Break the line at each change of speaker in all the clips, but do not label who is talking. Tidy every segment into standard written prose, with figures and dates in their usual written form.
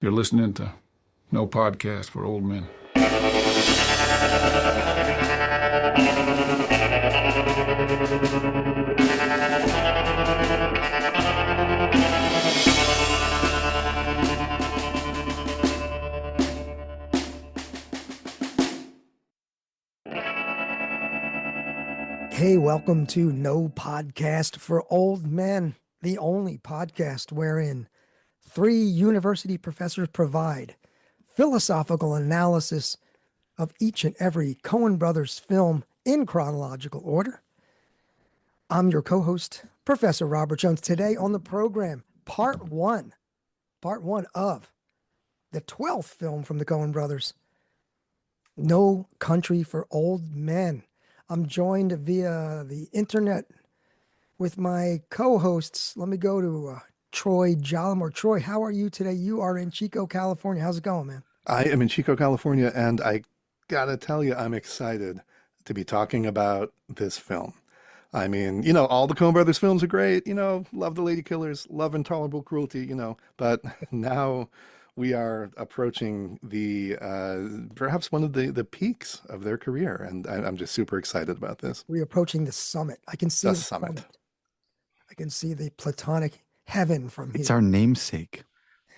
You're listening to No Podcast for Old Men.
Hey, welcome to No Podcast for Old Men, the only podcast wherein three university professors provide philosophical analysis of each and every Coen brothers film in chronological order. I'm your co-host, Professor Robert Jones. Today on the program, part one of the 12th film from the Coen brothers, No Country for Old Men. I'm joined via the internet with my co-hosts. Let me go to Troy Jollimore. Troy, how are you today? You are in Chico, California. How's it going, man?
I am in Chico, California, and I gotta tell you, I'm excited to be talking about this film. I mean, all the Coen Brothers films are great, love the Lady Killers, love Intolerable Cruelty, but now we are approaching the perhaps one of the peaks of their career, and I'm just super excited about this.
We're approaching the summit. I can see
The
the
summit.
I can see the platonic heaven from here.
It's our namesake.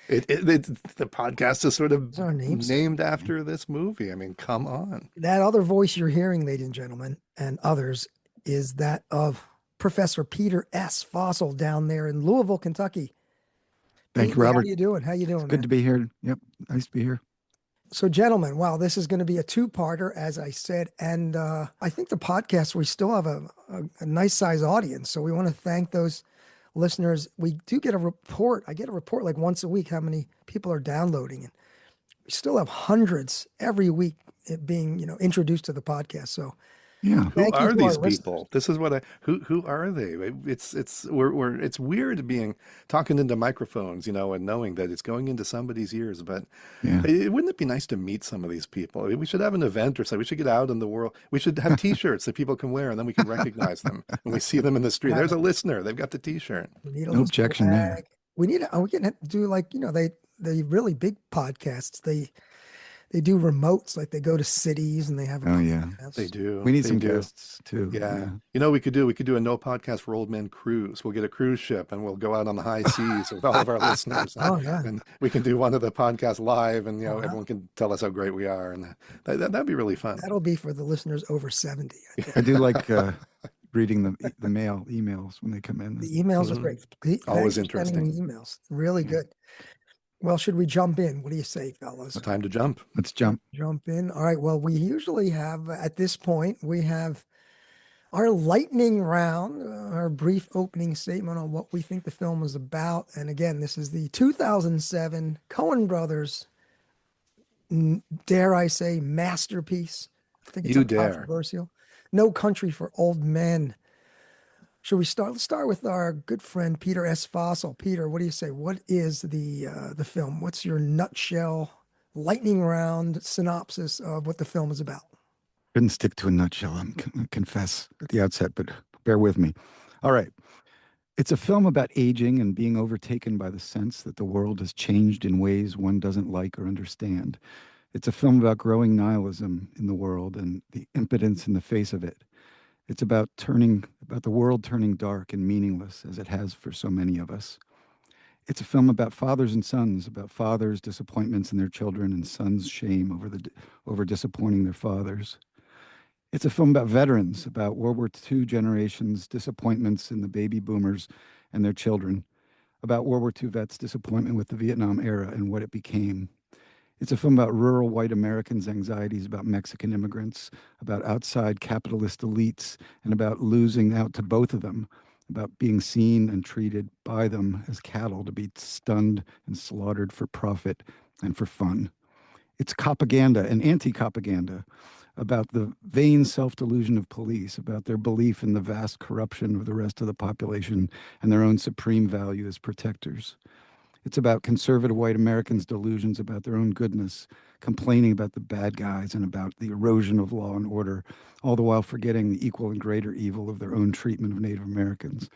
The podcast is sort of
It's our namesake.
named after this movie. I mean, come on.
That other voice you're hearing, ladies and gentlemen, and others, is that of Professor Peter S. Fossil down there in Louisville, Kentucky.
Thank
Pete,
you, Robert.
How you doing? How you doing,
Good
man?
to be here. Yep, nice to be here.
So, gentlemen, wow, this is going to be a two-parter, as I said, and I think the podcast, we still have a nice size audience, so we want to thank those listeners. We do get a report. I get a report like once a week how many people are downloading, and we still have hundreds every week being introduced to the podcast. So
Yeah.
Who
thank you
are
to
these
our listeners.
people? This is what who are they? It's weird talking into microphones, and knowing that it's going into somebody's ears. But
Yeah.
wouldn't it be nice to meet some of these people? I mean, we should have an event or something. We should get out in the world. We should have T-shirts that people can wear, and then we can recognize them when we see them in the street. There's a listener. They've got the T-shirt.
We need a
No
little
objection there.
swag. We need. We can do like they really big podcasts. They do remotes, like they go to cities and they have.
Oh, yeah.
podcast.
They do.
We need
They
some
do.
guests too.
Yeah. We could do a No Podcast for Old Men cruise. We'll get a cruise ship and we'll go out on the high seas with all of our listeners.
Oh, yeah.
And we can do one of the podcasts live, and
Uh-huh.
everyone can tell us how great we are, and that'd be really fun.
That'll be for the listeners over 70. I think.
I do like reading the emails when they come in.
The emails are great. Thanks
Always
for sending
interesting.
the emails. Really good. Well, should we jump in? What do you say, fellas?
Time to jump.
Let's jump.
Jump in. All right. Well, we usually have, at this point, we have our lightning round, our brief opening statement on what we think the film is about. And again, this is the 2007 Coen Brothers, dare I say, masterpiece. I think it's
You dare.
controversial. No Country for Old Men. Should we start? Let's start with our good friend Peter S. Fossil. Peter, what do you say? What is the film? What's your nutshell, lightning round synopsis of what the film is about?
Couldn't stick to a nutshell, I confess at the outset, but bear with me. All right. It's a film about aging and being overtaken by the sense that the world has changed in ways one doesn't like or understand. It's a film about growing nihilism in the world and the impotence in the face of it. It's about the world turning dark and meaningless as it has for so many of us. It's a film about fathers and sons, about fathers' disappointments in their children and sons' shame over disappointing their fathers. It's a film about veterans, about World War II generations' disappointments in the baby boomers and their children, about World War II vets' disappointment with the Vietnam era and what it became. It's a film about rural white Americans' anxieties about Mexican immigrants, about outside capitalist elites, and about losing out to both of them, about being seen and treated by them as cattle to be stunned and slaughtered for profit and for fun. It's propaganda and anti-propaganda about the vain self-delusion of police, about their belief in the vast corruption of the rest of the population and their own supreme value as protectors. It's about conservative white Americans' delusions about their own goodness, complaining about the bad guys and about the erosion of law and order, all the while forgetting the equal and greater evil of their own treatment of Native Americans.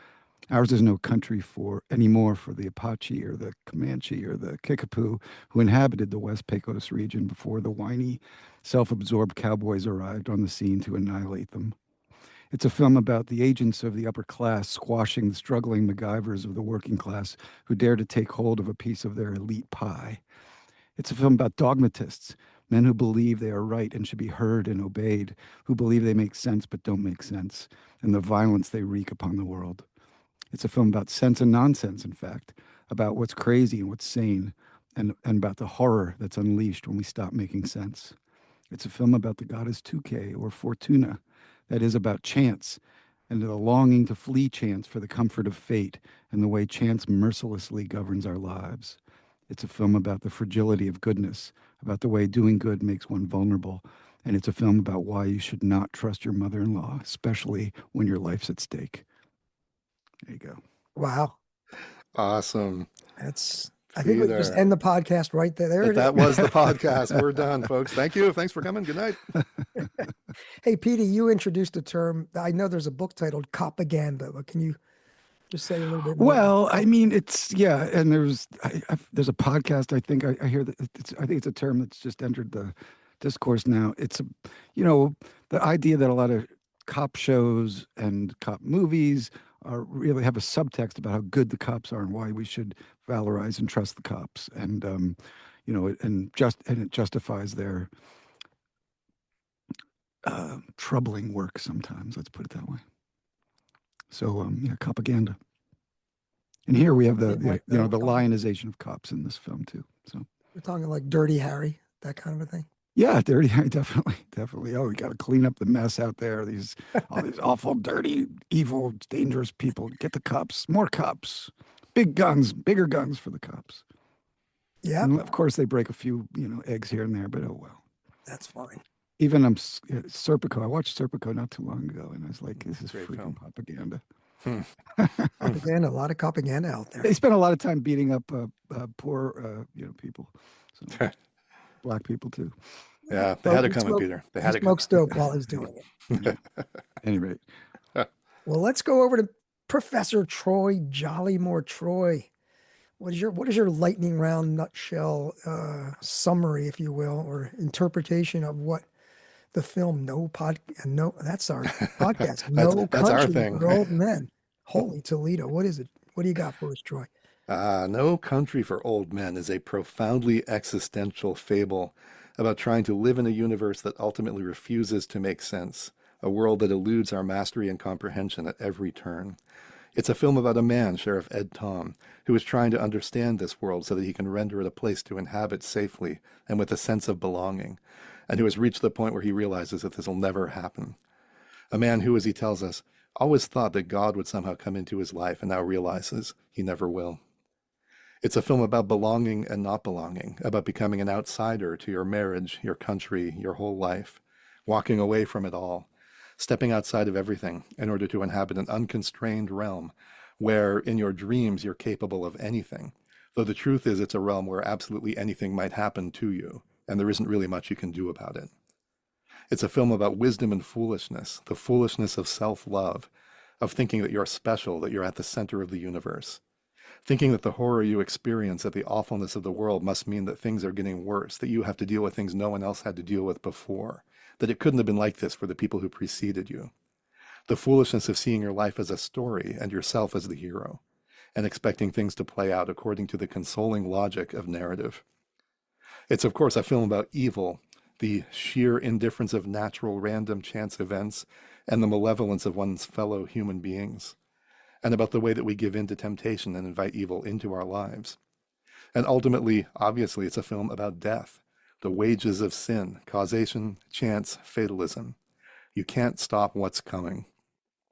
Ours is no country for anymore for the Apache or the Comanche or the Kickapoo who inhabited the West Pecos region before the whiny, self-absorbed cowboys arrived on the scene to annihilate them. It's a film about the agents of the upper class squashing the struggling MacGyvers of the working class who dare to take hold of a piece of their elite pie. It's a film about dogmatists, men who believe they are right and should be heard and obeyed, who believe they make sense but don't make sense, and the violence they wreak upon the world. It's a film about sense and nonsense, in fact, about what's crazy and what's sane, and about the horror that's unleashed when we stop making sense. It's a film about the goddess Tuke, or Fortuna, that is about chance and the longing to flee chance for the comfort of fate and the way chance mercilessly governs our lives. It's a film about the fragility of goodness, about the way doing good makes one vulnerable, and it's a film about why you should not trust your mother-in-law, especially when your life's at stake. There you go.
Wow.
Awesome.
I think we just end the podcast right there. There it is.
That was the podcast. We're done, folks. Thank you. Thanks for coming. Good night.
Hey, Petey, you introduced a term. I know there's a book titled Copaganda, but can you just say a little bit more?
Well, I mean, and there's a podcast. I think I hear that I think it's a term that's just entered the discourse now. It's the idea that a lot of cop shows and cop movies really have a subtext about how good the cops are and why we should valorize and trust the cops, and it justifies their troubling work sometimes. Let's put it that way. So propaganda. And here we have the lionization of cops in this film too. So
we're talking like Dirty Harry, that kind of a thing.
Yeah, Dirty Harry, definitely. Oh, we got to clean up the mess out there. All these awful, dirty, evil, dangerous people. Get the cops, more cops, big guns, bigger guns for the cops.
Yeah.
And of course, they break a few, eggs here and there, but oh well.
That's fine.
Even Serpico. I watched Serpico not too long ago, and I was like, "This is freaking propaganda."
Propaganda, a lot of propaganda out there.
They spent a lot of time beating up poor, people, so black people too.
Yeah, they had it coming, Peter. They had it coming.
Smoked dope while he's doing it.
At any rate.
Well, let's go over to Professor Troy Jollymore. Troy, what is your lightning round nutshell summary, if you will, or interpretation of what the film that's our podcast.
That's our thing.
For Old Men. Holy Toledo. What is it? What do you got for us, Troy?
No Country for Old Men is a profoundly existential fable about trying to live in a universe that ultimately refuses to make sense, a world that eludes our mastery and comprehension at every turn. It's a film about a man, Sheriff Ed Tom, who is trying to understand this world so that he can render it a place to inhabit safely and with a sense of belonging, and who has reached the point where he realizes that this will never happen. A man who, as he tells us, always thought that God would somehow come into his life and now realizes he never will. It's a film about belonging and not belonging, about becoming an outsider to your marriage, your country, your whole life, walking away from it all, stepping outside of everything in order to inhabit an unconstrained realm where in your dreams you're capable of anything, though the truth is it's a realm where absolutely anything might happen to you, and there isn't really much you can do about it. It's a film about wisdom and foolishness, the foolishness of self-love, of thinking that you're special, that you're at the center of the universe, thinking that the horror you experience at the awfulness of the world must mean that things are getting worse, that you have to deal with things no one else had to deal with before, that it couldn't have been like this for the people who preceded you. The foolishness of seeing your life as a story and yourself as the hero, and expecting things to play out according to the consoling logic of narrative. It's, of course, a film about evil, the sheer indifference of natural random chance events, and the malevolence of one's fellow human beings, and about the way that we give in to temptation and invite evil into our lives. And ultimately, obviously, it's a film about death, the wages of sin, causation, chance, fatalism. You can't stop what's coming,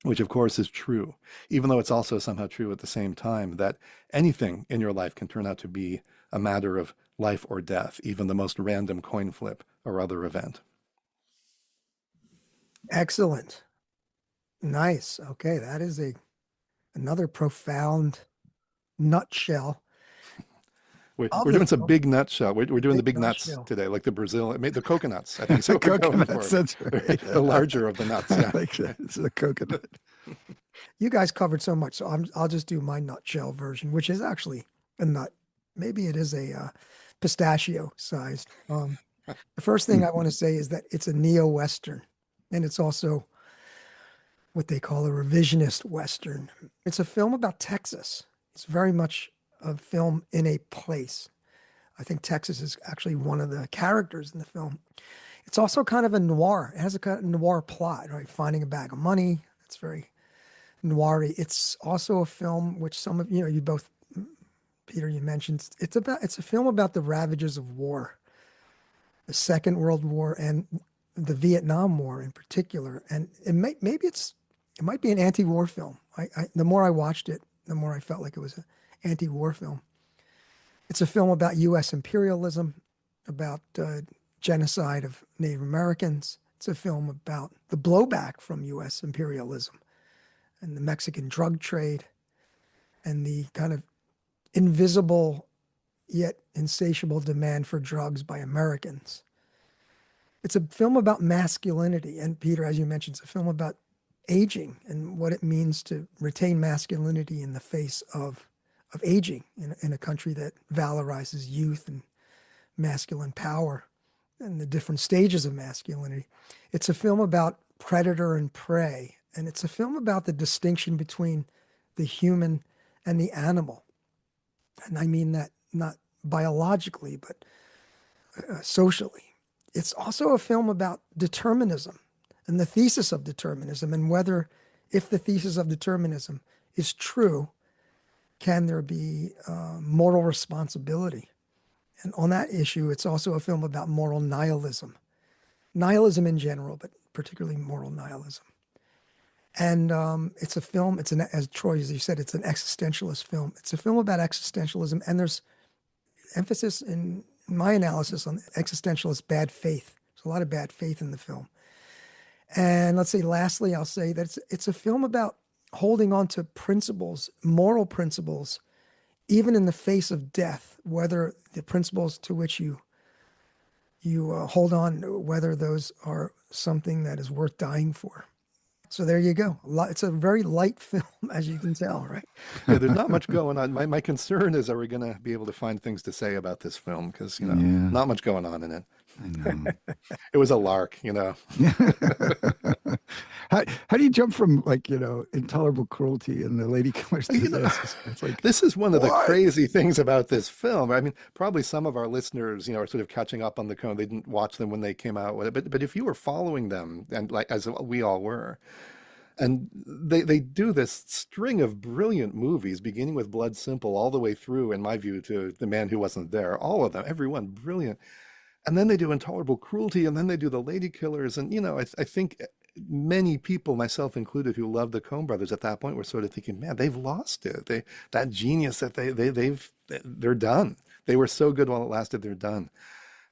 which of course is true, even though it's also somehow true at the same time that anything in your life can turn out to be a matter of life or death, even the most random coin flip or other event.
Excellent. Nice. Okay, that is another profound nutshell.
We're doing some big nutshell. We're doing the big nuts today, like the coconuts. I think so.
Coconuts, that's right.
The larger of the nuts. Yeah.
Like that. It's a coconut.
You guys covered so much, so I'll just do my nutshell version, which is actually a nut. Maybe it is a pistachio sized. The first thing I want to say is that it's a neo-Western, and it's also what they call a revisionist Western. It's a film about Texas. It's very much a film in a place. I think Texas is actually one of the characters in the film. It's also kind of a noir. It has a kind of noir plot, right? Finding a bag of money. It's very noir. It's also a film which some of you both, Peter, you mentioned. It's a film about the ravages of war, the Second World War and the Vietnam War in particular. And it might be an anti-war film. The more I watched it, the more I felt like it was an anti-war film. It's a film about U.S. imperialism, about genocide of Native Americans. It's a film about the blowback from U.S. imperialism and the Mexican drug trade and the kind of invisible yet insatiable demand for drugs by Americans. It's a film about masculinity. And Peter, as you mentioned, it's a film about aging and what it means to retain masculinity in the face of aging in a country that valorizes youth and masculine power and the different stages of masculinity. It's a film about predator and prey. And it's a film about the distinction between the human and the animal. And I mean that not biologically, but socially. It's also a film about determinism and the thesis of determinism and whether, if the thesis of determinism is true, can there be moral responsibility? And on that issue, it's also a film about moral nihilism. Nihilism in general, but particularly moral nihilism. And it's a film, as Troy, as you said, it's an existentialist film. It's a film about existentialism, and there's emphasis in my analysis on existentialist bad faith. There's a lot of bad faith in the film. And let's say, lastly, I'll say that it's a film about holding on to principles, moral principles, even in the face of death, whether the principles to which you hold on, whether those are something that is worth dying for. So there you go. It's a very light film, as you can tell, right?
Yeah, there's not much going on. My concern is, are we going to be able to find things to say about this film? Because, not much going on in it.
I know.
It was a lark,
How do you jump from intolerable cruelty and the lady killers to this? It's like,
this is one of the crazy things about this film. I mean, probably some of our listeners, are sort of catching up on the Coen. They didn't watch them when they came out with it, but if you were following them, and as we all were, and they do this string of brilliant movies, beginning with Blood Simple all the way through, in my view, to The Man Who Wasn't There. All of them, everyone brilliant. And then they do Intolerable Cruelty, and then they do The Lady Killers. And, I think many people, myself included, who loved the Coen brothers at that point were sort of thinking, man, they've lost it. That genius that they're done. They were so good while it lasted, they're done.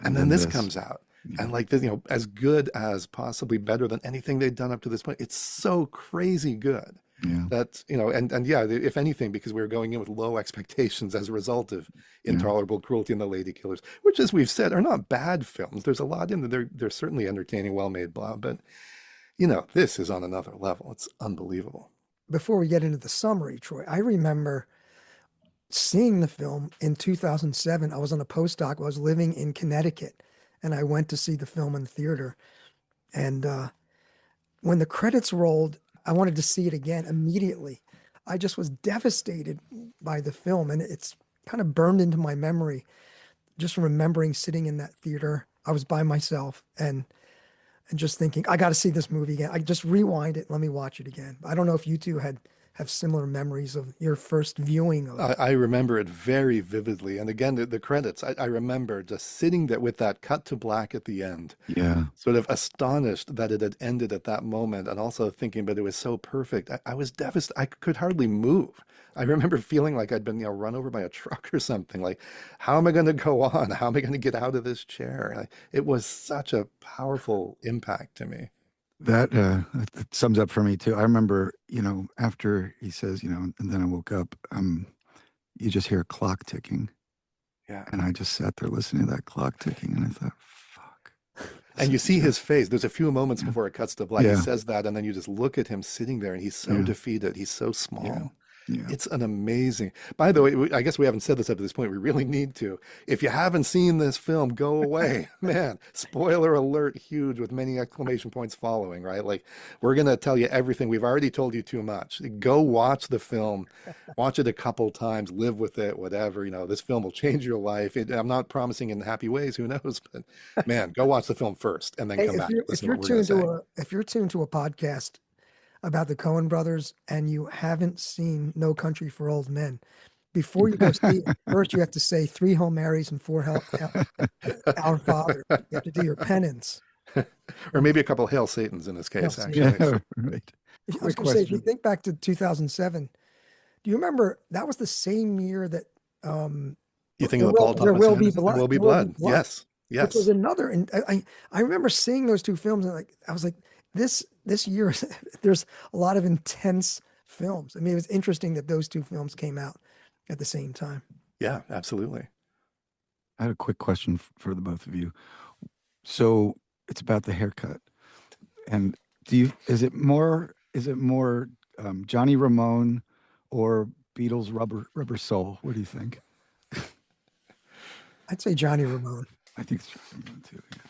And then this comes out. Yeah. And like this, as good as possibly better than anything they'd done up to this point. It's so crazy good.
Yeah.
That, and yeah, if anything, because we were going in with low expectations as a result of Intolerable Cruelty and The Lady Killers, which, as we've said, are not bad films. There's a lot in there. They're certainly entertaining, well-made, blah. But, this is on another level. It's unbelievable.
Before we get into the summary, Troy, I remember seeing the film in 2007. I was on a postdoc. I was living in Connecticut, and I went to see the film in the theater. And when the credits rolled, I wanted to see it again immediately. I just was devastated by the film, and it's kind of burned into my memory. Just remembering sitting in that theater, I was by myself and just thinking, I got to see this movie again. I just rewind it. Let me watch it again. I don't know if you two have similar memories of your first viewing of it.
I remember it very vividly. And again, the credits, I remember just sitting there with that cut to black at the end.
Yeah.
Sort of astonished that it had ended at that moment, and also thinking, but it was so perfect. I was devastated. I could hardly move. I remember feeling like I'd been run over by a truck or something. Like, how am I going to go on? How am I going to get out of this chair? It was such a powerful impact to me.
That sums up for me too. I remember, after he says, and then I woke up, you just hear a clock ticking.
Yeah.
And I just sat there listening to that clock ticking, and I thought, fuck.
And you see his face. There's a few moments before it cuts to black. He
Yeah.
says that, and then you just look at him sitting there, and he's so
Yeah.
defeated. He's so
Yeah.
small.
Yeah.
It's an amazing. By the way, I guess we haven't said this up to this point. We really need to. If you haven't seen this film, go away. Man, spoiler alert, huge with many exclamation points following, right? Like, we're going to tell you everything. We've already told you too much. Go watch the film. Watch it a couple times. Live with it, whatever. This film will change your life. I'm not promising in happy ways. Who knows? But man, go watch the film first and then
Hey,
come back.
if
Listen to
you're
what we're gonna
tuned
say.
if you're tuned to a podcast about the Coen brothers and you haven't seen No Country for Old Men, before you go see it, first you have to say 3 Hail Marys and 4 Our Father. You have to do your penance.
Or maybe a couple Hail Satans in this case,
Hail
actually.
Yeah, right.
I was
Quick
going to say, if you
question.
think back to 2007, do you remember that was the same year that
You think
There
of the Paul
Will- There
Thomas
Will Be
Anderson?
Blood.
There Will Be
There Will Be
Blood.
Blood.
Yes.
which was
Yes.
another. And I remember seeing those two films, and I was like, this year there's a lot of intense films. I mean, it was interesting that those two films came out at the same time.
Yeah, absolutely.
I had a quick question for the both of you. So it's about the haircut, and is it more Johnny Ramone or Beatles Rubber Soul? What do you think?
I'd say Johnny Ramone.
I think it's Johnny Ramone too. Yeah.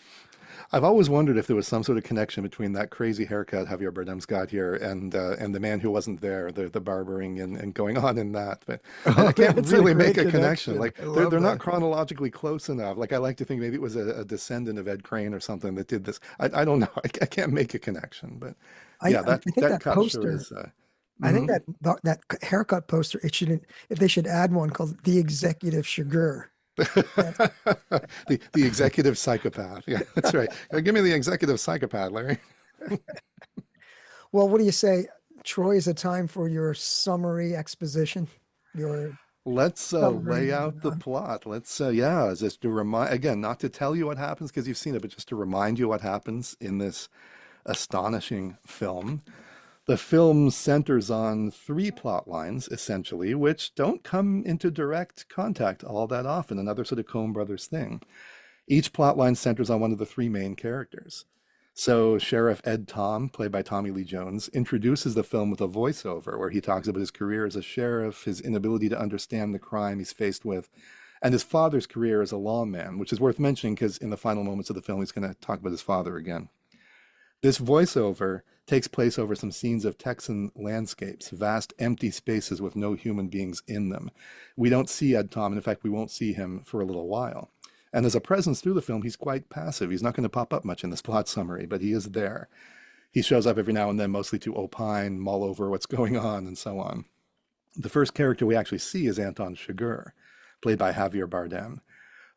I've always wondered if there was some sort of connection between that crazy haircut Javier Bardem's got here and the man who wasn't there, the barbering and going on in that. But I can't
That's a
really make
great
a connection. Like
I love
they're not
that.
chronologically close enough. Like I like to think maybe it was a descendant of Ed Crane or something that did this. I don't know. I can't make a connection. But yeah,
I think that
cut
poster.
sure is.
I think
Mhm.
that haircut poster. If they should add one called the Executive Sugar.
the executive psychopath. Yeah, that's right. Give me the executive psychopath, Larry.
Well, what do you say, Troy? Is it time for your summary exposition? Your
Let's
summary.
lay out the plot. Let's just to remind again, not to tell you what happens because you've seen it, but just to remind you what happens in this astonishing film. The film centers on 3 plot lines, essentially, which don't come into direct contact all that often, another sort of Coen Brothers thing. Each plot line centers on one of the 3 main characters. So Sheriff Ed Tom, played by Tommy Lee Jones, introduces the film with a voiceover where he talks about his career as a sheriff, his inability to understand the crime he's faced with, and his father's career as a lawman, which is worth mentioning because in the final moments of the film, he's going to talk about his father again. This voiceover takes place over some scenes of Texan landscapes, vast empty spaces with no human beings in them. We don't see Ed Tom, and in fact, we won't see him for a little while. And as a presence through the film, he's quite passive. He's not going to pop up much in this plot summary, but he is there. He shows up every now and then, mostly to opine, mull over what's going on, and so on. The first character we actually see is Anton Chigurh, played by Javier Bardem.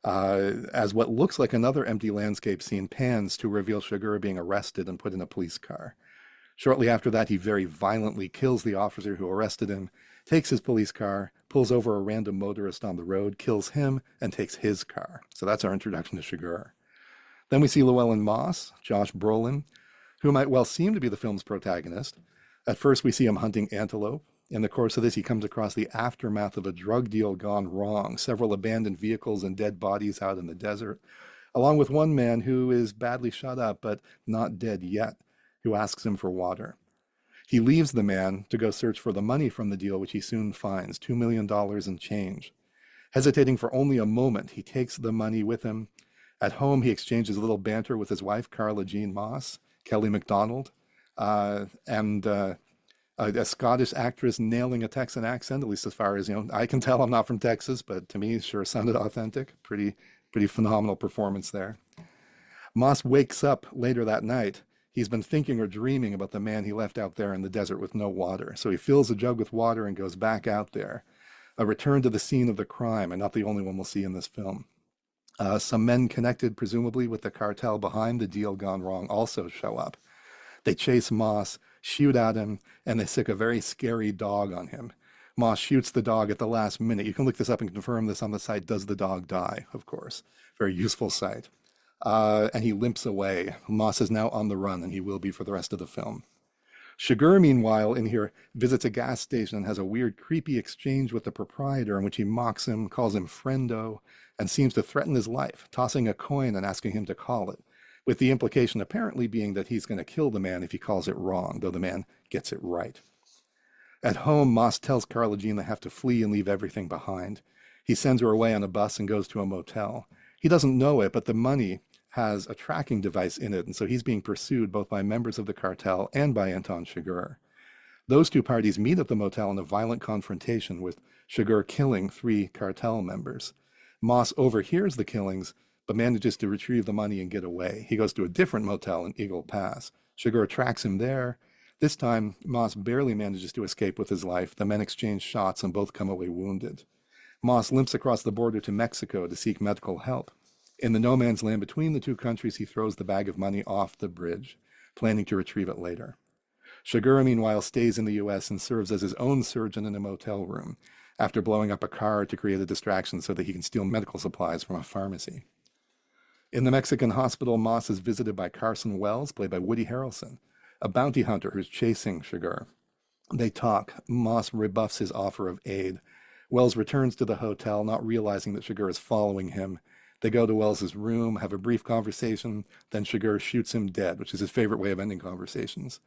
As what looks like another empty landscape scene pans to reveal Chigurh being arrested and put in a police car. Shortly after that, he very violently kills the officer who arrested him, takes his police car, pulls over a random motorist on the road, kills him, and takes his car. So that's our introduction to Chigurh. Then we see Llewellyn Moss, Josh Brolin, who might well seem to be the film's protagonist. At first, we see him hunting antelope. In the course of this, he comes across the aftermath of a drug deal gone wrong, several abandoned vehicles and dead bodies out in the desert, along with one man who is badly shot up but not dead yet, who asks him for water. He leaves the man to go search for the money from the deal, which he soon finds, $2 million in change. Hesitating for only a moment, he takes the money with him. At home, he exchanges a little banter with his wife, Carla Jean Moss, Kelly MacDonald, and a Scottish actress nailing a Texan accent, at least as far as, I can tell I'm not from Texas, but to me, it sure sounded authentic. Pretty phenomenal performance there. Moss wakes up later that night. He's been thinking or dreaming about the man he left out there in the desert with no water. So he fills a jug with water and goes back out there. A return to the scene of the crime, and not the only one we'll see in this film. Some men connected, presumably, with the cartel behind the deal gone wrong also show up. They chase Moss, shoot at him, and they stick a very scary dog on him. Moss shoots the dog at the last minute. You can look this up and confirm this on the site. Does the dog die? Of course. Very useful site. And he limps away. Moss is now on the run, and he will be for the rest of the film. Chigurh, meanwhile, in here, visits a gas station and has a weird, creepy exchange with the proprietor in which he mocks him, calls him friendo, and seems to threaten his life, tossing a coin and asking him to call it. with the implication apparently being that he's going to kill the man if he calls it wrong, though the man gets it right. At home, Moss tells Carla Jean they have to flee and leave everything behind. He sends her away on a bus and goes to a motel. He doesn't know it, but the money has a tracking device in it, and so he's being pursued both by members of the cartel and by Anton Chigurh. Those two parties meet at the motel in a violent confrontation, with Chigurh killing 3 cartel members. Moss overhears the killings, but manages to retrieve the money and get away. He goes to a different motel in Eagle Pass. Chigurh tracks him there. This time, Moss barely manages to escape with his life. The men exchange shots and both come away wounded. Moss limps across the border to Mexico to seek medical help. In the no man's land between the two countries, he throws the bag of money off the bridge, planning to retrieve it later. Chigurh, meanwhile, stays in the U.S. and serves as his own surgeon in a motel room, after blowing up a car to create a distraction so that he can steal medical supplies from a pharmacy. In the Mexican hospital, Moss is visited by Carson Wells, played by Woody Harrelson, a bounty hunter who's chasing Chigurh. They talk. Moss rebuffs his offer of aid. Wells returns to the hotel, not realizing that Chigurh is following him. They go to Wells's room, have a brief conversation, then Chigurh shoots him dead, which is his favorite way of ending conversations.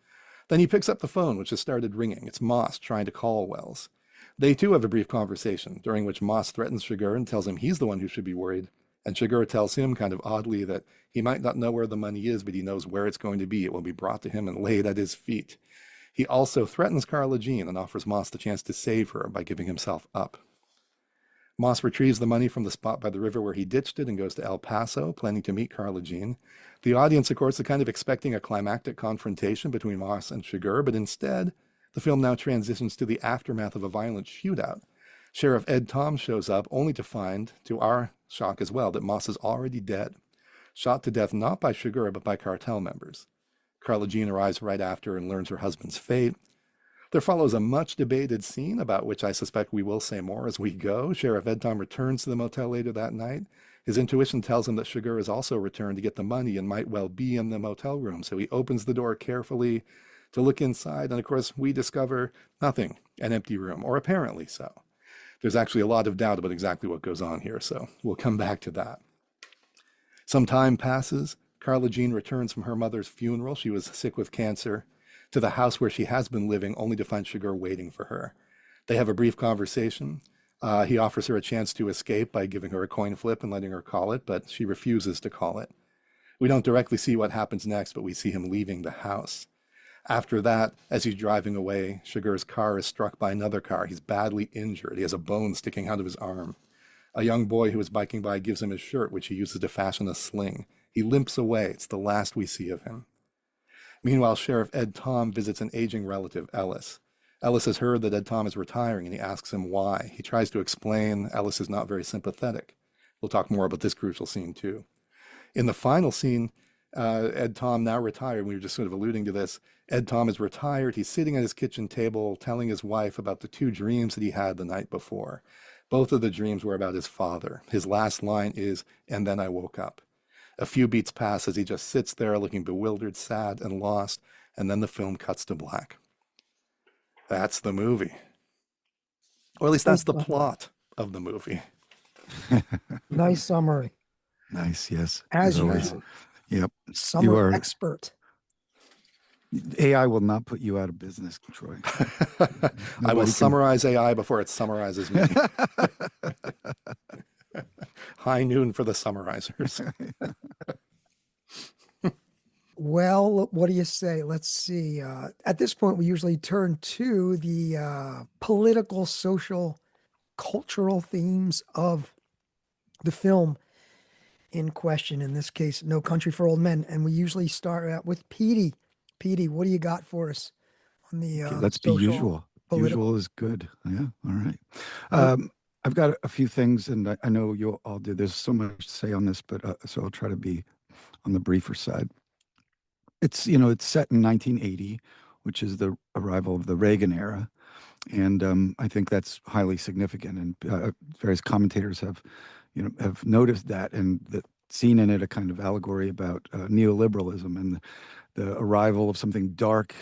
Then he picks up the phone, which has started ringing. It's Moss trying to call Wells. They too have a brief conversation, during which Moss threatens Chigurh and tells him he's the one who should be worried. And Chigurh tells him, kind of oddly, that he might not know where the money is, but he knows where it's going to be. It will be brought to him and laid at his feet. He also threatens Carla Jean and offers Moss the chance to save her by giving himself up. Moss retrieves the money from the spot by the river where he ditched it and goes to El Paso, planning to meet Carla Jean. The audience, of course, is kind of expecting a climactic confrontation between Moss and Chigurh, but instead, the film now transitions to the aftermath of a violent shootout. Sheriff Ed Tom shows up, only to find, to our shock as well, that Moss is already dead, shot to death not by Chigurh but by cartel members. Carla Jean arrives right after and learns her husband's fate. There follows a much-debated scene about which I suspect we will say more as we go. Sheriff Ed Tom returns to the motel later that night. His intuition tells him that Chigurh has also returned to get the money and might well be in the motel room, so he opens the door carefully to look inside, and of course we discover nothing, an empty room, or apparently so. There's actually a lot of doubt about exactly what goes on here, so we'll come back to that. Some time passes. Carla Jean returns from her mother's funeral. She was sick with cancer, to the house where she has been living, only to find Chigurh waiting for her. They have a brief conversation. He offers her a chance to escape by giving her a coin flip and letting her call it, but she refuses to call it. We don't directly see what happens next, but we see him leaving the house. After that, as he's driving away, Chigurh's car is struck by another car. He's badly injured. He has a bone sticking out of his arm. A young boy who is biking by gives him his shirt, which he uses to fashion a sling. He limps away. It's the last we see of him. Meanwhile, Sheriff Ed Tom visits an aging relative, Ellis. Ellis has heard that Ed Tom is retiring, and he asks him why. He tries to explain. Ellis is not very sympathetic. We'll talk more about this crucial scene, too. In the final scene, Ed Tom, now retired, we were just sort of alluding to this. Ed Tom is retired. He's sitting at his kitchen table telling his wife about the 2 dreams that he had the night before. Both of the dreams were about his father. His last line is, "And then I woke up." A few beats pass as he just sits there looking bewildered, sad, and lost, and then the film cuts to black. That's the movie. Or at least that's the plot of the movie.
Nice summary.
Nice, yes.
As
always.
usual.
Yep.
Summary expert.
AI will not put you out of business, Troy.
I will summarize AI before it summarizes me. High noon for the summarizers.
Well, what do you say? Let's see. At this point, we usually turn to the political, social, cultural themes of the film in question. In this case, No Country for Old Men. And we usually start out with Petey. Petey, what do you got for us on the
let's be usual.
Political?
Usual is good. Yeah. All right. I've got a few things, and I know you'll all do. There's so much to say on this, but so I'll try to be on the briefer side. It's set in 1980, which is the arrival of the Reagan era, and I think that's highly significant. And various commentators have noticed that and seen in it a kind of allegory about neoliberalism and the arrival of something dark,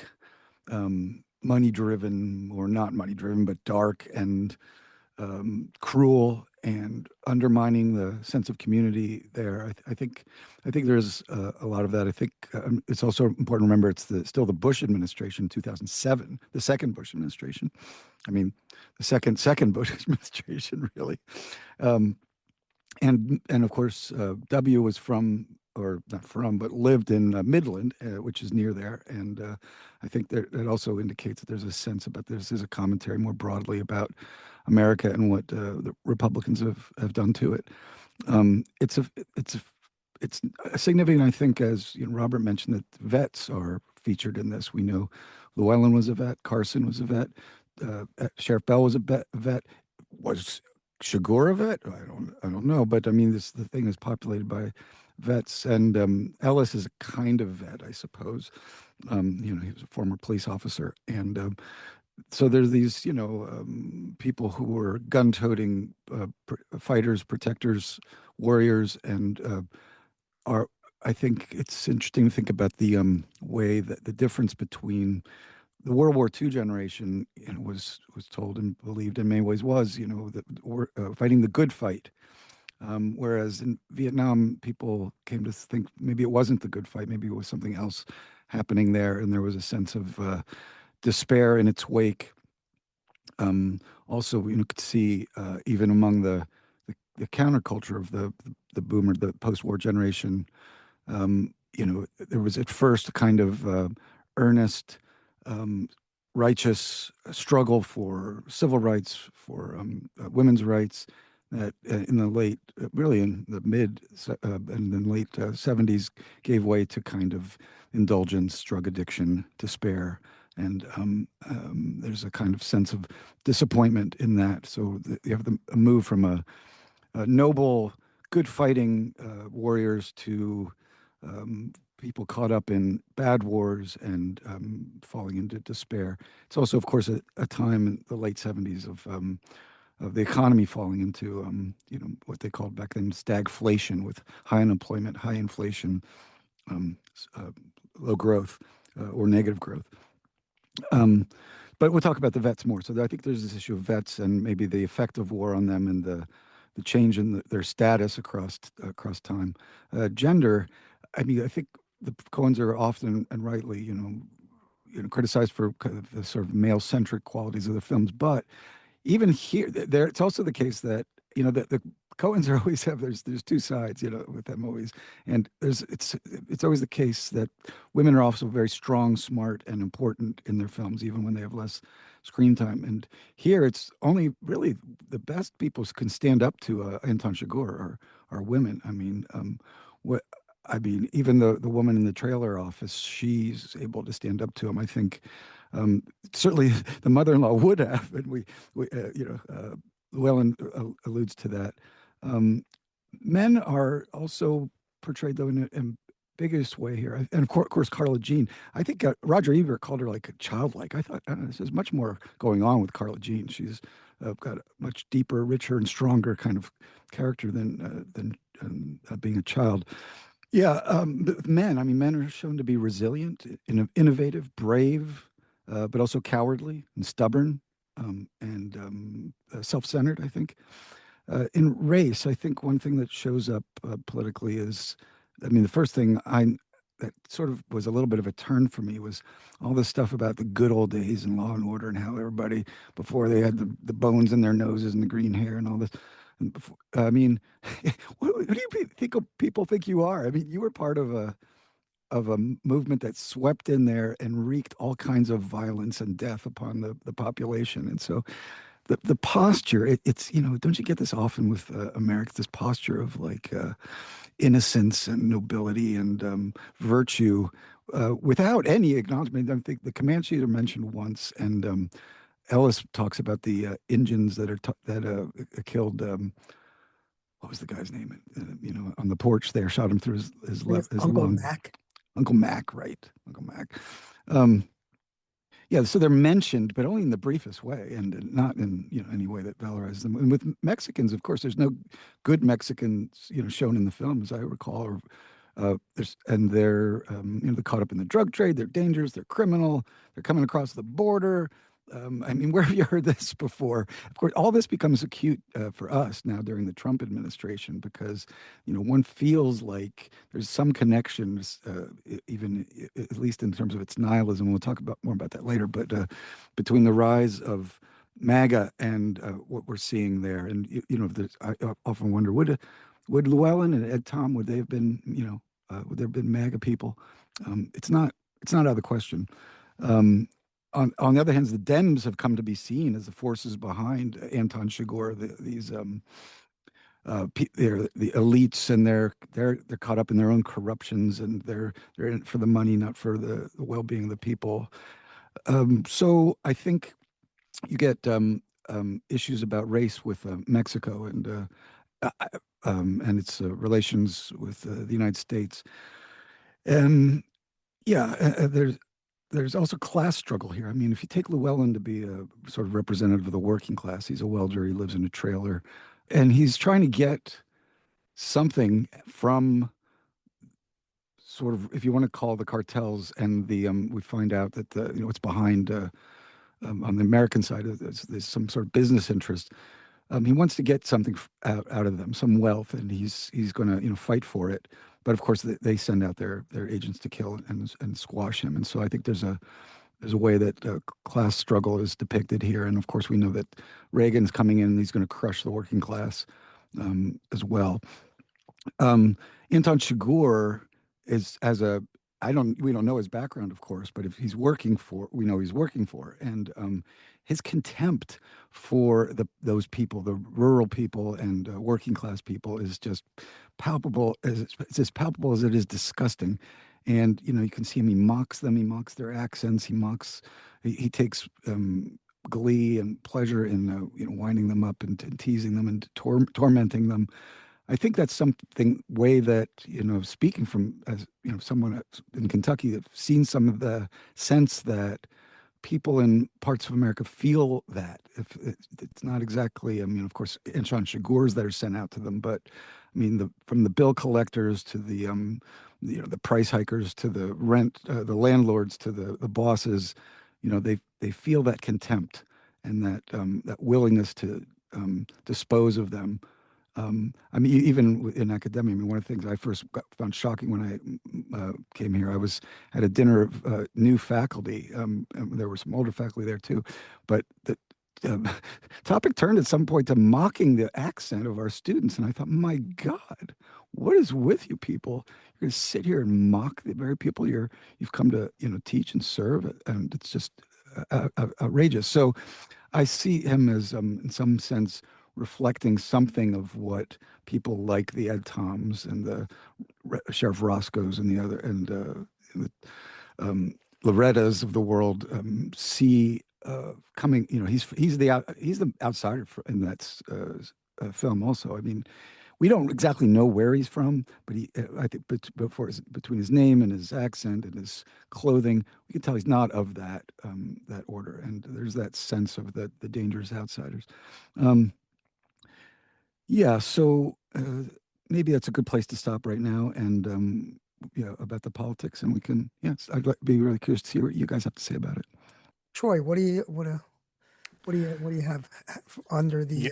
money-driven or not money-driven, but dark and cruel and undermining the sense of community there. I think there's a lot of that. I think it's also important to remember it's still the Bush administration, 2007, the second Bush administration. I mean, the second Bush administration, really. Um, and of course, W was from, or not from, but lived in Midland, which is near there. And I think that it also indicates that there's a sense about this is a commentary more broadly about America and what the Republicans have done to it. It's it's significant, I think, as Robert mentioned, that vets are featured in this. We know Llewellyn was a vet, Carson was a vet, Sheriff Bell was a vet. Was Chigurh a vet? I don't know, but I mean, the thing is populated by vets, and Ellis is a kind of vet, I suppose. He was a former police officer, and so there's these, people who were gun-toting fighters, protectors, warriors, and are. I think it's interesting to think about the way that the difference between the World War II generation, was told and believed in many ways was, that we're fighting the good fight. Whereas in Vietnam, people came to think maybe it wasn't the good fight, maybe it was something else happening there, and there was a sense of despair in its wake. Also, could see even among the counterculture of the boomer, the post-war generation, there was at first a kind of earnest, righteous struggle for civil rights, for women's rights, that in the late, really in the mid and then late 70s, gave way to kind of indulgence, drug addiction, despair. And there's a kind of sense of disappointment in that. So you have a move from a noble, good fighting warriors to people caught up in bad wars and falling into despair. It's also, of course, a time in the late 70s of the economy falling into, what they called back then stagflation, with high unemployment, high inflation, low growth, or negative growth. But we'll talk about the vets more. So I think there's this issue of vets and maybe the effect of war on them and the change in their status across time. Gender, I mean, I think the Coens are often and rightly, criticized for kind of the sort of male-centric qualities of the films, but even here, it's also the case that that the Coens are always there's two sides, with them always, and it's always the case that women are also very strong, smart, and important in their films, even when they have less screen time. And here, it's only really the best people can stand up to Anton Chigurh are women. I mean, even the woman in the trailer office, she's able to stand up to him. I think certainly the mother-in-law would have, and Llewellyn alludes to that. Men are also portrayed, though, in an ambiguous way here. And of course, Carla Jean. I think Roger Ebert called her like childlike. I thought, there's much more going on with Carla Jean. She's got a much deeper, richer, and stronger kind of character than being a child. Yeah, men. I mean, men are shown to be resilient, innovative, brave, but also cowardly and stubborn, and self-centered, I think. In race, I think one thing that shows up politically is, I mean, the first thing that sort of was a little bit of a turn for me was all this stuff about the good old days and Law and Order, and how everybody, before they had the bones in their noses and the green hair and all this. And before, I mean, who do you think people think you are? I mean, you were part of a movement that swept in there and wreaked all kinds of violence and death upon the population. And so the posture, it's, don't you get this often with Americans, this posture of like innocence and nobility and virtue without any acknowledgement. I think the Comanches are mentioned once, and Ellis talks about the Indians that killed, what was the guy's name? On the porch there, shot him through his
Uncle
lung.
Mac.
Uncle Mac, right? Uncle Mac. Yeah, so they're mentioned, but only in the briefest way, and not in any way that valorizes them. And with Mexicans, of course, there's no good Mexicans shown in the film, as I recall. They're they're caught up in the drug trade. They're dangerous. They're criminal. They're coming across the border. I mean, where have you heard this before? Of course, all this becomes acute for us now during the Trump administration because, one feels like there's some connections, even at least in terms of its nihilism. We'll talk more about that later. But between the rise of MAGA and what we're seeing there, and I often wonder, would Llewellyn and Ed Tom, would they have been, would there have been MAGA people? It's not out of the question. Um, on the other hand, the Dems have come to be seen as the forces behind Anton Chigurh. They're the elites, and they're caught up in their own corruptions, and they're in it for the money, not for the well-being of the people. So I think you get issues about race with Mexico uh, and its relations with the United States. And yeah, there's also class struggle here. I mean, if you take Llewellyn to be a sort of representative of the working class, he's a welder, he lives in a trailer, and he's trying to get something from sort of, if you want to call the cartels, and we find out that what's behind on the American side, there's some sort of business interest. He wants to get something out of them, some wealth, and he's going to fight for it. But of course, they send out their agents to kill and squash him. And so I think there's a way that class struggle is depicted here. And of course, we know that Reagan's coming in and he's going to crush the working class as well. Anton Chigurh is we don't know his background, of course, but if we know he's working for, and his contempt for those people, the rural people and working class people, is just palpable. It's as palpable as it is disgusting. And you can see him. He mocks them. He mocks their accents. He takes glee and pleasure in winding them up and teasing them and tormenting them. I think that's something way that, speaking from as someone in Kentucky that's seen some of the sense that people in parts of America feel that. If it's not exactly, I mean, of course, Anton Chigurhs that are sent out to them, but I mean, from the bill collectors to the price hikers to the the landlords to the bosses, they feel that contempt and that willingness to dispose of them. I mean, even in academia, I mean, one of the things I first found shocking when I came here, I was at a dinner of new faculty. And there were some older faculty there too, but the topic turned at some point to mocking the accent of our students, and I thought, my God, what is with you people? You're going to sit here and mock the very people you've come to teach and serve, and it's just outrageous. So I see him as, in some sense, reflecting something of what people like the Ed Toms and the Sheriff Roscoe's and the other and the Lorettas of the world see coming. He's the outsider in that film. Also, I mean, we don't exactly know where he's from, but I think between his name and his accent and his clothing, we can tell he's not of that order. And there's that sense of the dangerous outsiders. Yeah, so maybe that's a good place to stop right now, and about the politics, and we can. Yes, be really curious to see what you guys have to say about it.
Troy, what do you have under the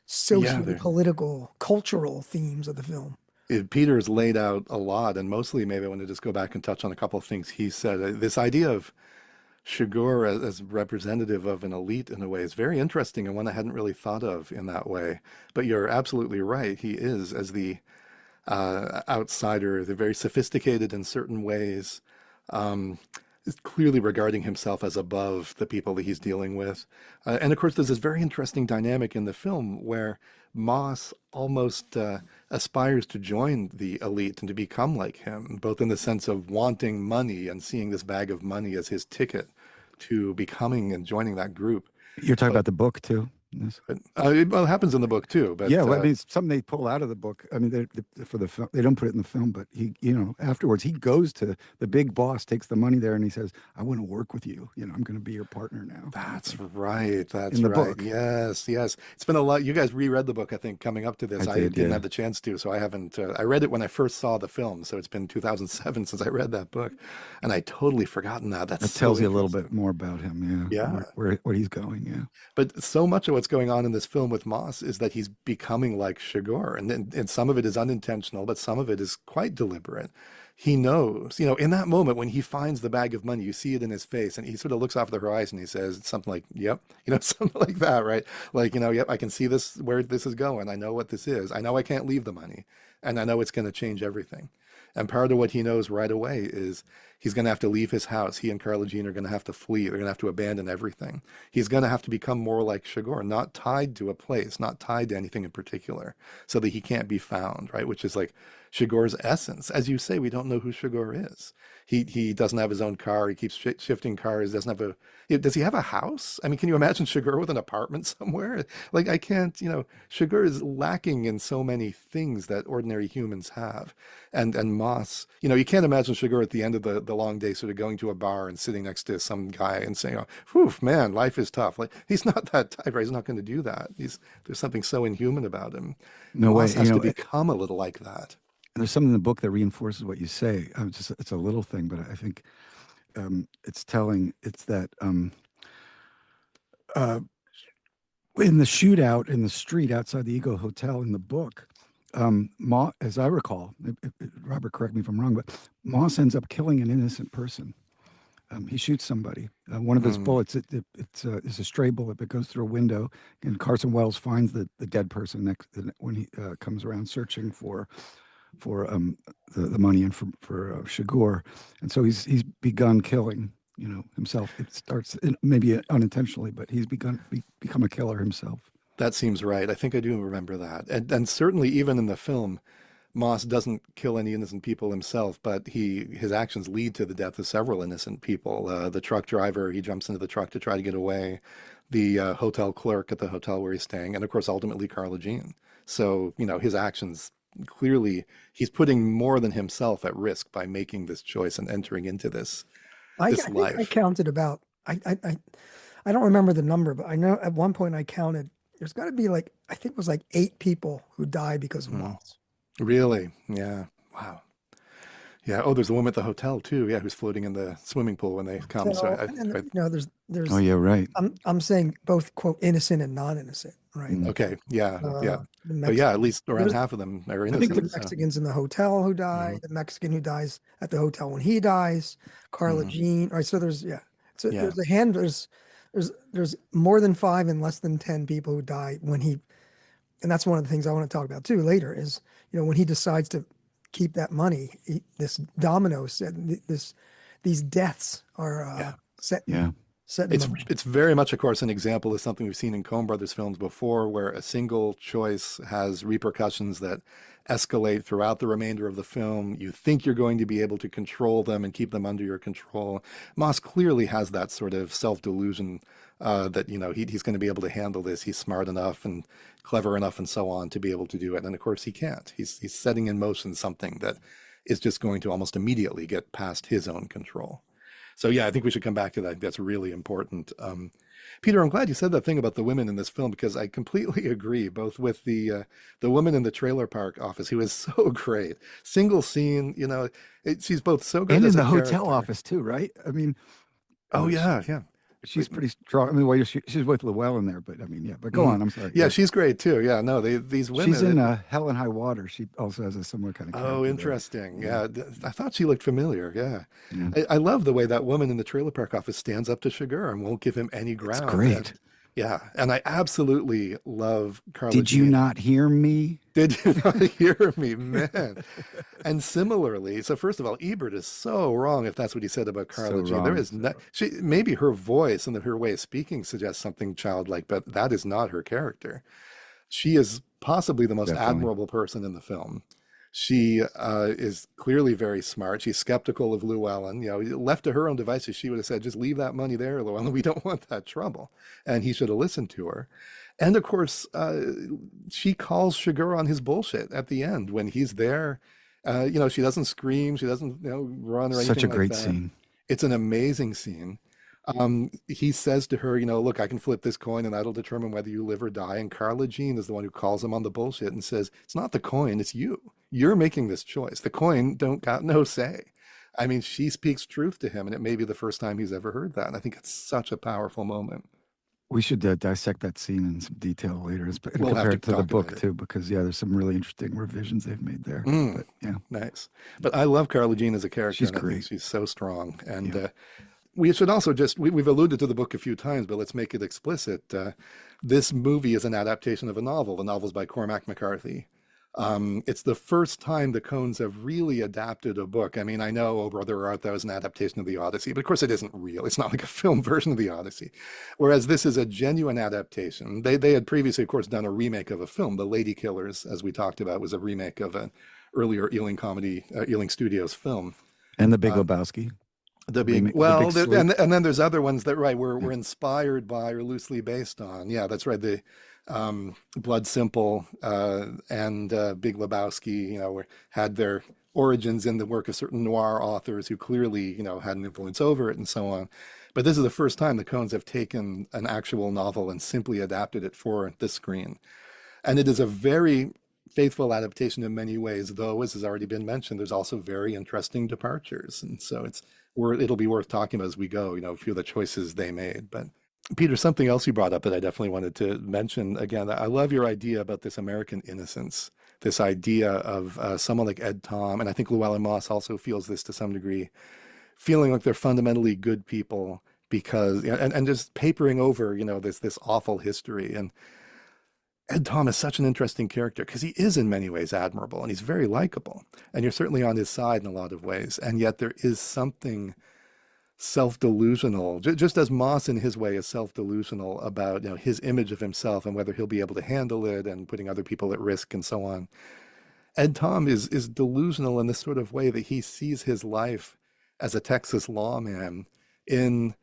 socio-political, cultural themes of the film?
Peter's laid out a lot, and mostly maybe I want to just go back and touch on a couple of things he said. This idea of Chigurh as representative of an elite in a way is very interesting, and one I hadn't really thought of in that way. But you're absolutely right. He is, as the outsider, the very sophisticated in certain ways, is clearly regarding himself as above the people that he's dealing with. And of course, there's this very interesting dynamic in the film where Moss almost aspires to join the elite and to become like him, both in the sense of wanting money and seeing this bag of money as his ticket to becoming and joining that group.
You're talking about the book too? in this.
But, well, it happens in the book too. But
Yeah, well, I mean, it's something they pull out of the book. I mean, for the film, they don't put it in the film, but he, afterwards he goes to the big boss, takes the money there, and he says, "I want to work with you. I'm going to be your partner now."
that's right. That's
In the
right.
book.
Yes, yes. It's been a lot. You guys reread the book, I think, coming up to this.
I
I
did,
didn't
yeah.
have the chance to, so I haven't. I read it when I first saw the film, so it's been 2007 since I read that book, and I totally forgotten that. That's
That
so
tells you a little
interesting.
bit more about him, yeah,
Yeah.
where he's going, yeah.
But so much of what's going on in this film with Moss is that he's becoming like Chigurh, and some of it is unintentional, but some of it is quite deliberate. He knows, in that moment when he finds the bag of money, you see it in his face, and he sort of looks off the horizon. He says something like, "Yep," something like that, right? Like, "Yep, I can see this where this is going. I know what this is. I know I can't leave the money, and I know it's going to change everything." And part of what he knows right away is he's going to have to leave his house. He and Carla Jean are going to have to flee. They're going to have to abandon everything. He's going to have to become more like Chigurh, not tied to a place, not tied to anything in particular, so that he can't be found, right? Which is like Chigurh's essence. As you say, we don't know who Chigurh is. He doesn't have his own car. He keeps shifting cars. Doesn't have does he have a house? I mean, can you imagine Chigurh with an apartment somewhere? Like, I can't, Chigurh is lacking in so many things that ordinary humans have. And Moss, you can't imagine Chigurh at the end of the long day sort of going to a bar and sitting next to some guy and saying, "Oh, whew, man, life is tough." Like, he's not that type, right? He's not going to do that. There's something so inhuman about him.
No way.
Moss has to become a little like that.
There's something in the book that reinforces what you say. It's a little thing, but I think it's telling. It's that uh, in the shootout in the street outside the Eagle Hotel in the book, as I recall, Robert, correct me if I'm wrong, but Moss ends up killing an innocent person. He shoots somebody. One of his bullets, it's a stray bullet that goes through a window, and Carson Wells finds the dead person when he comes around searching for the money and for Chigurh, and so he's begun killing himself. It starts maybe unintentionally, but he's become a killer himself.
That seems right. I think I do remember that. And certainly even in the film, Moss doesn't kill any innocent people himself, but his actions lead to the death of several innocent people. The truck driver, he jumps into the truck to try to get away. The hotel clerk at the hotel where he's staying, and of course, ultimately Carla Jean. So, his actions clearly, he's putting more than himself at risk by making this choice and entering into this
think
life.
I counted about, I don't remember the number, but I know at one point I counted, there's got to be I think it was 8 people who died because of Moss.
Really? Yeah. Wow. Yeah. Oh, there's a woman at the hotel too. Yeah, who's floating in the swimming pool when they come.
So, there's.
Oh yeah, right.
I'm saying both quote innocent and non-innocent, right?
Okay. Yeah. Yeah.
The
But yeah, at least around half of them are
I think the
innocent.
Mexicans in the hotel who die, the Mexican who dies at the hotel when he dies, Carla Jean. All right, so there's there's a hand. There's more than 5 and less than 10 people who die when he, and that's one of the things I want to talk about too later is when he decides to keep that money, this domino set, these deaths are set.
Yeah.
It's very much, of course, an example of something we've seen in Coen Brothers films before, where a single choice has repercussions that escalate throughout the remainder of the film. You think you're going to be able to control them and keep them under your control. Moss clearly has that sort of self-delusion that he's going to be able to handle this. He's smart enough and clever enough and so on to be able to do it. And of course, he can't. He's setting in motion something that is just going to almost immediately get past his own control. So yeah, I think we should come back to that. That's really important. Peter, I'm glad you said that thing about the women in this film, because I completely agree, both with the woman in the trailer park office, who is so great. Single scene, she's both so good
And
as
in
a
the hotel
character.
office too, right? I mean,
Oh yeah, yeah.
she's pretty strong. I mean, she's with Llewellyn there, but I mean, yeah. But go on. I'm sorry.
Yeah, she's great too. Yeah, no, these women.
She's in Hell and High Water. She also has a similar kind of character.
Oh,
there.
interesting. Yeah, I thought she looked familiar. Yeah.
Yeah.
I love the way that woman in the trailer park office stands up to Chigurh and won't give him any ground.
It's great.
Yeah, and I absolutely love Carla
Did you
Jean.
not hear me?
Did you not hear me, man? And similarly, so first of all, Ebert is so wrong if that's what he said about Carla
So
Jean. There
wrong.
is not, maybe her voice and her way of speaking suggests something childlike, but that is not her character. She is possibly the most
Definitely.
admirable person in the film. She is clearly very smart. She's skeptical of Llewellyn. Left to her own devices, she would have said, "Just leave that money there, Llewellyn. We don't want that trouble." And he should have listened to her. And of course, she calls Shiger on his bullshit at the end when he's there. She doesn't scream, she doesn't, run or
Such a
anything like
great
that.
scene.
It's an amazing scene. He says to her, look, I can flip this coin and that'll determine whether you live or die. And Carla Jean is the one who calls him on the bullshit and says, it's not the coin, it's you. You're making this choice. The coin don't got no say. I mean, she speaks truth to him, and it may be the first time he's ever heard that. And I think it's such a powerful moment.
We should dissect that scene in some detail later and
We'll have
compare
to
it to the
talk
book
about it.
too, because there's some really interesting revisions they've made there. But yeah,
Nice. But I love Carla Jean as a character.
She's
and I think
great.
she's so strong. And we should also we've alluded to the book a few times, but let's make it explicit. This movie is an adaptation of a novel. The novel's by Cormac McCarthy. It's the first time the Coens have really adapted a book. I mean, I know Oh Brother, Where Art Thou is an adaptation of the Odyssey, but of course it isn't real. It's not like a film version of the Odyssey. Whereas this is a genuine adaptation. They had previously, of course, done a remake of a film. The Lady Killers, as we talked about, was a remake of an earlier Ealing Studios film.
And The Big Lebowski.
The big,
Remake- the
well,
Big Sleep.
and then there's other ones that were inspired by or loosely based on. Yeah, that's right. The Blood Simple and Big Lebowski, had their origins in the work of certain noir authors who clearly, had an influence over it and so on. But this is the first time the Coens have taken an actual novel and simply adapted it for the screen. And it is a very faithful adaptation in many ways, though, as has already been mentioned, there's also very interesting departures. And so it'll be worth talking about as we go, a few of the choices they made. But Peter, something else you brought up that I definitely wanted to mention again. I love your idea about this American innocence, this idea of someone like Ed Tom, and I think Llewellyn Moss also feels this to some degree, feeling like they're fundamentally good people because, and just papering over, this awful history. And Ed Tom is such an interesting character because he is in many ways admirable and he's very likable. And you're certainly on his side in a lot of ways. And yet there is something self-delusional, just as Moss in his way is self-delusional about his image of himself and whether he'll be able to handle it and putting other people at risk and so on. Ed Tom is delusional in this sort of way that he sees his life as a Texas lawman in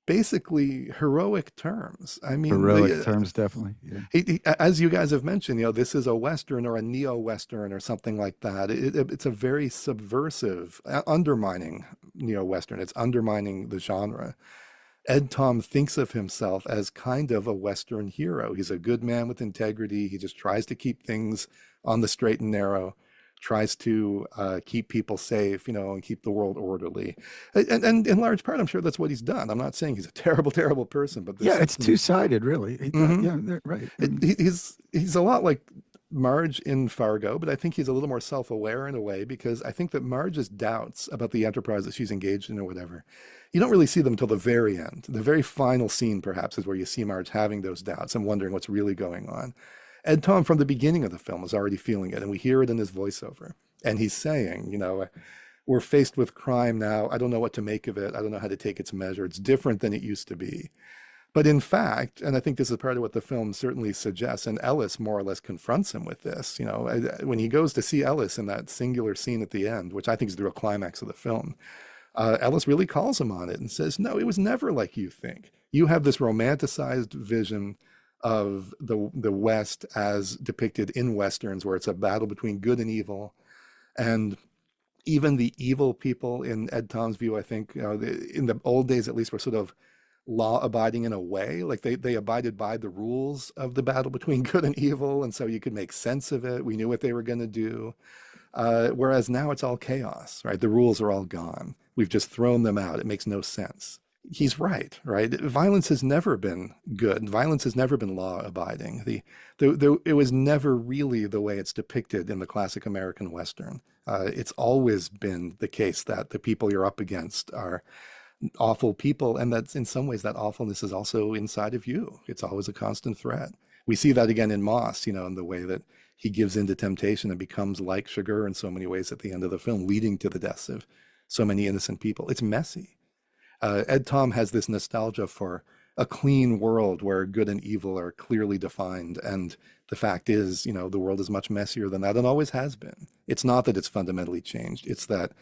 basically heroic terms. I mean,
Heroic terms, definitely. Yeah.
he, as you guys have mentioned, this is a Western or a neo-Western or something like that. It's a very subversive, undermining neo-Western. It's undermining the genre. Ed Tom thinks of himself as kind of a Western hero. He's a good man with integrity. He just tries to keep things on the straight and narrow, tries to keep people safe, and keep the world orderly. And in large part, I'm sure that's what he's done. I'm not saying he's a terrible, terrible person, but
it's two-sided, really. Yeah, right.
He's a lot like Marge in Fargo, but I think he's a little more self-aware in a way because I think that Marge's doubts about the enterprise that she's engaged in or whatever, you don't really see them until the very end. The very final scene, perhaps, is where you see Marge having those doubts and wondering what's really going on. Ed Tom, from the beginning of the film, is already feeling it, and we hear it in his voiceover. And he's saying, we're faced with crime now. I don't know what to make of it. I don't know how to take its measure. It's different than it used to be. But in fact, and I think this is part of what the film certainly suggests, and Ellis more or less confronts him with this, when he goes to see Ellis in that singular scene at the end, which I think is the real climax of the film, Ellis really calls him on it and says, no, it was never like you think. You have this romanticized vision of the West as depicted in Westerns, where it's a battle between good and evil. And even the evil people in Ed Tom's view, I think, in the old days at least, were sort of law-abiding in a way. Like they abided by the rules of the battle between good and evil, and so you could make sense of it. We knew what they were going to do. Whereas now it's all chaos, right? The rules are all gone. We've just thrown them out. It makes no sense. He's right? Violence has never been good. Violence has never been law-abiding. It was never really the way it's depicted in the classic American Western. It's always been the case that the people you're up against are awful people, and that's in some ways that awfulness is also inside of you. It's always a constant threat. We see that again in Moss, in the way that he gives into temptation and becomes like Shiger in so many ways at the end of the film, leading to the deaths of so many innocent people. It's messy. Ed Tom has this nostalgia for a clean world where good and evil are clearly defined. And the fact is, the world is much messier than that and always has been. It's not that it's fundamentally changed. It's that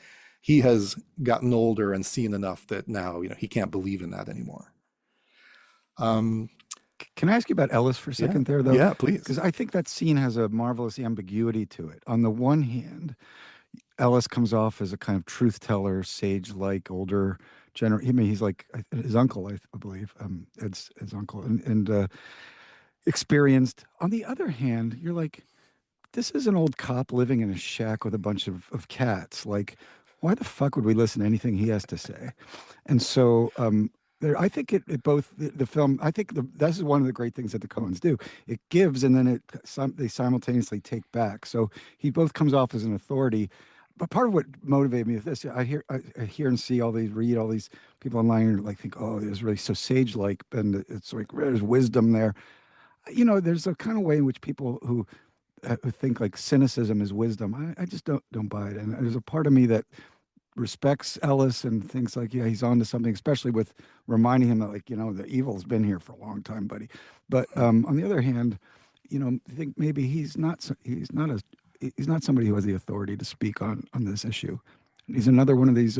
he has gotten older and seen enough that now, he can't believe in that anymore.
Can I ask you about Ellis for a
Yeah.
second there, though?
Yeah, please.
Because I think that scene has a marvelous ambiguity to it. On the one hand, Ellis comes off as a kind of truth teller, sage-like, older I mean, he's like his uncle, I believe, Ed's his uncle, and experienced. On the other hand, you're like, this is an old cop living in a shack with a bunch of cats. Like, why the fuck would we listen to anything he has to say? And so I think it both the film. I think this is one of the great things that the Coens do. It gives, and then they simultaneously take back. So he both comes off as an authority. But part of what motivated me with this, I hear and see read all these people online and like think, oh, it was really so sage-like, and it's like there's wisdom there. There's a kind of way in which people who think like cynicism is wisdom. I just don't buy it. And there's a part of me that respects Ellis and thinks like, yeah, he's on to something, especially with reminding him that like, the evil's been here for a long time, buddy. But on the other hand, I think maybe he's not somebody who has the authority to speak on this issue. He's another one of these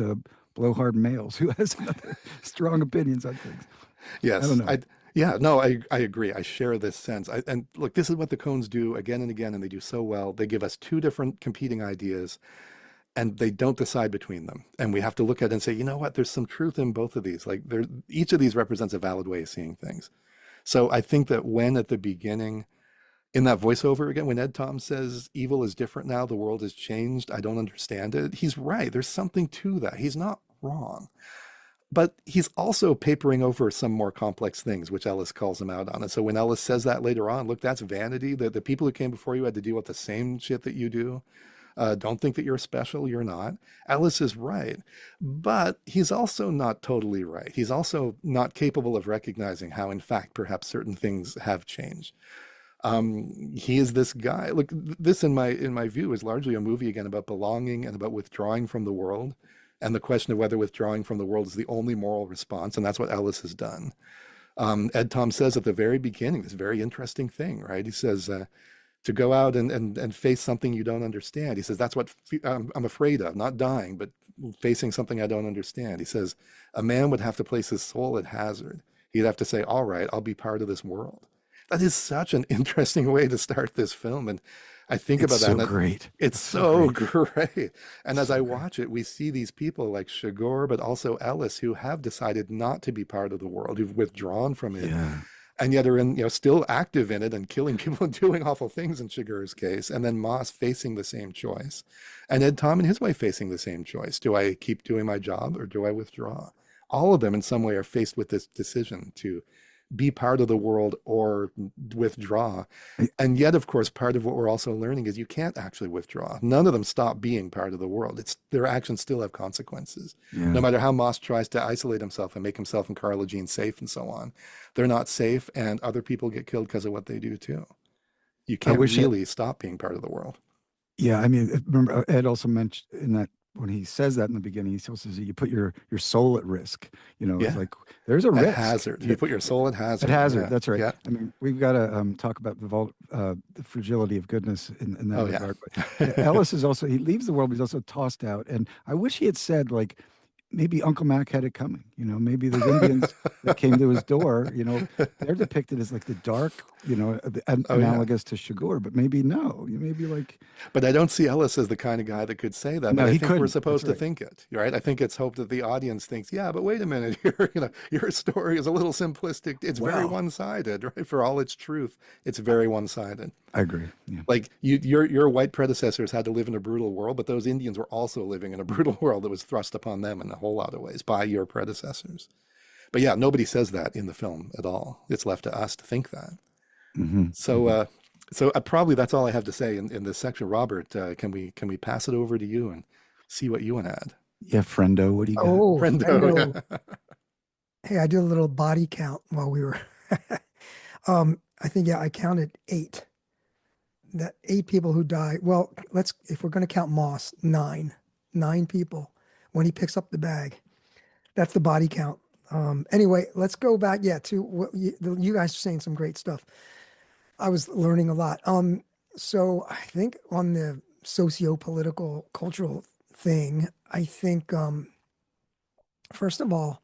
blowhard males who has another strong opinions on things.
Yes.
I don't know.
Yeah, no, I agree. I share this sense. And look, this is what the Coens do again and again, and they do so well. They give us two different competing ideas, and they don't decide between them. And we have to look at it and say, you know what? There's some truth in both of these. Like, each of these represents a valid way of seeing things. So I think that when at the beginning, in that voiceover again, when Ed Tom says evil is different now, the world has changed, I don't understand it, he's right. There's something to that. He's not wrong. But he's also papering over some more complex things, which Ellis calls him out on. And so when Ellis says that later on, look, that's vanity. The people who came before you had to deal with the same shit that you do. Don't think that you're special. You're not. Ellis is right. But he's also not totally right. He's also not capable of recognizing how, in fact, perhaps certain things have changed. He is this guy. Look, this in my view is largely a movie again about belonging and about withdrawing from the world. And the question of whether withdrawing from the world is the only moral response. And that's what Ellis has done. Ed Tom says at the very beginning, this very interesting thing, right? He says, to go out and face something you don't understand. He says, that's what I'm afraid of, not dying, but facing something I don't understand. He says, a man would have to place his soul at hazard. He'd have to say, all right, I'll be part of this world. That is such an interesting way to start this film. And I think about that.
Great.
It's so great. And as I watch it, we see these people like Chigurh, but also Ellis, who have decided not to be part of the world, who've withdrawn from it, and yet are still active in it and killing people and doing awful things in Chigurh's case. And then Moss facing the same choice, and Ed Tom and his wife facing the same choice. Do I keep doing my job or do I withdraw? All of them in some way are faced with this decision to be part of the world or withdraw. And yet, of course, part of what we're also learning is you can't actually withdraw. None of them stop being part of the world. Their actions still have consequences. No matter how Moss tries to isolate himself and make himself and Carla Jean safe and so on, they're not safe, and other people get killed because of what they do too. You can't really stop being part of the world.
Yeah, I mean, remember Ed also mentioned in that when he says that in the beginning, he says you put your soul at risk. It's like there's a risk.
Hazard. You put your soul at hazard.
At hazard. That's right.
Yeah.
I mean, we've got to talk about the fragility of goodness in that regard. But Ellis is also, he leaves the world, but he's also tossed out. And I wish he had said, like, maybe Uncle Mac had it coming. Maybe those Indians that came to his door, they're depicted as like the dark, analogous to Chigurh, but maybe no. Maybe like.
But I don't see Ellis as the kind of guy that could say that.
No,
but I
he
think we're
couldn't.
supposed
That's
to think it, right? I think it's hoped that the audience thinks, yeah, but wait a minute, your story is a little simplistic. It's very one-sided, right? For all its truth, it's very one-sided.
I agree. Yeah.
Like your white predecessors had to live in a brutal world, but those Indians were also living in a brutal world that was thrust upon them in a whole lot of ways by your predecessors. But yeah, nobody says that in the film at all. It's left to us to think that.
Mm-hmm.
So probably that's all I have to say in this section. Robert, can we pass it over to you and see what you want to add?
Yeah, friendo, what do you got?
Oh,
Friendo.
Yeah. Hey, I did a little body count while we were. I think I counted 8. That 8 people who died. Well, if we're going to count Moss, 9 people when he picks up the bag. That's the body count. Anyway, let's go back. To what you guys are saying some great stuff. I was learning a lot. So I think on the socio-political cultural thing, I think first of all,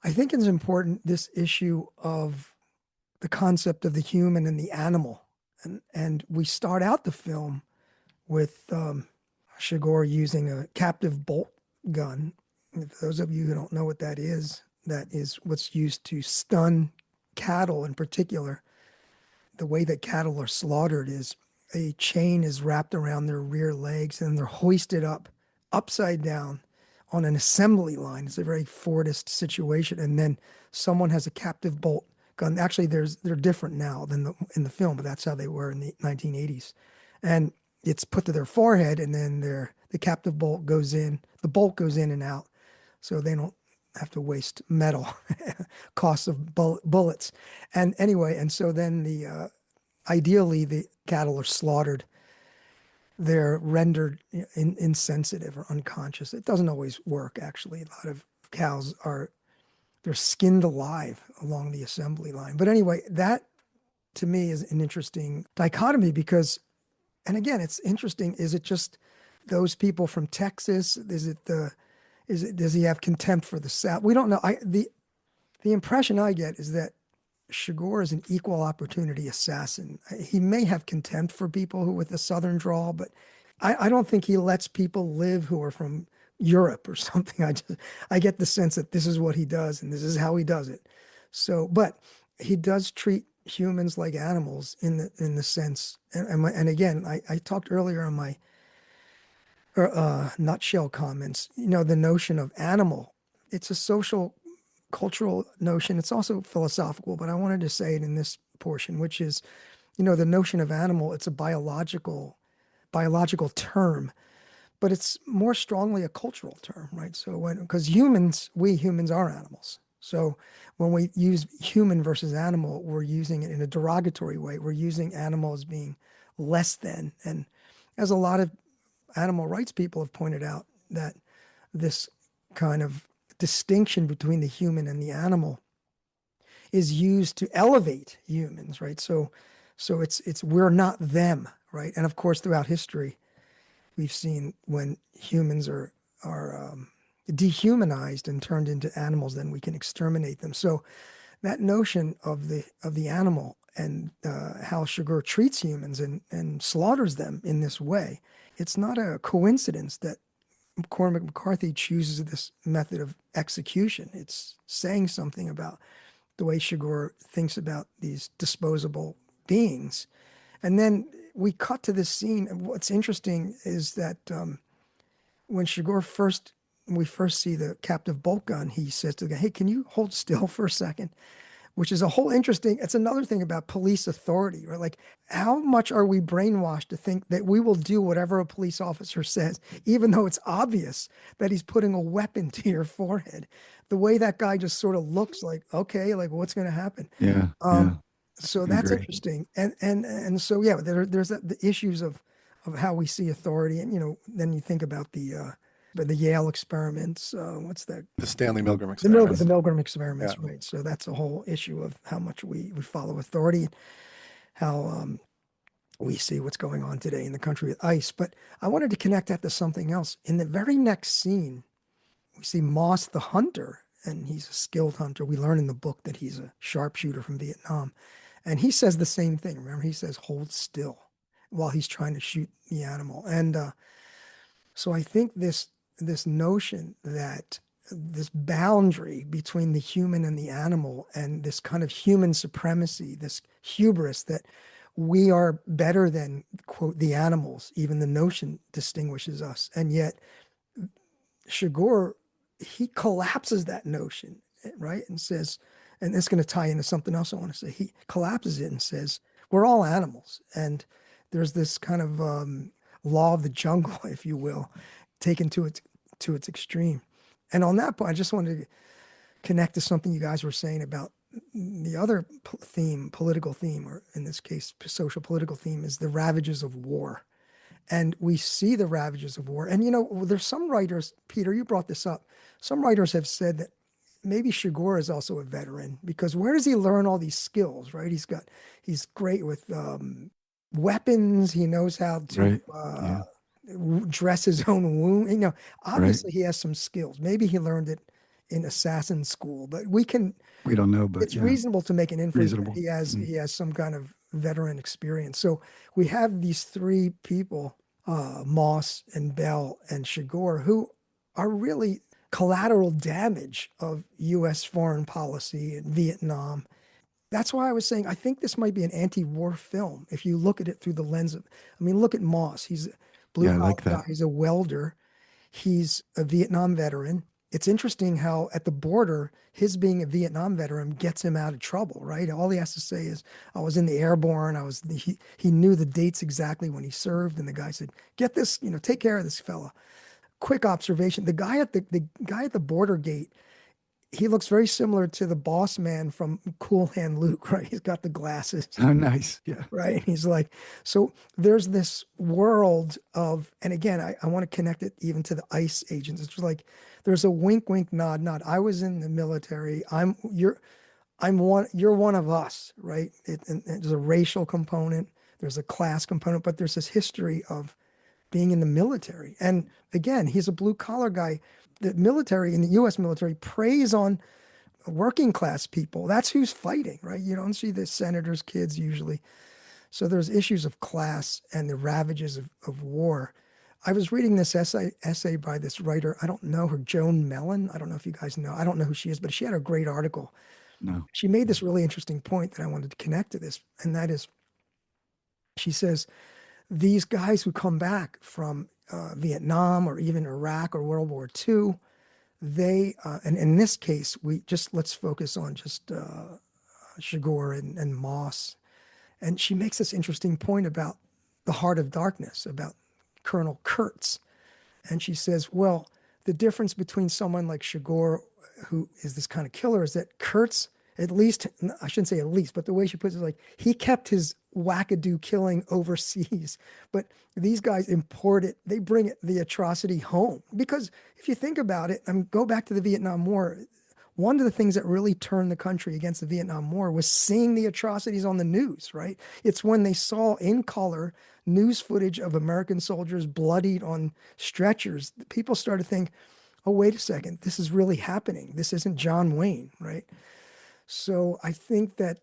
I think it's important, this issue of the concept of the human and the animal. And we start out the film with Chigurh using a captive bolt gun. And for those of you who don't know what that is what's used to stun cattle in particular. The way that cattle are slaughtered is a chain is wrapped around their rear legs and they're hoisted up upside down on an assembly line. It's a very Fordist situation. And then someone has a captive bolt gun. Actually, they're different now than in the film, but that's how they were in the 1980s. And it's put to their forehead, and then the captive bolt goes in. The bolt goes in and out, so they don't have to waste metal, costs of bullets. And anyway, and so then ideally the cattle are slaughtered. They're rendered insensitive or unconscious. It doesn't always work, actually. A lot of cows they're skinned alive along the assembly line. But anyway, that to me is an interesting dichotomy because, and again, it's interesting. Is it just those people from Texas? Does he have contempt for the South? We don't know. The impression I get is that Chigurh is an equal opportunity assassin. He may have contempt for people who with a Southern drawl, but I don't think he lets people live who are from Europe or something. I get the sense that this is what he does and this is how he does it. So, but he does treat humans like animals in the sense, and again, I talked earlier on my nutshell comments, the notion of animal. It's a social, cultural notion. It's also philosophical, but I wanted to say it in this portion, which is, the notion of animal, it's a biological term, but it's more strongly a cultural term, right? So because we humans are animals. So when we use human versus animal, we're using it in a derogatory way. We're using animal as being less than. And as a lot of animal rights people have pointed out, that this kind of distinction between the human and the animal is used to elevate humans, right? So it's we're not them, right? And of course, throughout history, we've seen when humans are dehumanized and turned into animals, then we can exterminate them. So that notion of the animal and how Chigurh treats humans and slaughters them in this way, it's not a coincidence that Cormac McCarthy chooses this method of execution. It's saying something about the way Chigurh thinks about these disposable beings. And then we cut to this scene. And what's interesting is that when Chigurh we first see the captive bolt gun, he says to the guy, "Hey, can you hold still for a second?" Which is it's another thing about police authority, right? Like, how much are we brainwashed to think that we will do whatever a police officer says, even though it's obvious that he's putting a weapon to your forehead? The way that guy just sort of looks like, okay, like what's going to happen?
Yeah.
So that's interesting. And so, yeah, there's the issues of how we see authority. And, then you think about the Yale experiments. What's that?
The Stanley Milgram experiments.
The Milgram experiments,
Yeah.
right? So that's a whole issue of how much we follow authority, how we see what's going on today in the country with ICE. But I wanted to connect that to something else. In the very next scene, we see Moss the hunter, and he's a skilled hunter. We learn in the book that he's a sharpshooter from Vietnam. And he says the same thing. Remember, he says, "Hold still," while he's trying to shoot the animal. And so I think this notion that this boundary between the human and the animal, and this kind of human supremacy, this hubris that we are better than, quote, the animals, even the notion distinguishes us. And yet Chigurh, he collapses that notion, right? And says, and it's going to tie into something else I want to say. He collapses it and says, we're all animals. And there's this kind of law of the jungle, if you will, taken to its extreme. And on that point, I just wanted to connect to something you guys were saying about the other political theme, or in this case, social political theme, is the ravages of war. And we see the ravages of war. And, there's some writers, Peter, you brought this up. Some writers have said that maybe Chigurh is also a veteran, because where does he learn all these skills, right? He's great with weapons. He knows how to dress his own wound. Obviously he has some skills. Maybe he learned it in assassin school, but
We don't know, but
it's
yeah,
reasonable to make an inference that
reasonable.
he has some kind of veteran experience. So we have these three people, Moss and Bell and Chigurh, who are really collateral damage of U.S. foreign policy in Vietnam. That's why I was saying I think this might be an anti-war film if you look at it through the lens of, I mean, look at Moss. He's a blue
Yeah, I
collar
like that.
guy. He's a welder. He's a Vietnam veteran. It's interesting how at the border, his being a Vietnam veteran gets him out of trouble, right? All he has to say is, I was in the airborne. He knew the dates exactly when he served. And the guy said, get this, take care of this fella. Quick observation. The guy at the border gate, he looks very similar to the boss man from Cool Hand Luke, right? He's got the glasses,
Oh, nice. Yeah.
right? He's like, so there's this world of, and again, I want to connect it even to the ICE agents. It's like there's a wink, wink, nod, nod. I was in the military. You're one of us, right? And there's a racial component, there's a class component, but there's this history of being in the military. And again, he's a blue collar guy. The military in the US military preys on working class people. That's who's fighting, right? You don't see the senators' kids usually. So there's issues of class and the ravages of war. I was reading this essay by this writer. I don't know her, Joan Mellon. I don't know if you guys know. I don't know who she is, but she had a great article.
No.
She made this really interesting point that I wanted to connect to this. And that is, she says, these guys who come back from Vietnam or even Iraq or World War II, and in this case, let's focus on just Chigurh and Moss. And she makes this interesting point about the heart of darkness, about Colonel Kurtz. And she says, well, the difference between someone like Chigurh, who is this kind of killer, is that Kurtz, at least, I shouldn't say at least, but the way she puts it is like, he kept his wackadoo killing overseas, but these guys import it, they bring the atrocity home. Because if you think about it, go back to the Vietnam War, one of the things that really turned the country against the Vietnam War was seeing the atrocities on the news, right? It's when they saw in color news footage of American soldiers bloodied on stretchers, people started to think, oh, wait a second, this is really happening. This isn't John Wayne, right? So I think that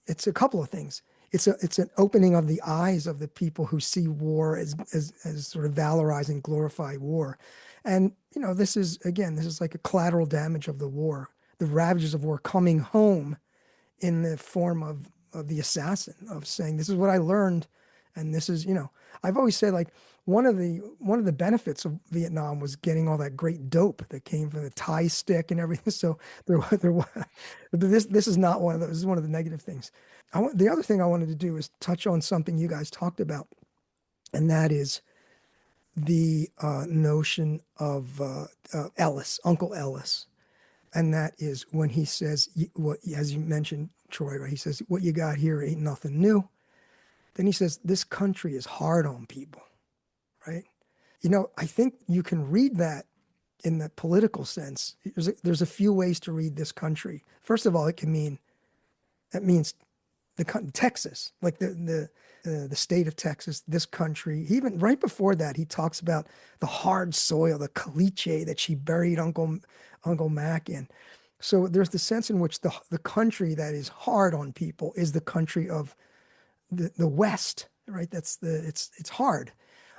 it's a couple of things. It's an opening of the eyes of the people who see war as sort of valorizing, glorify war. And, this is like a collateral damage of the war, the ravages of war coming home in the form of the assassin, of saying, this is what I learned. And this is, I've always said, like, one of the benefits of Vietnam was getting all that great dope that came from the Thai stick and everything. So this is not one of those. This is one of the negative things. The other thing I wanted to do is touch on something you guys talked about, and that is the notion of Ellis, Uncle Ellis. And that is when he says, what, as you mentioned, Troy, right? He says, what you got here ain't nothing new. Then he says, this country is hard on people, right? I think you can read that in the political sense. There's a few ways to read this country. First of all, that means Texas, like the state of Texas, this country. Even right before that, he talks about the hard soil, the caliche that she buried Uncle Mac in. So there's the sense in which the country that is hard on people is the country of the West, right? It's hard.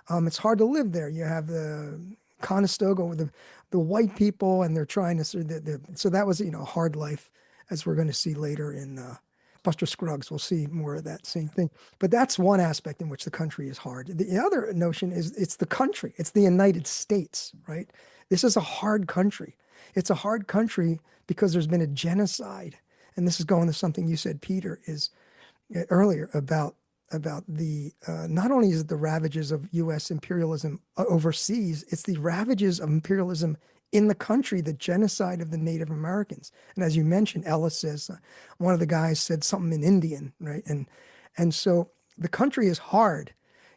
It's hard to live there. You have the Conestoga with the white people, and they're trying to so that was a hard life, as we're going to see later in Buster Scruggs. We'll see more of that same thing. But that's one aspect in which the country is hard. The other notion is it's the country. It's the United States, right? This is a hard country. It's a hard country because there's been a genocide, and this is going to something you said, Peter, is earlier about the not only is it the ravages of U.S. imperialism overseas, it's the ravages of imperialism in the country, the genocide of the Native Americans. And as you mentioned, Ellis says, one of the guys said something in Indian, right? And so the country is hard.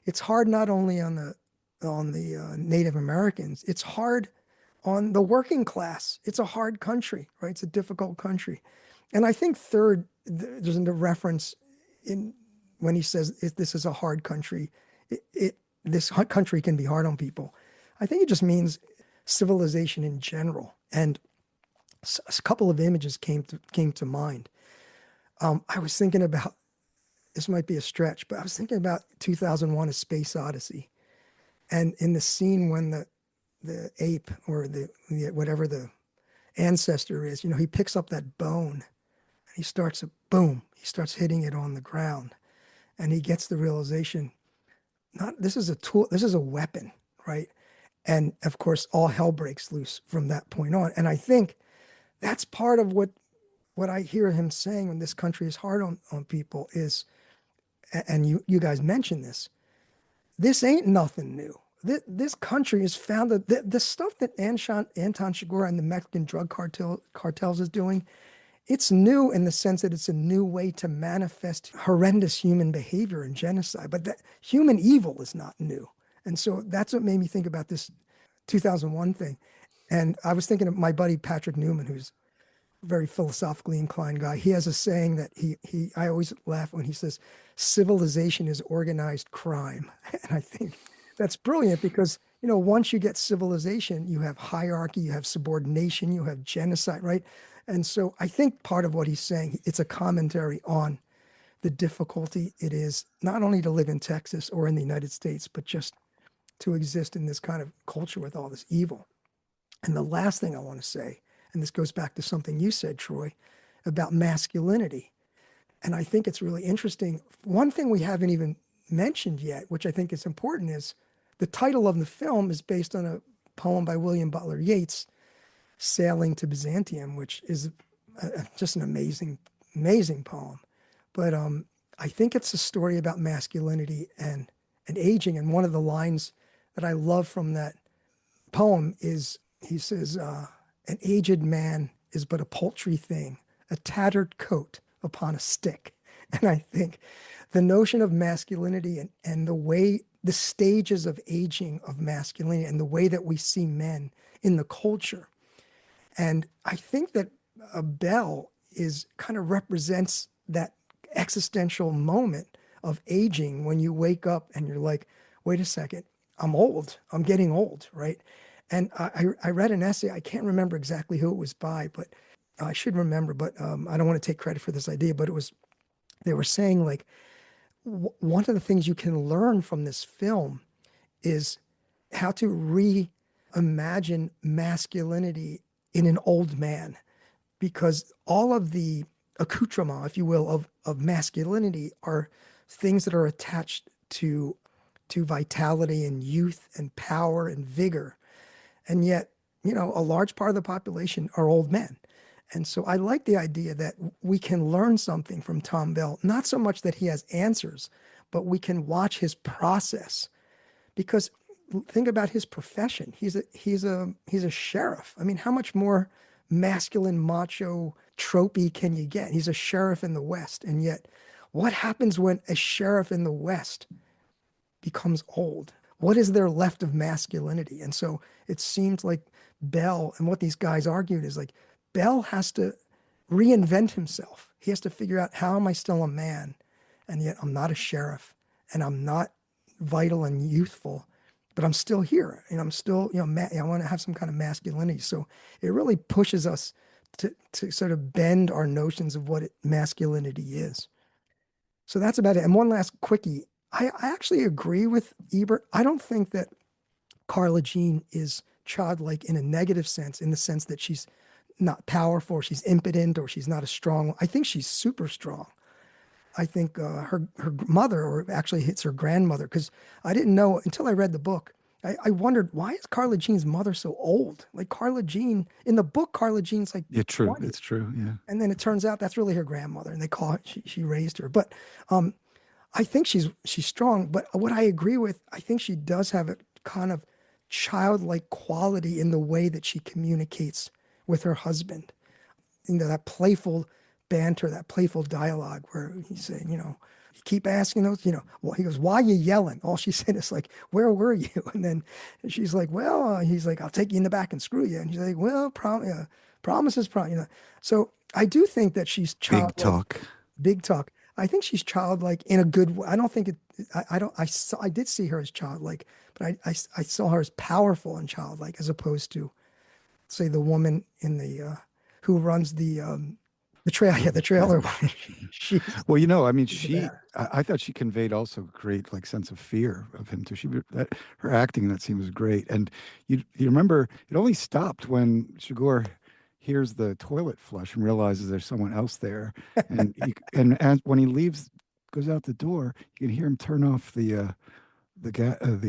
It's hard not only on the Native Americans, it's hard on the working class. It's a hard country, right? It's a difficult country. And I think third, there's a reference in when he says this is a hard country, this country can be hard on people. I think it just means civilization in general. And a couple of images came to mind. I was thinking about, this might be a stretch, but I was thinking about 2001: A Space Odyssey, and in the scene when the ape or the whatever the ancestor is, he picks up that bone and he starts he starts hitting it on the ground, and he gets the realization, not this is a tool, this is a weapon, right? And of course, all hell breaks loose from that point on. And I think that's part of what I hear him saying when this country is hard on people is, and you guys mentioned this ain't nothing new. This country is founded, the stuff that Anton Chigurh and the Mexican drug cartels is doing, it's new in the sense that it's a new way to manifest horrendous human behavior and genocide. But that human evil is not new. And so that's what made me think about this 2001 thing. And I was thinking of my buddy Patrick Newman, who's a very philosophically inclined guy. He has a saying that I always laugh when he says, civilization is organized crime. And I think that's brilliant because, once you get civilization, you have hierarchy, you have subordination, you have genocide, right? And so I think part of what he's saying, it's a commentary on the difficulty it is not only to live in Texas or in the United States, but just to exist in this kind of culture with all this evil. And the last thing I want to say, and this goes back to something you said, Troy, about masculinity. And I think it's really interesting. One thing we haven't even mentioned yet, which I think is important, is the title of the film is based on a poem by William Butler Yeats, Sailing to Byzantium, which is just an amazing, amazing poem. But I think it's a story about masculinity and aging. And one of the lines that I love from that poem is, he says, an aged man is but a paltry thing, a tattered coat upon a stick. And I think the notion of masculinity and the way, the stages of aging of masculinity and the way that we see men in the culture. And I think that Belle kind of represents that existential moment of aging when you wake up and you're like, wait a second, I'm old, I'm getting old, right? And I read an essay, I can't remember exactly who it was by, but I should remember, but I don't want to take credit for this idea, but they were saying like, one of the things you can learn from this film is how to reimagine masculinity in an old man, because all of the accoutrement, if you will, of masculinity are things that are attached to vitality and youth and power and vigor. And yet, a large part of the population are old men. And so I like the idea that we can learn something from Tom Bell, not so much that he has answers, but we can watch his process. Because think about his profession. He's a sheriff. I mean, how much more masculine, macho, tropey can you get? He's a sheriff in the West. And yet, what happens when a sheriff in the West becomes old? What is there left of masculinity? And so it seems like Bell, and what these guys argued is like, Bell has to reinvent himself. He has to figure out, how am I still a man? And yet I'm not a sheriff and I'm not vital and youthful, but I'm still here. And I'm still, I want to have some kind of masculinity. So it really pushes us to sort of bend our notions of what masculinity is. So that's about it. And one last quickie. I actually agree with Ebert. I don't think that Carla Jean is childlike in a negative sense, in the sense that she's not powerful, or she's impotent, or she's not a strong. I think she's super strong. I think her mother, or actually it's her grandmother, because I didn't know until I read the book. I wondered, why is Carla Jean's mother so old? Like Carla Jean, in the book, Carla Jean's like,
Yeah, true.
20.
It's true. Yeah.
And then it turns out that's really her grandmother, and they call it, she raised her. But I think she's strong. But what I agree with, I think she does have a kind of childlike quality in the way that she communicates with her husband. That playful banter, that playful dialogue where he's saying, you keep asking those, well, he goes, why are you yelling? All she said is like, where were you? And then she's like, well, he's like, I'll take you in the back and screw you. And she's like, well, promises, So I do think that she's childlike.
Big talk.
Big talk. I think she's childlike in a good way. I don't think I did see her as childlike, but I saw her as powerful and childlike, as opposed to, say, the woman in the who runs the trail, yeah, the trailer. She's
Well, I mean,
bad.
I thought she conveyed also great like sense of fear of him too. Her acting in that scene was great. And you remember it only stopped when Shigure hears the toilet flush and realizes there's someone else there. And as when he leaves, goes out the door, you can hear him turn off the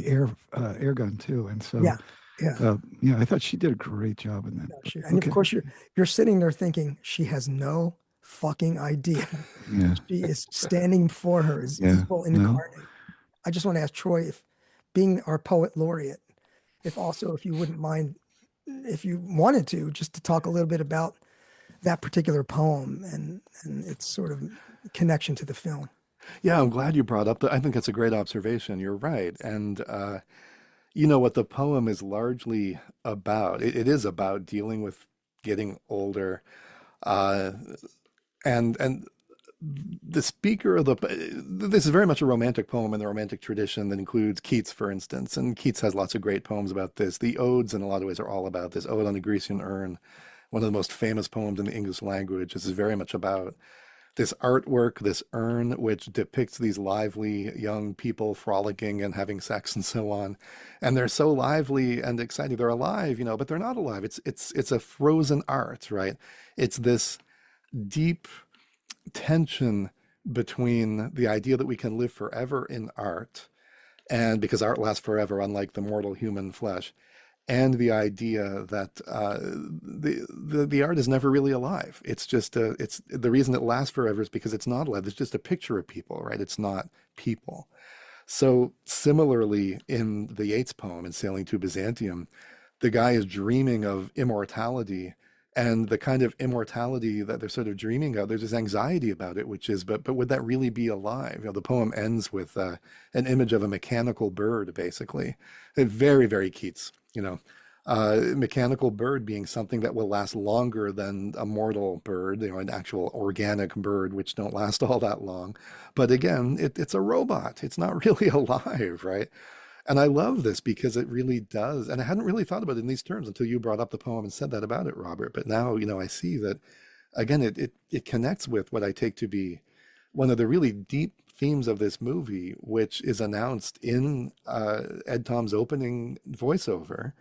air gun too. And so,
Yeah, yeah.
yeah, I thought she did a great job in that.
No,
But,
and of
okay.
course you're sitting there thinking she has no fucking idea.
Yeah.
She is standing before her is
Yeah.
evil
No.
incarnate. I just want to ask Troy, if being our poet laureate, if you wouldn't mind, if you wanted to, just to talk a little bit about that particular poem and its sort of connection to the film.
Yeah, I'm glad you brought up that. I think that's a great observation. You're right. And you know what the poem is largely about? It is about dealing with getting older. Uh, and the speaker of the this is very much a romantic poem in the romantic tradition that includes Keats, for instance. And Keats has lots of great poems about this. The odes, in a lot of ways, are all about this. Ode on the Grecian Urn, one of the most famous poems in the English language. This is very much about this artwork, this urn, which depicts these lively young people frolicking and having sex and so on. And they're so lively and exciting. They're alive, but they're not alive. It's a frozen art, right? It's this deep tension between the idea that we can live forever in art, and because art lasts forever, unlike the mortal human flesh, and the idea that the art is never really alive. It's just it's the reason it lasts forever is because it's not alive. It's just a picture of people, right? It's not people. So similarly, in the Yeats poem in Sailing to Byzantium, the guy is dreaming of immortality, and the kind of immortality that they're sort of dreaming of, there's this anxiety about it, which is, but would that really be alive? The poem ends with an image of a mechanical bird, basically. Very, very Keats, mechanical bird being something that will last longer than a mortal bird, an actual organic bird, which don't last all that long. But again, it's a robot. It's not really alive, right? And I love this because it really does. And I hadn't really thought about it in these terms until you brought up the poem and said that about it, Robert. But now, I see that, again, it connects with what I take to be one of the really deep themes of this movie, which is announced in Ed Tom's opening voiceover.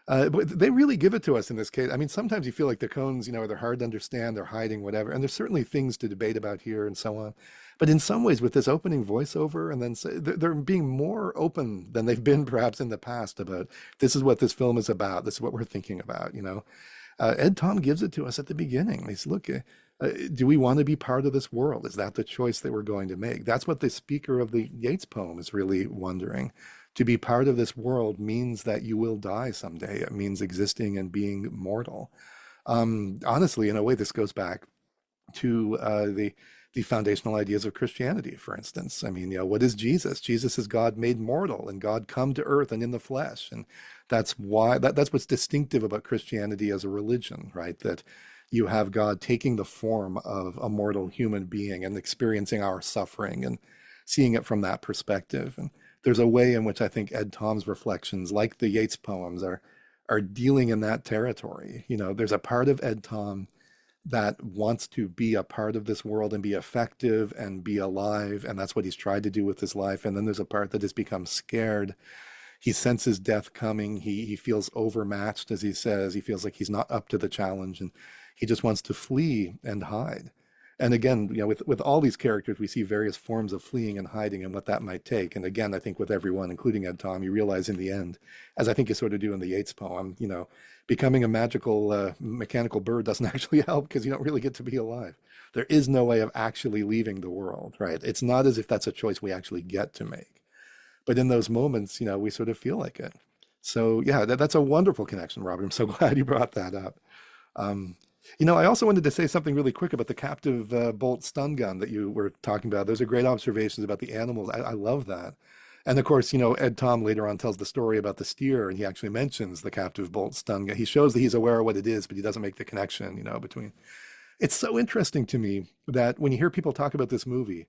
But they really give it to us in this case. I mean, sometimes you feel like the Coens, they're hard to understand, they're hiding, whatever. And there's certainly things to debate about here and so on. But in some ways, with this opening voiceover, and then they're being more open than they've been perhaps in the past about this is what this film is about. This is what we're thinking about. Ed Tom gives it to us at the beginning. He says, look, do we want to be part of this world? Is that the choice that we're going to make? That's what the speaker of the Yeats poem is really wondering. To be part of this world means that you will die someday. It means existing and being mortal. Honestly, in a way, this goes back to the foundational ideas of Christianity, for instance. I mean, what is Jesus? Jesus is God made mortal and God come to earth and in the flesh. And that's why that's what's distinctive about Christianity as a religion, right? That you have God taking the form of a mortal human being and experiencing our suffering and seeing it from that perspective. And there's a way in which I think Ed Tom's reflections, like the Yeats poems, are dealing in that territory. There's a part of Ed Tom that wants to be a part of this world and be effective and be alive, and that's what he's tried to do with his life. And then there's a part that has become scared. He senses death coming. He feels overmatched, as he says. He feels like he's not up to the challenge, and he just wants to flee and hide. And again, with all these characters, we see various forms of fleeing and hiding and what that might take. And again, I think with everyone, including Ed Tom, you realize in the end, as I think you sort of do in the Yeats poem, becoming a magical mechanical bird doesn't actually help because you don't really get to be alive. There is no way of actually leaving the world, right? It's not as if that's a choice we actually get to make. But in those moments, we sort of feel like it. So yeah, that's a wonderful connection, Robert. I'm so glad you brought that up. I also wanted to say something really quick about the captive bolt stun gun that you were talking about. Those are great observations about the animals. I love that. And of course, Ed Tom later on tells the story about the steer, and he actually mentions the captive bolt stun gun. He shows that he's aware of what it is, but he doesn't make the connection, between. It's so interesting to me that when you hear people talk about this movie,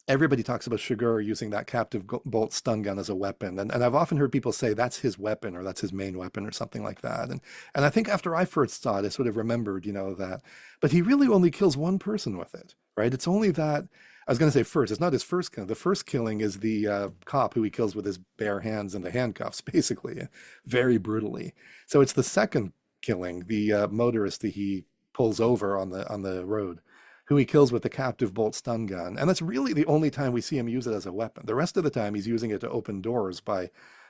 everybody talks about Chigurh using that captive bolt stun gun as a weapon. And I've often heard people say that's his weapon or that's his main weapon or something like that. And I think after I first saw it, I sort of remembered, that, but he really only kills one person with it, right? It's only that, I was going to say first, it's not his first killing. The first killing is the cop who he kills with his bare hands and the handcuffs, basically, very brutally. So it's the second killing, the motorist that he pulls over on the road, who he kills with the captive bolt stun gun. And that's really the only time we see him use it as a weapon. The rest of the time, he's using it to open doors by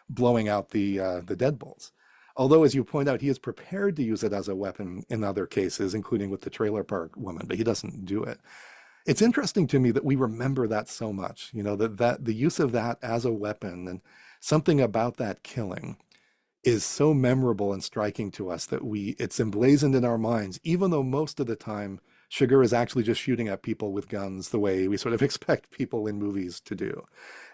blowing out the deadbolts. Although, as you point out, he is prepared to use it as a weapon in other cases, including with the trailer park woman, but he doesn't do it. It's interesting to me that we remember that so much, that the use of that as a weapon and something about that killing is so memorable and striking to us that it's emblazoned in our minds, even though most of the time Chigurh is actually just shooting at people with guns the way we sort of expect people in movies to do.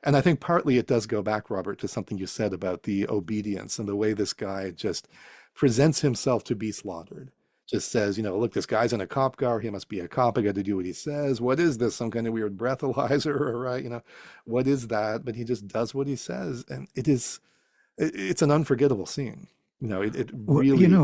And I think partly it does go back, Robert, to something you said about the obedience and the way this guy just presents himself to be slaughtered. Just says, look, this guy's in a cop car. He must be a cop. I got to do what he says. What is this? Some kind of weird breathalyzer, right? What is that? But he just does what he says. And it's an unforgettable scene. It
Well,
really.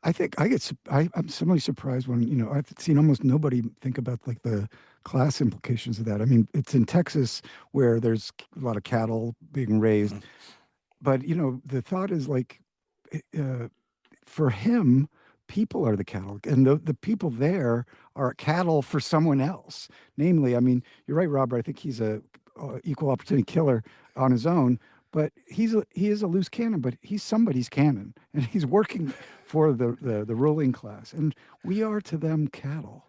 I think I'm suddenly surprised when, I've seen almost nobody think about like the class implications of that. I mean, it's in Texas where there's a lot of cattle being raised, but the thought is like, uh, for him, people are the cattle, and the people there are cattle for someone else. Namely, I mean, you're right, Robert. I think he's a equal opportunity killer on his own, but he is a loose cannon, but he's somebody's cannon, and he's working for the ruling class, and we are to them cattle.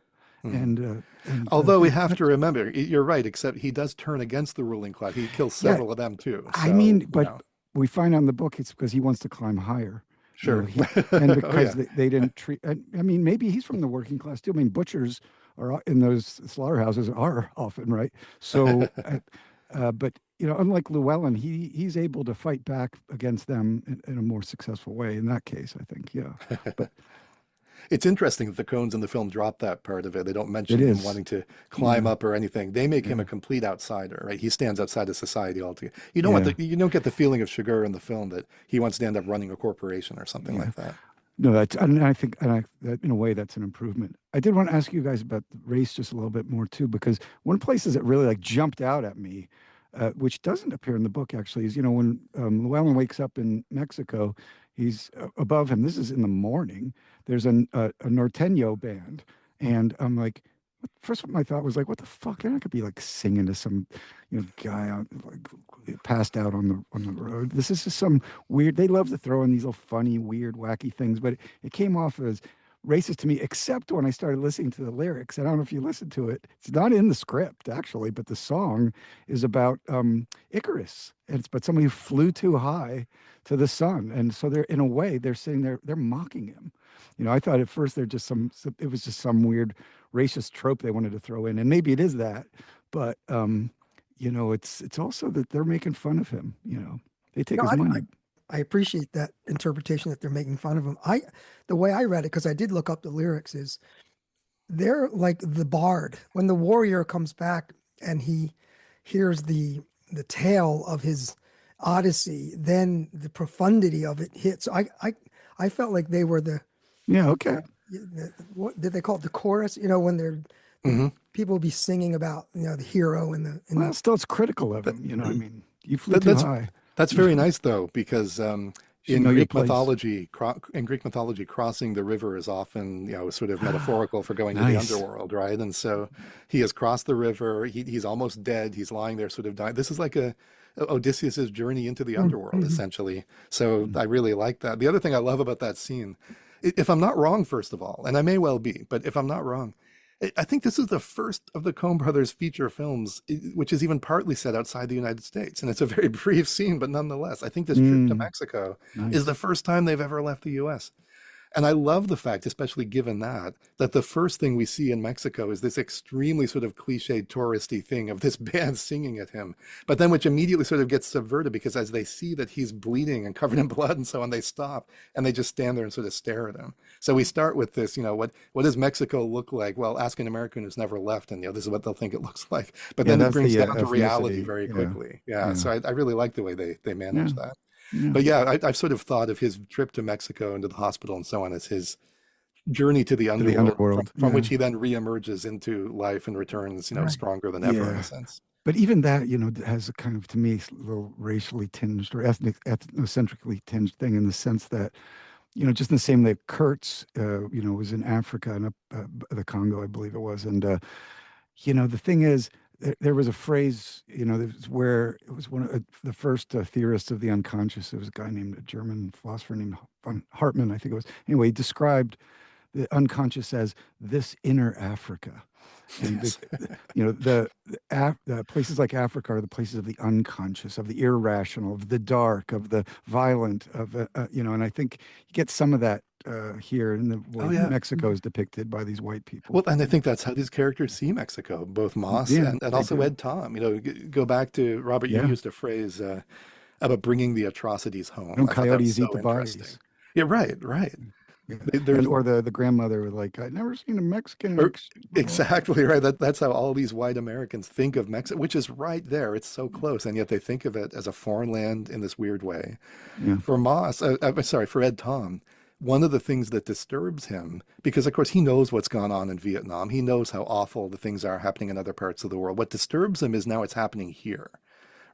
Although we have to remember, you're right, except he does turn against the ruling class. He kills
Yeah,
several of them too.
I
So,
mean, but we find on the book it's because he wants to climb higher.
sure.
And
Oh,
because
yeah.
they didn't treat. I mean, maybe he's from the working class too. I mean, butchers are in those slaughterhouses are often right. So, but unlike Llewellyn, he's able to fight back against them in a more successful way. In that case, I think, yeah. But
It's interesting that the Coens in the film drop that part of it. They don't
it
mention him
is,
wanting to climb
yeah,
up or anything. They make him
yeah,
a complete outsider, right? He stands outside of society altogether.
yeah,
You don't get the feeling of Chigurh in the film that he wants to end up running a corporation or something
yeah.
like that.
No, and I think, that in a way, that's an improvement. I did want to ask you guys about the race just a little bit more too, because one of the places that really like jumped out at me, which doesn't appear in the book actually, is when Llewellyn wakes up in Mexico, he's above him. This is in the morning. There's a norteño band, and I'm like, first my thought was like, what the fuck? They're not gonna be like singing to some guy on like passed out on the road. This is just some weird. They love to throw in these little funny, weird, wacky things, but it came off as racist to me, except when I started listening to the lyrics. I don't know if you listened to it. It's not in the script actually, but the song is about Icarus. And it's but somebody who flew too high to the sun, and so they're in a way they're sitting there, they're mocking him. I thought at first they're just it was just some weird racist trope they wanted to throw in, and maybe it is that, but it's also that they're making fun of him. They take
No,
his money.
I appreciate that interpretation that they're making fun of him. The way I read it, because I did look up the lyrics, is they're like the bard when the warrior comes back and he hears the tale of his odyssey, then the profundity of it hits. I felt like they were
Yeah, okay.
what did they call it? The chorus, when the
Hmm.
people will be singing about, the hero and
Well, still it's critical of him. I mean, you flew
That,
too
that's
high.
that's very nice though, because
You should know your place.
In Greek mythology, crossing the river is often sort of metaphorical for going to the
Nice.
underworld, right? And so he has crossed the river. He's almost dead. He's lying there, sort of dying. This is like a Odysseus's journey into the underworld,
Mhm.
essentially. So I really like that. The other thing I love about that scene, if I'm not wrong, first of all, and I may well be, but if I'm not wrong, I think this is the first of the Coen brothers feature films, which is even partly set outside the United States. And it's a very brief scene, but nonetheless, I think this trip to
Mm,
Mexico is the
nice.
first time they've ever left the US. And I love the fact, especially given that the first thing we see in Mexico is this extremely sort of cliched touristy thing of this band singing at him, but then which immediately sort of gets subverted because as they see that he's bleeding and covered in blood and so on, they stop and they just stand there and sort of stare at him. So we start with this, what does Mexico look like? Well, ask an American who's never left, and this is what they'll think it looks like. But then it brings down to reality very quickly. Yeah. So I really like the way they manage that.
Yeah.
But yeah, I've sort of thought of his trip to Mexico and to the hospital and so on as his journey to the underworld, from which he then reemerges into life and returns, stronger than ever in a sense.
But even that, has a kind of, to me, a little racially tinged or ethnocentrically tinged thing in the sense that, just in the same way Kurtz, was in Africa and the Congo, I believe it was. And, the thing is, there was a phrase, where it was one of the first theorists of the unconscious. There was a guy named, a German philosopher named von Hartmann, I think it was. Anyway, he described the unconscious as this inner Africa. And
Yes.
the places like Africa are the places of the unconscious, of the irrational, of the dark, of the violent, and I think you get some of that here in the way Mexico is depicted by these white people.
Well, and I think that's how these characters see Mexico, both Moss and also do. Ed Tom. Go back to Robert, you used a phrase about bringing the atrocities home.
Coyotes eat the bodies.
Yeah, right.
Yeah. Or the grandmother was like, I'd never seen a Mexican.
Exactly right. That's how all these white Americans think of Mexico, which is right there. It's so close, and yet they think of it as a foreign land in this weird way.
Yeah.
For for Ed Tom, one of the things that disturbs him, because of course he knows what's gone on in Vietnam, he knows how awful the things are happening in other parts of the world. What disturbs him is now it's happening here.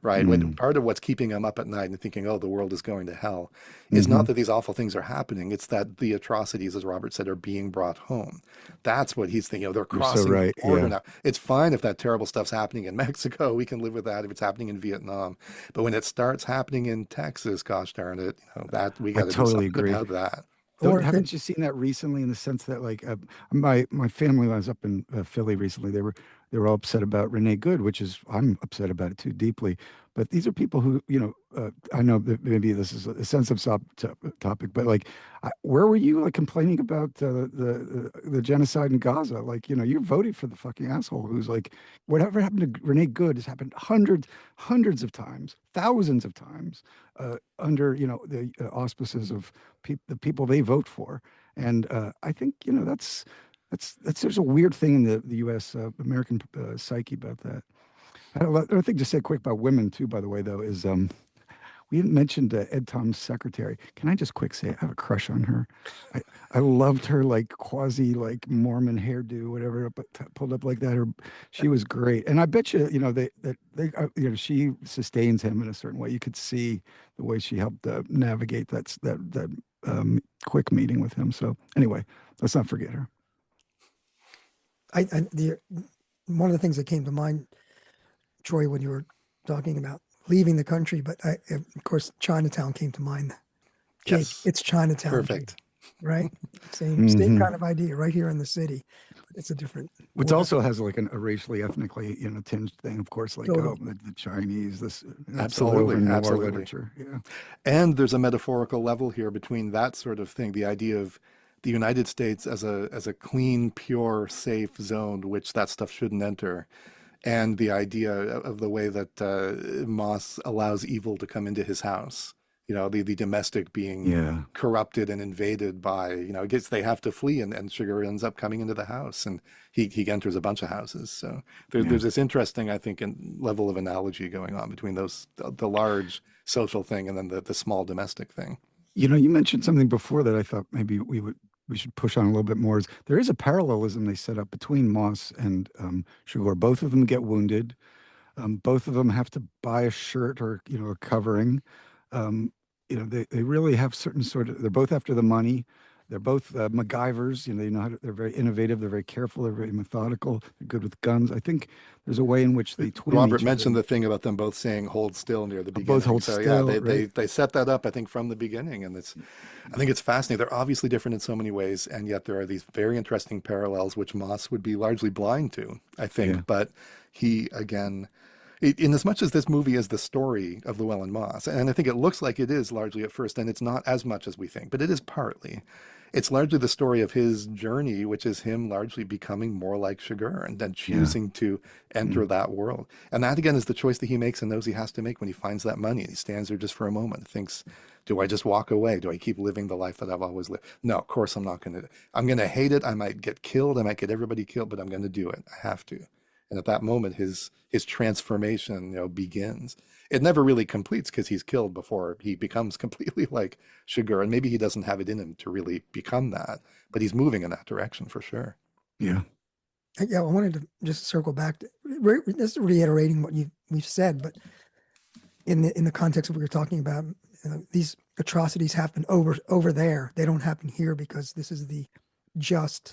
Right. When part of what's keeping him up at night and thinking, oh, the world is going to hell, is not that these awful things are happening. It's that the atrocities, as Robert said, are being brought home. That's what he's thinking. They're crossing the border now. It's fine if that terrible stuff's happening in Mexico. We can live with that if it's happening in Vietnam. But when it starts happening in Texas, gosh darn it, that we got to do something about that.
Or haven't you seen that recently, in the sense that, like, my family, when I was up in Philly recently, they were all upset about Renee Good, which is, I'm upset about it too deeply. But these are people who, I know that maybe this is a sensitive topic, but like, where were you, like, complaining about the genocide in Gaza? Like, you voted for the fucking asshole who's like, whatever happened to Renee Good has happened hundreds of times, thousands of times, under the auspices of the people they vote for. And I think that's there's a weird thing in the U.S. American psyche about that. I think, just say quick about women too, by the way, though, is we hadn't mentioned Ed Tom's secretary. Can I just quick say I have a crush on her? I loved her, like, quasi, like, Mormon hairdo, whatever, but pulled up like that. She was great, and I bet you, she sustains him in a certain way. You could see the way she helped navigate that quick meeting with him. So anyway, let's not forget her.
One of the things that came to mind, Troy, when you were talking about leaving the country, but of course, Chinatown came to mind. Jake,
Yes.
it's Chinatown.
Perfect.
Right? Same kind of idea right here in the city. But it's a different.
Which also has, like, a racially, ethnically, tinged thing, of course, like the Chinese, this
Absolutely.
Literature. Yeah.
And there's a metaphorical level here between that sort of thing, the idea of the United States as a clean, pure, safe zone, which that stuff shouldn't enter, and the idea of the way that Moss allows evil to come into his house. The domestic being corrupted and invaded by, I guess they have to flee, and Sugar ends up coming into the house, and he enters a bunch of houses. So there's this interesting, I think, level of analogy going on between the large social thing and then the small domestic thing.
You mentioned something before that I thought maybe we should push on a little bit more. There is a parallelism they set up between Moss and Sugar. Both of them get wounded. Both of them have to buy a shirt or a covering. They really have certain they're both after the money. They're both MacGyvers. They know they're very innovative. They're very careful. They're very methodical. They're good with guns. I think there's a way in which they twin
Robert
each
mentioned
other.
the thing about them both saying "hold still" near the beginning.
Both hold still.
They set that up, I think, from the beginning, and I think it's fascinating. They're obviously different in so many ways, and yet there are these very interesting parallels, which Moss would be largely blind to, I think.
Yeah.
But he, again, in as much as this movie is the story of Llewellyn Moss, and I think it looks like it is largely at first, and it's not as much as we think, but it is partly. it's largely the story of his journey, which is him largely becoming more like Chigurh and then choosing to enter that world. And that again is the choice that he makes and knows he has to make when he finds that money. And he stands there just for a moment and thinks, do I just walk away? Do I keep living the life that I've always lived? No, of course I'm not going to. I'm going to hate it. I might get killed. I might get everybody killed, but I'm going to do it. I have to. And at that moment, his transformation, begins. It never really completes because he's killed before he becomes completely like Chigurh, and maybe he doesn't have it in him to really become that, but he's moving in that direction for sure.
Yeah.
Yeah, I wanted to just circle back to just reiterating what we've said, but in the context of what you're talking about, these atrocities happen over there. They don't happen here because this is the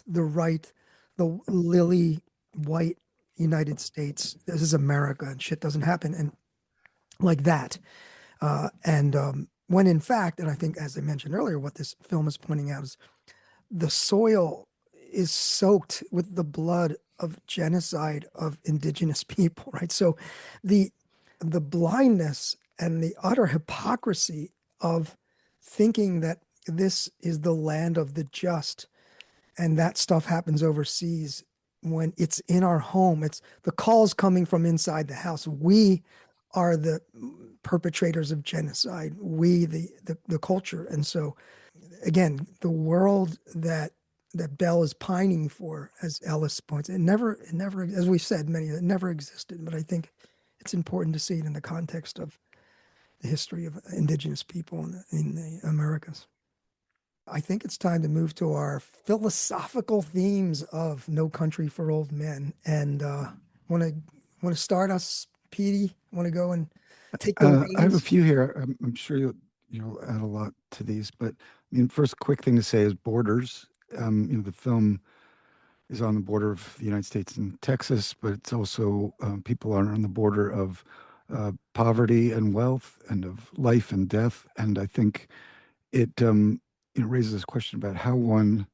right, the lily white United States. This is America, and shit doesn't happen and like that. When in fact, and I think as I mentioned earlier, what this film is pointing out is the soil is soaked with the blood of genocide of indigenous people, right? So the blindness and the utter hypocrisy of thinking that this is the land of the just and that stuff happens overseas when it's in our home. It's the calls coming from inside the house. We are the perpetrators of genocide. We, the culture. And so again, the world that Bell is pining for, as Ellis points, it never, as we've said, it never existed. But I think it's important to see it in the context of the history of indigenous people in the Americas. I think it's time to move to our philosophical themes of No Country for Old Men. And want to start us, Petey? Want to go and take the reins?
I have a few here. I'm sure you'll add a lot to these, but I mean, first quick thing to say is borders. The film is on the border of the United States and Texas, but it's also people are on the border of poverty and wealth and of life and death. And I think it raises this question about how one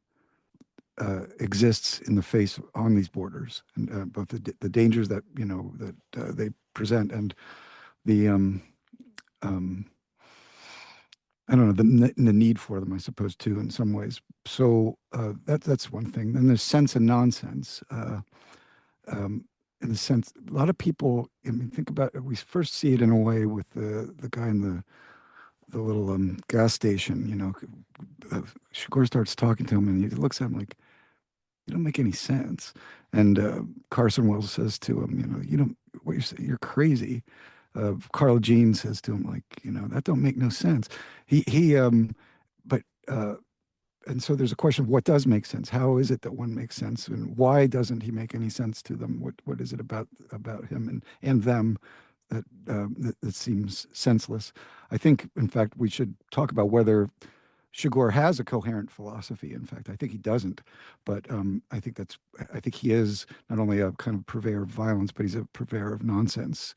exists in the face on these borders, and both the dangers that they present and the I don't know, the need for them, I suppose, too, in some ways. So that's one thing. Then there's sense and nonsense. In the sense, a lot of people, I mean, think about it. We first see it in a way with the guy in the little gas station. Chigurh starts talking to him, and he looks at him like, "You don't make any sense." And Carson Wells says to him, "You don't. What you're saying, you're crazy." Carla Jean says to him, like, that don't make no sense. But and so there's a question of what does make sense. How is it that one makes sense, and why doesn't he make any sense to them? What is it about him and them that seems senseless? I think, in fact, we should talk about whether Chigurh has a coherent philosophy. In fact, I think he doesn't, but I think he is not only a kind of purveyor of violence, but he's a purveyor of nonsense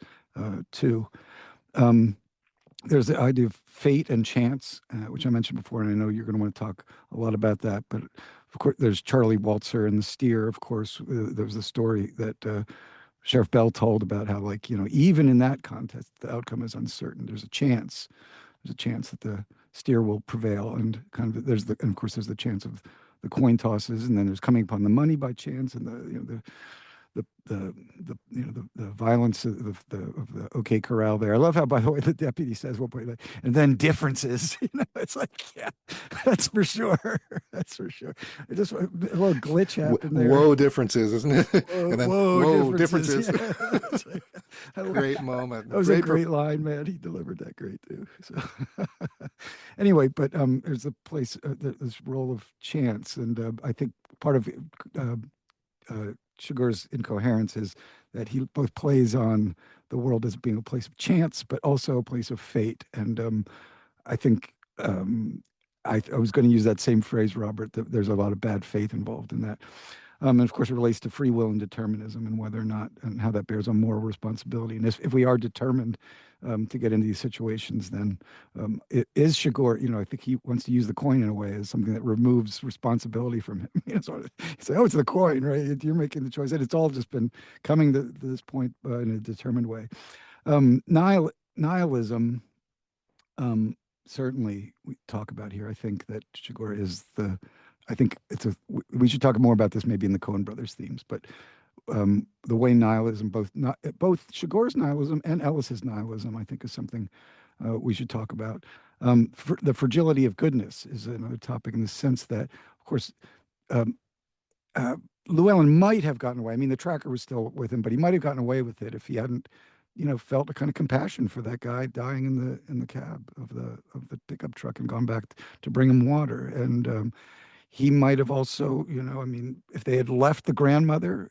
too. There's the idea of fate and chance, which I mentioned before, and I know you're going to want to talk a lot about that. But of course, there's Charlie Waltzer and the steer. Of course, there was the story that Sheriff Bell told about how, like, even in that contest, the outcome is uncertain. There's a chance that the steer will prevail, and kind of and of course there's the chance of the coin tosses, and then there's coming upon the money by chance, and the violence of the OK Corral there. I love how, by the way, the deputy says, "What point?" And then differences. It's like, yeah, that's for sure. That's for sure. It just a little glitch happened there.
Whoa, differences, isn't it? And then whoa, differences.
Yeah.
Great moment.
That was a great line, man. He delivered that great too. So
anyway, but there's a place, this role of chance, and I think part of Chigurh's incoherence is that he both plays on the world as being a place of chance, but also a place of fate. And I think I was going to use that same phrase, Robert, that there's a lot of bad faith involved in that. And of course, it relates to free will and determinism and whether or not, and how that bears on moral responsibility. And if we are determined to get into these situations, then it is Chigurh, I think he wants to use the coin in a way as something that removes responsibility from him. So you say, oh, it's the coin, right? You're making the choice. And it's all just been coming to this point in a determined way. Nihilism, certainly we talk about here. I think that Chigurh is the I think we should talk more about this maybe in the Coen brothers themes, but the way nihilism, both Chagor's nihilism and Ellis's nihilism, I think is something we should talk about. The fragility of goodness is another topic in the sense that, of course, um, uh, Llewellyn might have gotten away. I mean, the tracker was still with him, but he might have gotten away with it if he hadn't, felt a kind of compassion for that guy dying in the cab of the pickup truck and gone back to bring him water. And he might have also, I mean, if they had left the grandmother,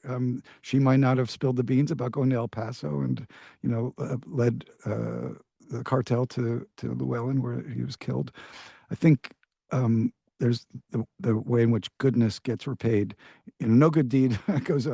she might not have spilled the beans about going to El Paso and, led the cartel to Llewellyn where he was killed. I think there's the way in which goodness gets repaid. No good deed goes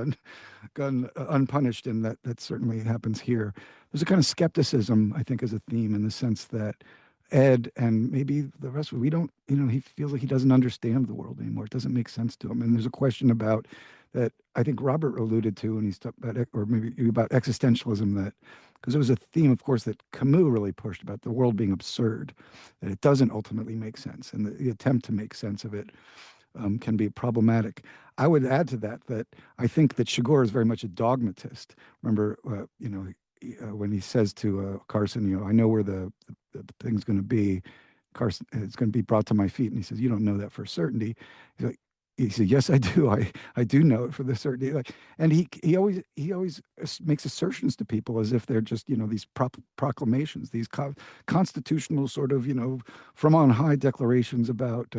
unpunished, and that certainly happens here. There's a kind of skepticism, I think, as a theme in the sense that Ed and maybe the rest of it, we don't, he feels like he doesn't understand the world anymore. It doesn't make sense to him. And there's a question about that I think Robert alluded to when he's talked about, or maybe about existentialism, that because it was a theme, of course, that Camus really pushed about the world being absurd, that it doesn't ultimately make sense. And the attempt to make sense of it can be problematic. I would add to that I think that Chagor is very much a dogmatist. Remember, when he says to Carson, I know where the thing's going to be. Carson, it's going to be brought to my feet. And he says, you don't know that for certainty. He's like, he said, yes, I do. I do know it for the certainty. Like, and he always makes assertions to people as if they're just, these proclamations, these constitutional sort of, from on high declarations about,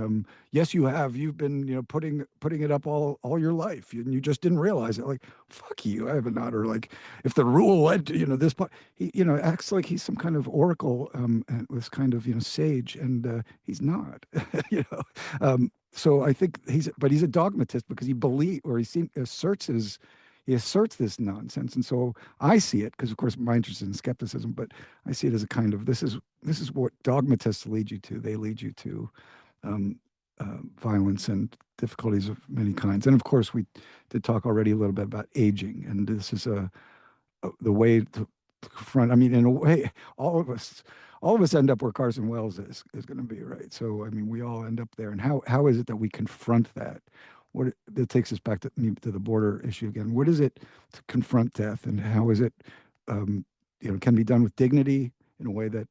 yes, you've been, putting it up all your life and you just didn't realize it. Like, fuck you. I have not. Or like, if the rule led to, this, he, acts like he's some kind of oracle, and this kind of, sage, and he's not, so I think he's a dogmatist because he asserts this nonsense. And so I see it because, of course, my interest is in skepticism, but I see it as a kind of, this is what dogmatists lead you to. They lead you to violence and difficulties of many kinds. And of course, we did talk already a little bit about aging, and this is the way to confront. I mean, in a way, all of us end up where Carson Wells is going to be, right? So, I mean, we all end up there. And how is it that we confront that? That takes us back to the border issue again. What is it to confront death, and how is it, can be done with dignity in a way that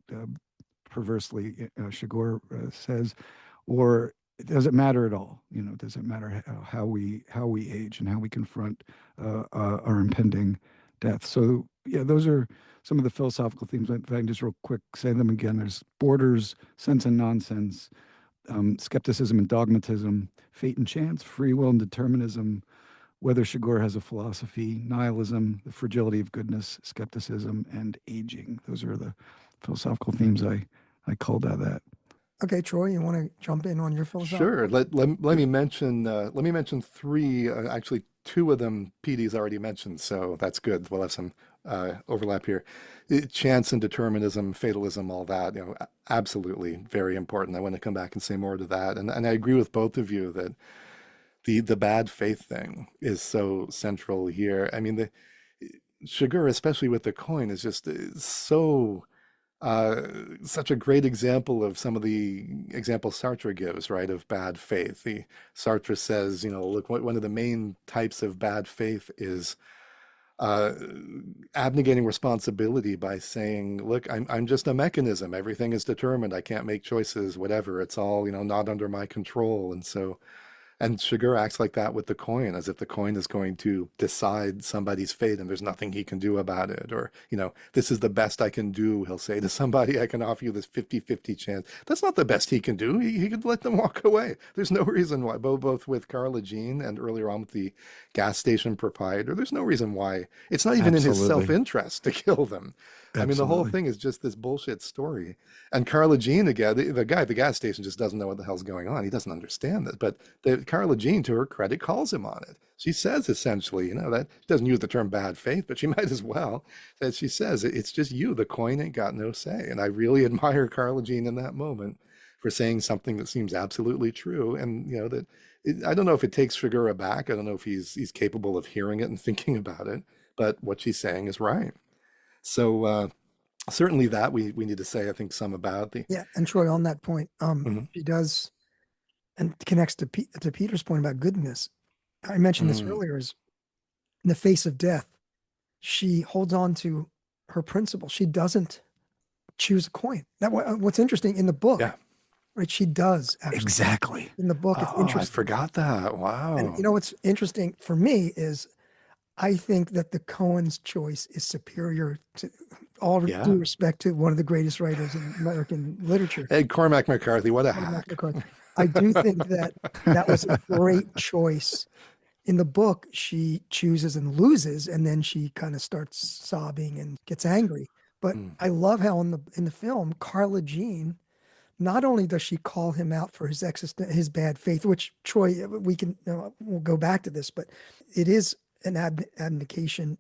perversely Chagor says, or does it matter at all? Does it matter how we age and how we confront our impending death? So, yeah, those are some of the philosophical themes. If I can just real quick say them again. There's borders, sense and nonsense, skepticism and dogmatism, fate and chance, free will and determinism, whether Chagor has a philosophy, nihilism, the fragility of goodness, skepticism, and aging. Those are the philosophical themes I called out of that.
Okay, Troy, you want to jump in on your philosophy?
Sure. Let me mention three. Actually, two of them Petey's already mentioned, so that's good. We'll have some overlap here. Chance and determinism, fatalism, all that. Absolutely very important. I want to come back and say more to that. And I agree with both of you that the bad faith thing is so central here. I mean, the Chagor, especially with the coin, is just so. Such a great example of some of the examples Sartre gives, right, of bad faith. Sartre says, look, one of the main types of bad faith is abnegating responsibility by saying, look, I'm just a mechanism. Everything is determined. I can't make choices, whatever. It's all, not under my control. And Chagor acts like that with the coin, as if the coin is going to decide somebody's fate and there's nothing he can do about it. Or, this is the best I can do, he'll say to somebody. I can offer you this 50-50 chance. That's not the best he can do. He could let them walk away. There's no reason why, both with Carla Jean and earlier on with the gas station proprietor, there's no reason why. It's not even in his self-interest to kill them. Absolutely. I mean, the whole thing is just this bullshit story. And Carla Jean, again, the guy at the gas station just doesn't know what the hell's going on. He doesn't understand this. But Carla Jean, to her credit, calls him on it. She says essentially, that she doesn't use the term bad faith, but she might as well. That she says, it's just you. The coin ain't got no say. And I really admire Carla Jean in that moment for saying something that seems absolutely true. And, I don't know if it takes Chagor aback. I don't know if he's capable of hearing it and thinking about it. But what she's saying is right. So certainly that we need to say, I think, some about the.
Yeah, and Troy, on that point,
Mhm.
she does and connects to Peter's point about goodness. I mentioned this
Mm.
earlier, is in the face of death, she holds on to her principle. She doesn't choose a coin. What's interesting in the book,
Yeah.
right? She does actually.
Exactly.
In the book, it's
Oh, I
interesting.
forgot that.
And
Wow.
you know what's interesting for me is I think that the Coen's choice is superior to all
Yeah.
due respect to one of the greatest writers in American literature,
Ed Cormac McCarthy, what a
Cormac
hack.
McCarthy. I do think that that was a great choice. In the book, she chooses and loses, and then she kind of starts sobbing and gets angry. But
Mm.
I love how in the film, Carla Jean, not only does she call him out for his bad faith, which Troy, we'll go back to this, but it is an abdication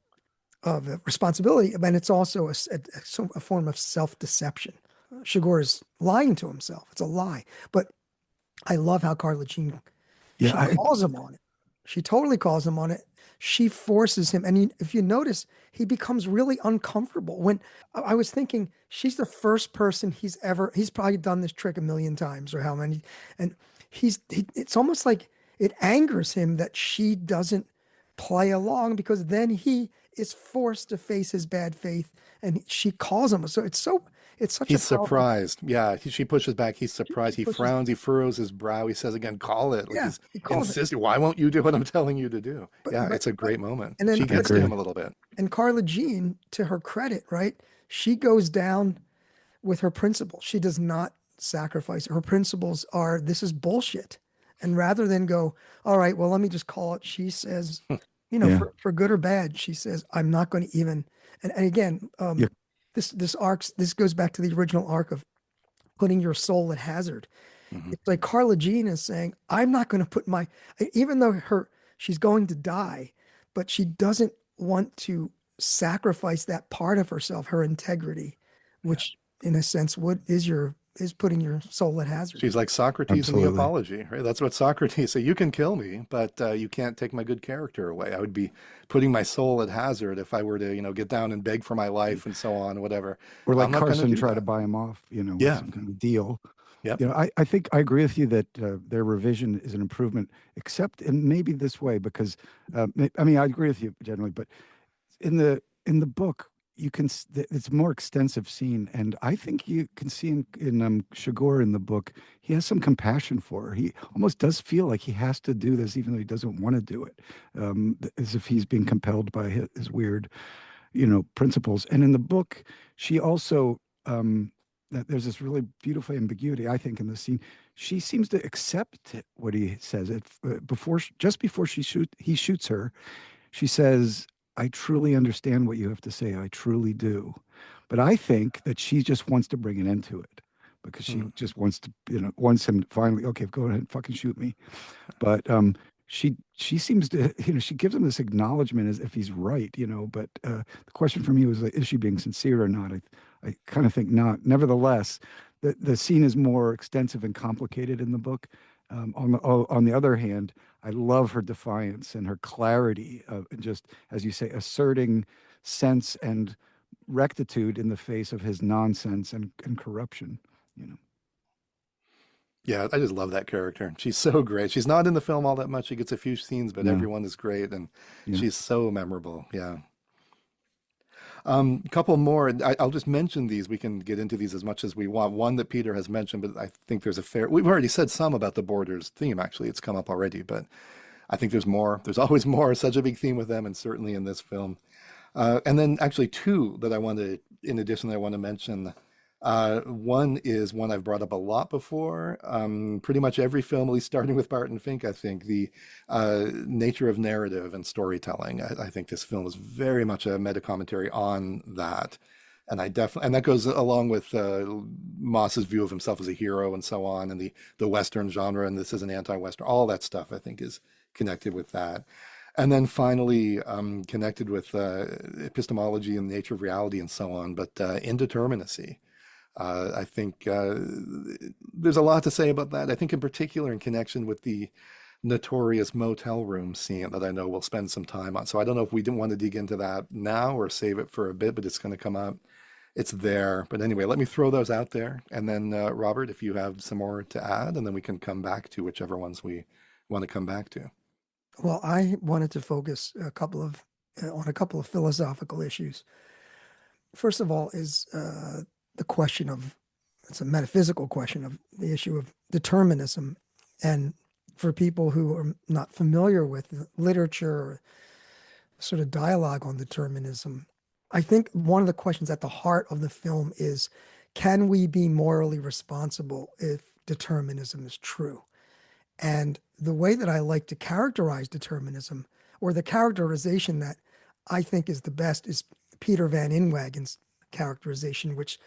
of responsibility, and it's also a form of self-deception. Shigor is lying to himself. It's a lie. But I love how Carla Jean,
Yeah,
she calls him on it. She totally calls him on it. She forces him. And if you notice, he becomes really uncomfortable. When I was thinking, she's the first person he's probably done this trick a million times or how many. And it's almost like it angers him that she doesn't play along, because then he is forced to face his bad faith and she calls him. It's such a
He's
powerful,
surprised. Yeah, she pushes back. He's
she
surprised. He
pushes,
frowns. He furrows his brow. He says again, "Call it." Like
yeah,
he's
he calls it.
insisting. Why won't you do what I'm telling you to do?
But,
Yeah,
but,
it's a
but,
great moment.
and
She
then,
I
gets to
agree.
him a little bit.
and Carla Jean, to her credit, right? She goes down with her principles. She does not sacrifice. Her principles are, this is bullshit. And rather than go, all right, well, let me just call it, she says,
Yeah.
for good or bad, she says, I'm not going to even, and again,
Yeah.
this goes back to the original arc of putting your soul at hazard.
Hmm.
It's like Carla Jean is saying, I'm not going to put even though she's going to die, but she doesn't want to sacrifice that part of herself, her integrity,
Yeah.
which in a sense, is putting your soul at hazard.
She's like Socrates in the
Absolutely.
Apology, right? That's what Socrates said. You can kill me, but you can't take my good character away. I would be putting my soul at hazard if I were to, get down and beg for my life and so on, whatever.
Or
I'm
like
not going to
Carson
do
try to
that.
buy him off, with
Yeah.
some kind of deal.
Yep.
I think I agree with you that their revision is an improvement, except in maybe this way, because I mean, I agree with you generally, but in the book, it's a more extensive scene, and I think you can see in Shigor in the book, he has some compassion for her. He almost does feel like he has to do this, even though he doesn't want to do it, as if he's being compelled by his weird, principles. And in the book, she also there's this really beautiful ambiguity, I think, in the scene. She seems to accept what he says. Just before he shoots her, she says, I truly understand what you have to say. I truly do. But I think that she just wants to bring an end to it because she
Hmm.
just wants to, wants him to finally, okay, go ahead and fucking shoot me. But she seems to, she gives him this acknowledgement as if he's right, but the question for me was like, is she being sincere or not? I kind of think not. Nevertheless, the scene is more extensive and complicated in the book. On the other hand, I love her defiance and her clarity of just, as you say, asserting sense and rectitude in the face of his nonsense and corruption. You know,
Yeah, I just love that character. She's so great. She's not in the film all that much. She gets a few scenes, but
no,
everyone is great, and
yeah,
she's so memorable. Yeah. A couple more. I'll just mention these. We can get into these as much as we want. One that Peter has mentioned, but I think there's a fair. We've already said some about the Borders theme. Actually, it's come up already, but I think there's more. There's always more. Such a big theme with them, and certainly in this film. And then actually two that I want to, in addition, I want to mention. One is one I've brought up a lot before. Pretty much every film, at least starting with Barton Fink, I think the nature of narrative and storytelling. I think this film is very much a meta commentary on that. And that goes along with Moss's view of himself as a hero and so on, and the Western genre, and this is an anti-Western. All that stuff I think is connected with that. And then finally, connected with epistemology and the nature of reality and so on, but indeterminacy. I think there's a lot to say about that. I think in particular in connection with the notorious motel room scene that I know we'll spend some time on. So I don't know if we didn't want to dig into that now or save it for a bit, but it's going to come up it's there. But anyway, let me throw those out there. And then, Robert, if you have some more to add, and then we can come back to whichever ones we want to come back to.
Well, I wanted to focus on a couple of philosophical issues. First of all, is the question of it's a metaphysical question of the issue of determinism, and for people who are not familiar with literature or sort of dialogue on determinism, I think one of the questions at the heart of the film is, can we be morally responsible if determinism is true? And the way that I like to characterize determinism, or the characterization that I think is the best, is Peter Van Inwagen's characterization, which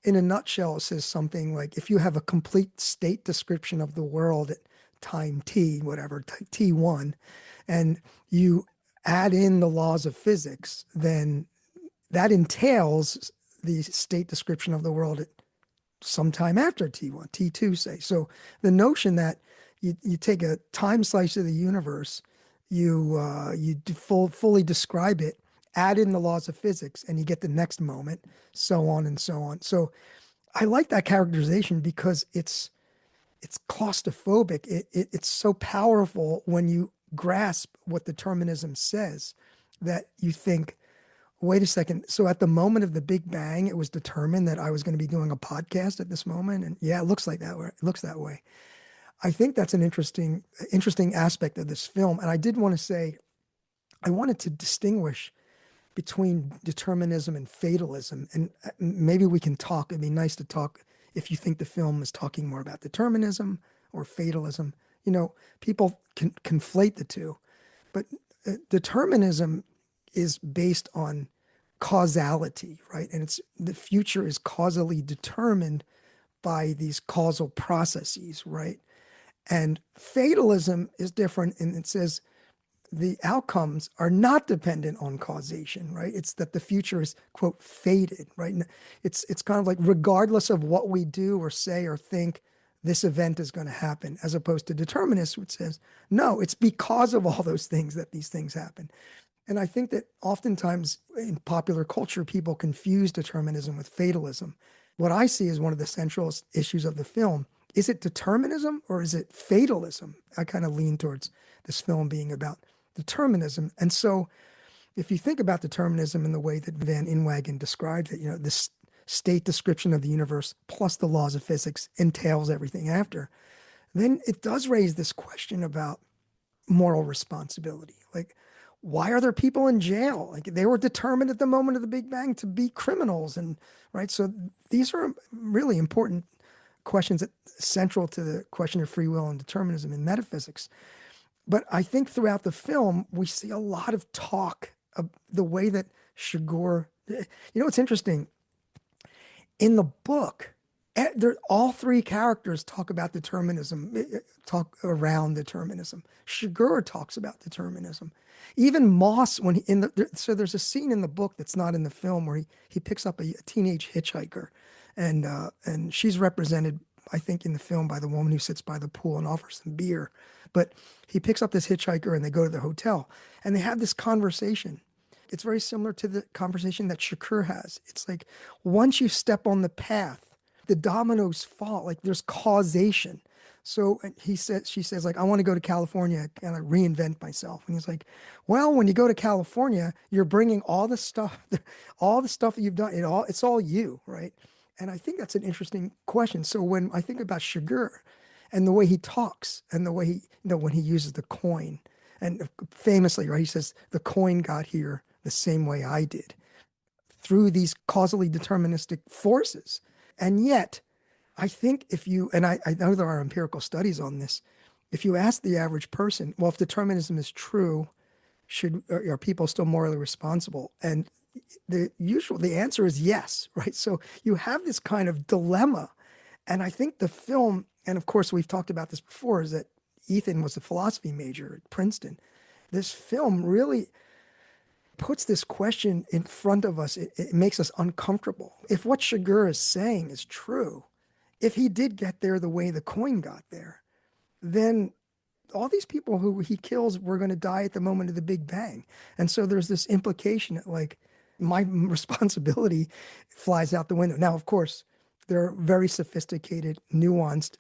in a nutshell says something like, if you have a complete state description of the world at time t, whatever, t1, and you add in the laws of physics, then that entails the state description of the world at sometime after t1, t2, say. So the notion that you take a time slice of the universe, you fully describe it, add in the laws of physics, and you get the next moment, so on and so on. So I like that characterization because it's claustrophobic. It's so powerful when you grasp what determinism says that you think, wait a second. So at the moment of the Big Bang, it was determined that I was going to be doing a podcast at this moment. And yeah, it looks like that. It looks that way. I think that's an interesting aspect of this film. And I did want to say, I wanted to distinguish between determinism and fatalism. And maybe we can talk. It'd be nice to talk if you think the film is talking more about determinism or fatalism. You know, people can conflate the two, but determinism is based on causality, right? And the future is causally determined by these causal processes, right? And fatalism is different, and it says the outcomes are not dependent on causation, right? It's that the future is, quote, fated, right? And it's kind of like, regardless of what we do or say or think, this event is going to happen, as opposed to determinists, which says, no, it's because of all those things that these things happen. And I think that oftentimes in popular culture, people confuse determinism with fatalism. What I see as one of the central issues of the film, is it determinism or is it fatalism? I kind of lean towards this film being about determinism. And so if you think about determinism in the way that Van Inwagen described it, you know, this state description of the universe plus the laws of physics entails everything after, then it does raise this question about moral responsibility. Like, why are there people in jail? Like, they were determined at the moment of the Big Bang to be criminals, and right. So these are really important questions that central to the question of free will and determinism in metaphysics. But I think throughout the film, we see a lot of talk of the way that Chagor, you know, it's interesting. In the book, all three characters talk about determinism, talk around determinism. Chagor talks about determinism. Even Moss, when so there's a scene in the book that's not in the film where he picks up a teenage hitchhiker, and she's represented, I think, in the film by the woman who sits by the pool and offers them beer. But he picks up this hitchhiker and they go to the hotel and they have this conversation. It's very similar to the conversation that Shakur has. It's like, once you step on the path, the dominoes fall. Like, there's causation. So she says, like, I want to go to California and I reinvent myself. And he's like, well, when you go to California, you're bringing all the stuff that you've done. It's all you, right? And I think that's an interesting question. So when I think about Chagor and the way he talks and the way when he uses the coin, and famously, right, he says, the coin got here the same way I did, through these causally deterministic forces. And yet, I think and I know there are empirical studies on this, if you ask the average person, well, if determinism is true, are people still morally responsible? And the answer is yes, right? So you have this kind of dilemma. And I think the film, and of course we've talked about this before, is that Ethan was a philosophy major at Princeton. This film really puts this question in front of us. It makes us uncomfortable. If what Chagor is saying is true, if he did get there the way the coin got there, then all these people who he kills were going to die at the moment of the Big Bang. And so there's this implication that, like, My responsibility flies out the window. Now, of course, there are very sophisticated, nuanced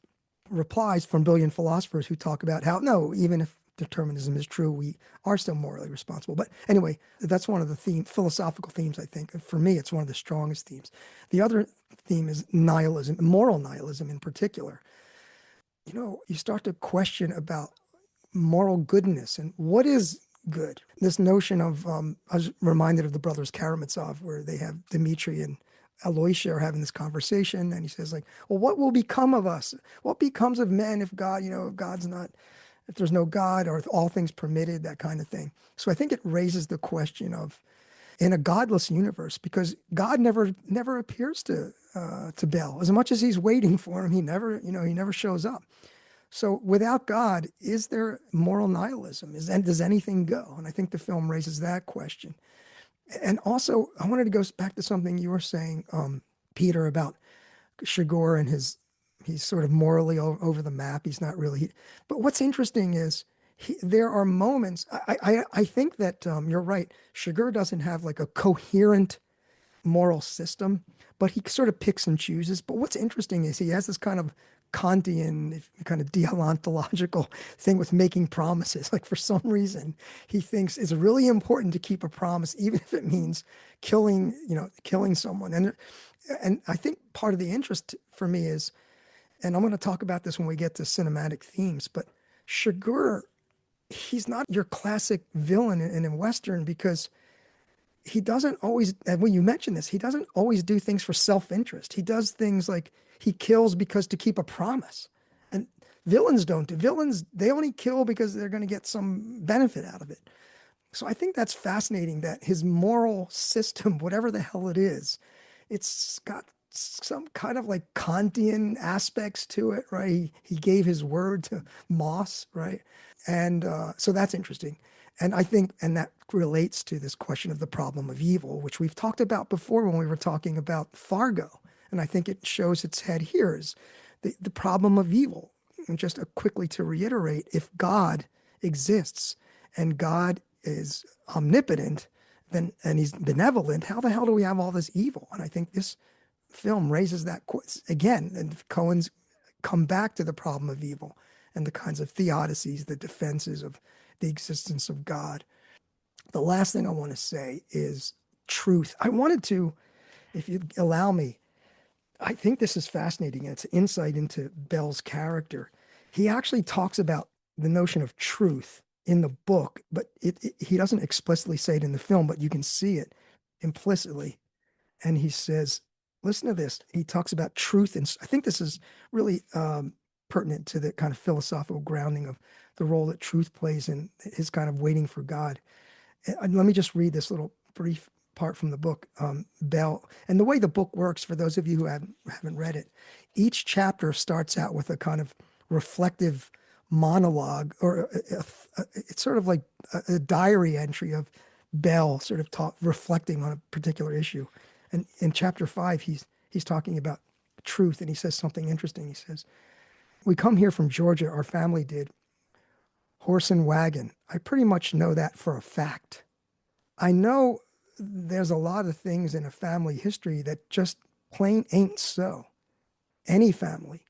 replies from brilliant philosophers who talk about how, no, even if determinism is true, we are still morally responsible. But anyway, that's one of the philosophical themes, I think. For me, it's one of the strongest themes. The other theme is nihilism, moral nihilism in particular. You start to question about moral goodness and what is good. This notion of, I was reminded of the brothers Karamazov, where they have Dmitri and Aloysia are having this conversation, and he says, like, well, what will become of us? What becomes of men if God, if God's not, if there's no God, or if all things permitted, that kind of thing. So I think it raises the question of, in a godless universe, because God never appears to Bel. As much as he's waiting for him, he never shows up. So without God, is there moral nihilism? Does anything go? And I think the film raises that question. And also, I wanted to go back to something you were saying, Peter, about Chigurh and he's sort of morally over the map. He's not really. But what's interesting is there are moments. I think that you're right. Chigurh doesn't have like a coherent moral system, but he sort of picks and chooses. But what's interesting is he has this kind of Kantian, kind of deontological thing with making promises. Like, for some reason, he thinks it's really important to keep a promise, even if it means killing someone. And I think part of the interest for me is, and I'm going to talk about this when we get to cinematic themes, but Chigurh, he's not your classic villain in a Western, because he doesn't always, and when you mention this, he doesn't always do things for self-interest. He does things like he kills because to keep a promise. And villains don't do. Villains, they only kill because they're going to get some benefit out of it. So I think that's fascinating, that his moral system, whatever the hell it is, it's got some kind of like Kantian aspects to it, right? He gave his word to Moss, right? And so that's interesting. And I think, and that relates to this question of the problem of evil, which we've talked about before when we were talking about Fargo. And I think it shows its head here is the problem of evil. And just quickly to reiterate, if God exists and God is omnipotent, then, and he's benevolent, how the hell do we have all this evil? And I think this film raises that again, and Coen's come back to the problem of evil and the kinds of theodicies, the defenses of the existence of God. The last thing I want to say is truth. I wanted to, if you'd allow me, I think this is fascinating. It's insight into Bel's character. He actually talks about the notion of truth in the book, but he doesn't explicitly say it in the film, but you can see it implicitly. And he says, listen to this. He talks about truth. And I think this is really pertinent to the kind of philosophical grounding of the role that truth plays in his kind of waiting for God. And let me just read this little brief part from the book, Bel. And the way the book works, for those of you who haven't read it, each chapter starts out with a kind of reflective monologue, or it's sort of like a diary entry of Bel sort of reflecting on a particular issue. And in chapter 5, he's talking about truth, and he says something interesting. He says, "We come here from Georgia, our family did, horse and wagon. I pretty much know that for a fact. I know there's a lot of things in a family history that just plain ain't so. Any family.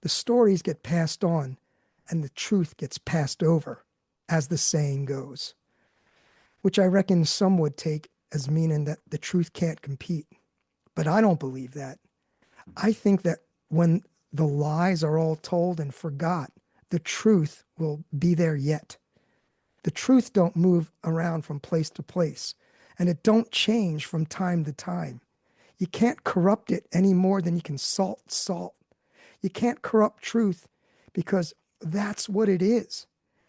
The stories get passed on and the truth gets passed over, as the saying goes, which I reckon some would take as meaning that the truth can't compete. But I don't believe that. I think that when the lies are all told and forgot, the truth will be there yet. The truth don't move around from place to place, and it don't change from time to time. You can't corrupt it any more than you can salt salt. You can't corrupt truth, because that's what it is.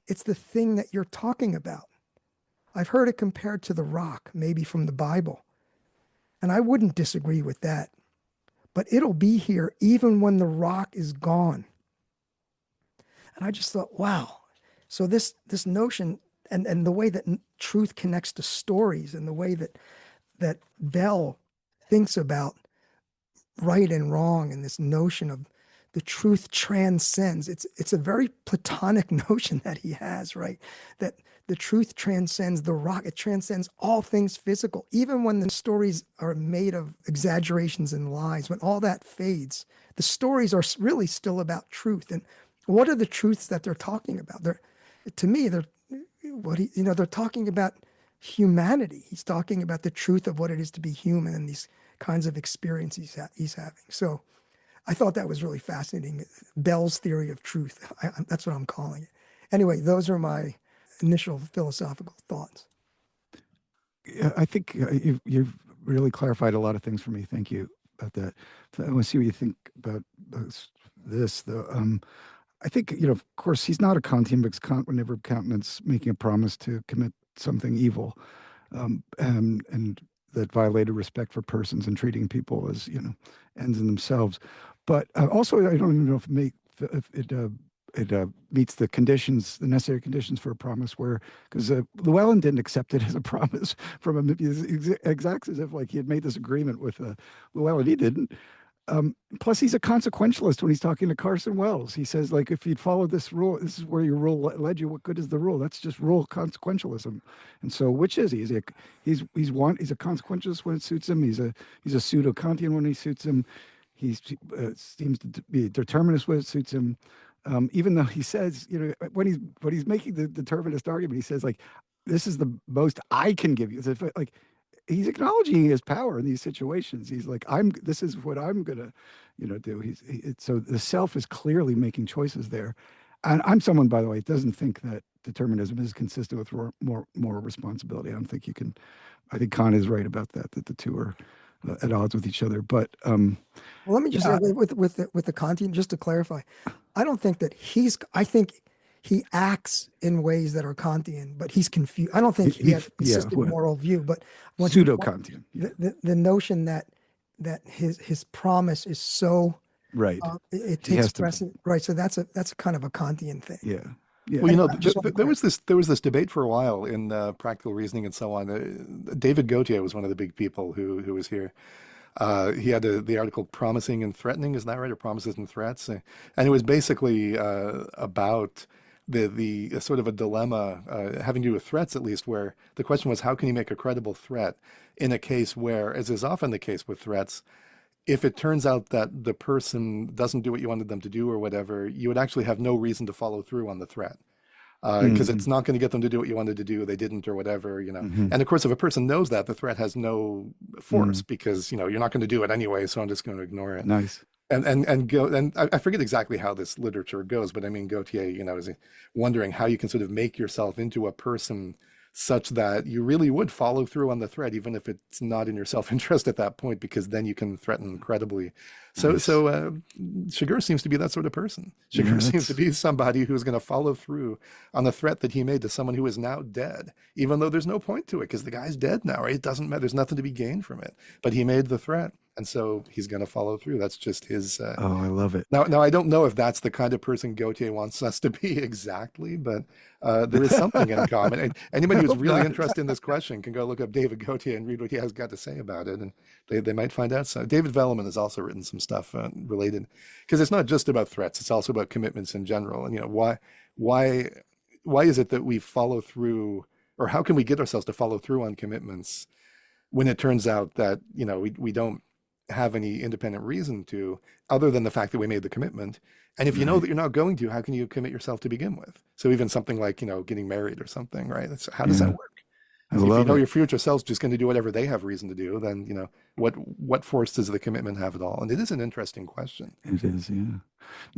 It's the thing that you're talking about. I've heard it compared to the rock, maybe from the Bible, and I wouldn't disagree with that. But it'll be here even when the rock is gone." And I just thought, wow. So this notion and the way that truth connects to stories, and the way that Bel thinks about right and wrong, and this notion of the truth transcends. It's a very Platonic notion that he has, right? That the truth transcends the rock. It transcends all things physical. Even when the stories are made of exaggerations and lies, when all that fades, the stories are really still about truth. And what are the truths that they're talking about? To me, they're talking about humanity. He's talking about the truth of what it is to be human and these kinds of experiences he's having. So I thought that was really fascinating. Bell's theory of truth. That's what I'm calling it. Anyway, those are my initial philosophical thoughts.
Yeah, I think you've really clarified a lot of things for me. Thank you about that. So I want to see what you think about this. I think, of course, he's not a Kantian because Kant would never countenance making a promise to commit something evil, and that violated respect for persons and treating people as, ends in themselves. But also, I don't even know if it meets the conditions, the necessary conditions for a promise. Because Llewellyn didn't accept it as a promise from him. Exactly as if like he had made this agreement with Llewellyn. He didn't. Plus, he's a consequentialist when he's talking to Carson Wells. He says, like, if you'd follow this rule, this is where your rule led you. What good is the rule? That's just rule consequentialism. And so, which is he? He's a consequentialist when it suits him. He's a pseudo Kantian when he suits him. He seems to be a determinist when it suits him. Even though he says, when he's making the determinist argument, he says, like, this is the most I can give you. As if, like, he's acknowledging his power in these situations. He's like, this is what I'm gonna, do. So the self is clearly making choices there. And I'm someone, by the way, doesn't think that determinism is consistent with more moral responsibility. I don't think you can. I think Kant is right about that the two are at odds with each other. But
well, let me just say with the Kantian, just to clarify, I don't think that I think he acts in ways that are Kantian, but he's confused. I don't think he has a consistent moral view, but
pseudo-Kantian.
The notion that his promise is so
right,
it takes precedent, right? So that's a kind of a Kantian thing.
Yeah. Yeah.
Well, there was this debate for a while in practical reasoning and so on. David Gautier was one of the big people who was here. He had the article "Promising and Threatening," is that right, or "Promises and Threats"? And it was basically about the sort of a dilemma having to do with threats, at least, where the question was, how can you make a credible threat in a case where, as is often the case with threats, if it turns out that the person doesn't do what you wanted them to do or whatever, you would actually have no reason to follow through on the threat. Because it's not going to get them to do what you wanted to do, they didn't or whatever, And of course, if a person knows that, the threat has no force because, you're not going to do it anyway, so I'm just going to ignore it.
Nice.
And I forget exactly how this literature goes, but I mean, Gautier, is wondering how you can sort of make yourself into a person such that you really would follow through on the threat, even if it's not in your self-interest at that point, because then you can threaten credibly. So Chigurh seems to be that sort of person. Chigurh seems to be somebody who's going to follow through on the threat that he made to someone who is now dead, even though there's no point to it, because the guy's dead now, right? It doesn't matter. There's nothing to be gained from it. But he made the threat. And so he's going to follow through. That's just his.
Oh, I love it.
Now, I don't know if that's the kind of person Gautier wants us to be exactly, but there is something in common. And anybody who's really interested in this question can go look up David Gautier and read what he has got to say about it. And they might find out. So David Velleman has also written some stuff related, because it's not just about threats. It's also about commitments in general. And, why is it that we follow through, or how can we get ourselves to follow through on commitments when it turns out that, we don't have any independent reason to, other than the fact that we made the commitment. And if you know that you're not going to, how can you commit yourself to begin with? So even something like, getting married or something, right? How does that work? If you know your future self's just going to do whatever they have reason to do, then, what force does the commitment have at all? And it is an interesting question.
It is, yeah.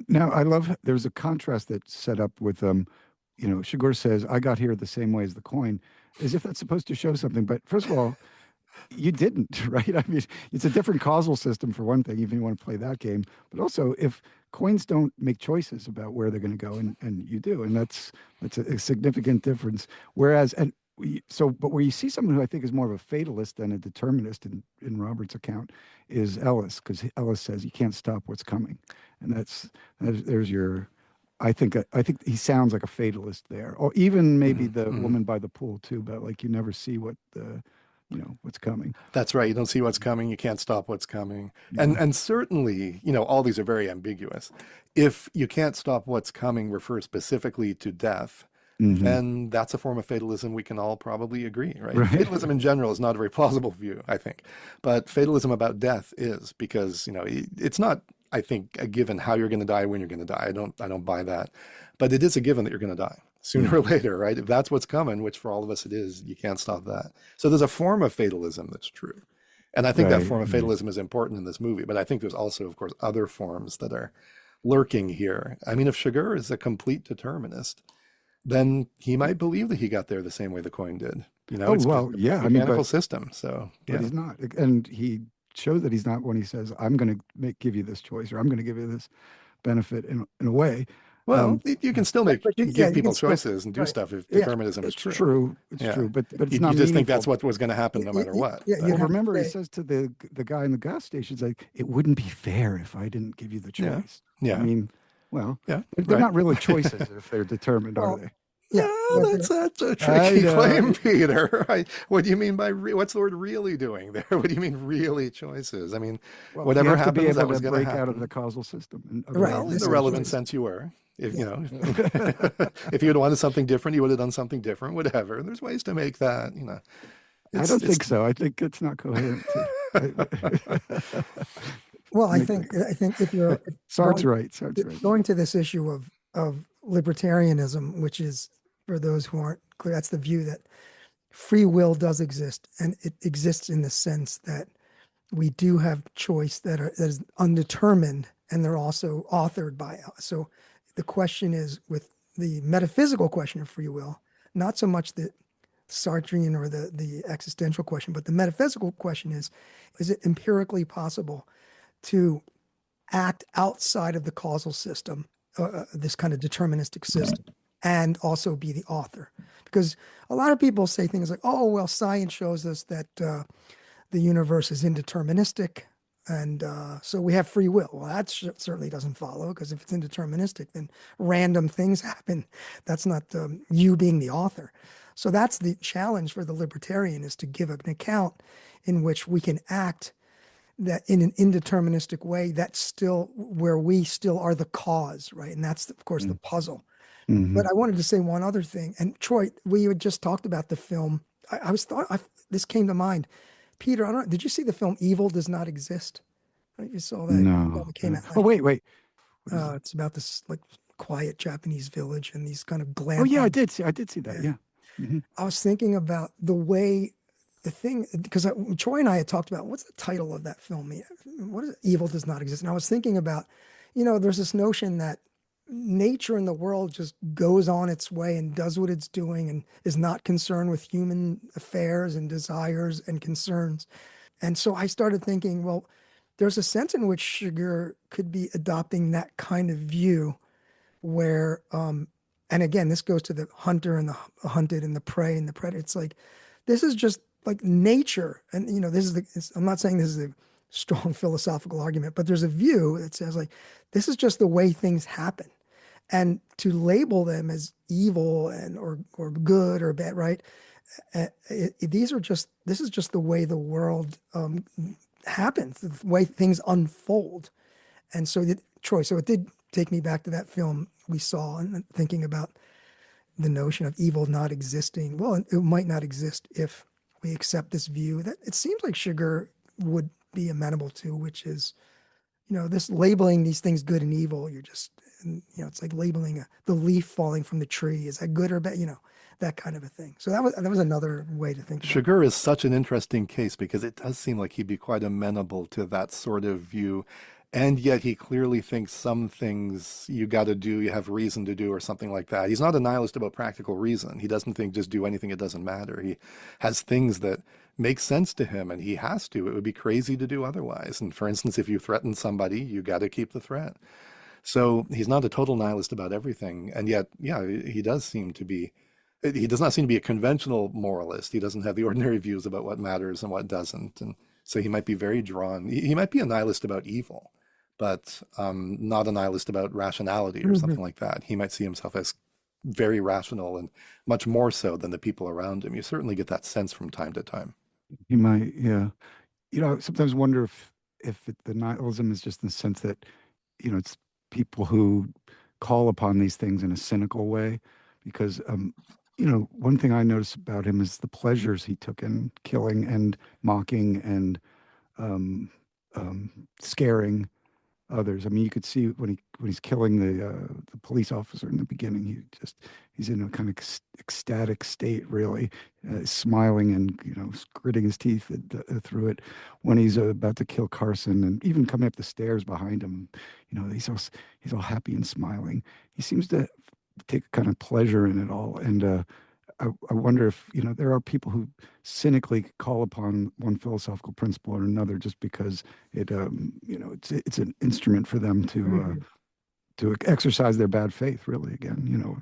Now, I love, there's a contrast that's set up with, Chigurh says, I got here the same way as the coin, as if that's supposed to show something. But first of all, you didn't, right? I mean, it's a different causal system for one thing, even if you want to play that game. But also, if coins don't make choices about where they're going to go, and you do, and that's a significant difference. Whereas, but where you see someone who I think is more of a fatalist than a determinist in Robert's account is Ellis, because Ellis says you can't stop what's coming, and there's your. I think he sounds like a fatalist there, or even maybe the woman by the pool too. But like you never see what the what's coming.
That's right. You don't see what's coming. You can't stop what's coming.
Yeah.
And certainly, all these are very ambiguous. If you can't stop what's coming refers specifically to death, then that's a form of fatalism we can all probably agree, right?
Right.
Fatalism in general is not a very plausible view, I think. But fatalism about death is, because, it's not, I think, a given how you're going to die when you're going to die. I don't buy that. But it is a given that you're going to die sooner or later, right? If that's what's coming, which for all of us it is, you can't stop that. So there's a form of fatalism that's true. And I think that form of fatalism is important in this movie. But I think there's also, of course, other forms that are lurking here. I mean, if Chigurh is a complete determinist, then he might believe that he got there the same way the Coen did. It's
well,
a
yeah.
mechanical system. So,
but he's not. And he shows that he's not when he says, I'm going to give you this choice, or I'm going to give you this benefit in a way.
Well, you can still give people
still,
choices and do stuff if determinism is true.
It's true. It's true. But it's not
you just think
meaningful.
that's what was going to happen no matter what.
Yeah,
remember, he says to the guy in the gas station, like, it wouldn't be fair if I didn't give you the choice.
Yeah.
I mean, they're not really choices if they're determined, are they?
Yeah, that's a tricky claim, Peter. Right? What do you mean by what's the word really doing there? What do you mean really choices? I mean, whatever happens, that was going to break
out of the causal system.
Well, in the relevant sense, you were. If if you had wanted something different, you would have done something different. Whatever. There's ways to make that.
I don't think so. I think it's not coherent.
Well, I think if you're
Sart's right.
Going to this issue of libertarianism, which is, for those who aren't clear, that's the view that free will does exist, and it exists in the sense that we do have choice that is undetermined, and they're also authored by us. So the question is, with the metaphysical question of free will, not so much the Sartrean or the existential question, but the metaphysical question is it empirically possible to act outside of the causal system, this kind of deterministic system, and also be the author? Because a lot of people say things like, oh, well, science shows us that the universe is indeterministic, and so we have free will. Well, that certainly doesn't follow, because if it's indeterministic, then random things happen. That's not you being the author. So that's the challenge for the libertarian, is to give an account in which we can act that in an indeterministic way, that's still where we still are the cause, right? And that's, of course, the puzzle. But I wanted to say one other thing. And Troy, we had just talked about the film. This came to mind. Peter, did you see the film Evil Does Not Exist? You saw that?
No.
It came out.
Oh, wait.
It's about this like quiet Japanese village and these kind of glam.
Oh yeah, I did see that. Yeah.
I was thinking about the thing, because Troy and I had talked about, what's the title of that film? What is it? Evil Does Not Exist. And I was thinking about, there's this notion that nature in the world just goes on its way and does what it's doing and is not concerned with human affairs and desires and concerns. And so I started thinking, well, there's a sense in which Chigurh could be adopting that kind of view where, and again, this goes to the hunter and the hunted and the prey and the predator. It's like, this is just like nature. And, I'm not saying this is a strong philosophical argument, but there's a view that says like, this is just the way things happen. And to label them as evil or good or bad, right? This is just the way the world happens, the way things unfold. And so, Troy, so it did take me back to that film we saw and thinking about the notion of evil not existing. Well, it might not exist if we accept this view that it seems like Chigurh would be amenable to, which is, this labeling these things good and evil. You're just, it's like labeling the leaf falling from the tree. Is that good or bad? That kind of a thing. So that was another way to think about it.
Chigurh is such an interesting case because it does seem like he'd be quite amenable to that sort of view. And yet he clearly thinks some things you got to do, you have reason to do or something like that. He's not a nihilist about practical reason. He doesn't think just do anything, it doesn't matter. He has things that make sense to him and he has to. It would be crazy to do otherwise. And for instance, if you threaten somebody, you got to keep the threat. So he's not a total nihilist about everything. And yet, he does seem to be, he does not seem to be a conventional moralist. He doesn't have the ordinary views about what matters and what doesn't. And so he might be very drawn. He might be a nihilist about evil, but not a nihilist about rationality or something like that. He might see himself as very rational and much more so than the people around him. You certainly get that sense from time to time.
He might, yeah. I sometimes wonder if the nihilism is just in the sense that, it's people who call upon these things in a cynical way, because one thing I noticed about him is the pleasures he took in killing and mocking and scaring others. I mean, you could see when he's killing the police officer in the beginning. He's in a kind of ecstatic state, really, smiling and gritting his teeth through it. When he's about to kill Carson, and even coming up the stairs behind him, he's all happy and smiling. He seems to take kind of pleasure in it all, and I wonder if there are people who cynically call upon one philosophical principle or another just because it's an instrument for them to exercise their bad faith, really, again,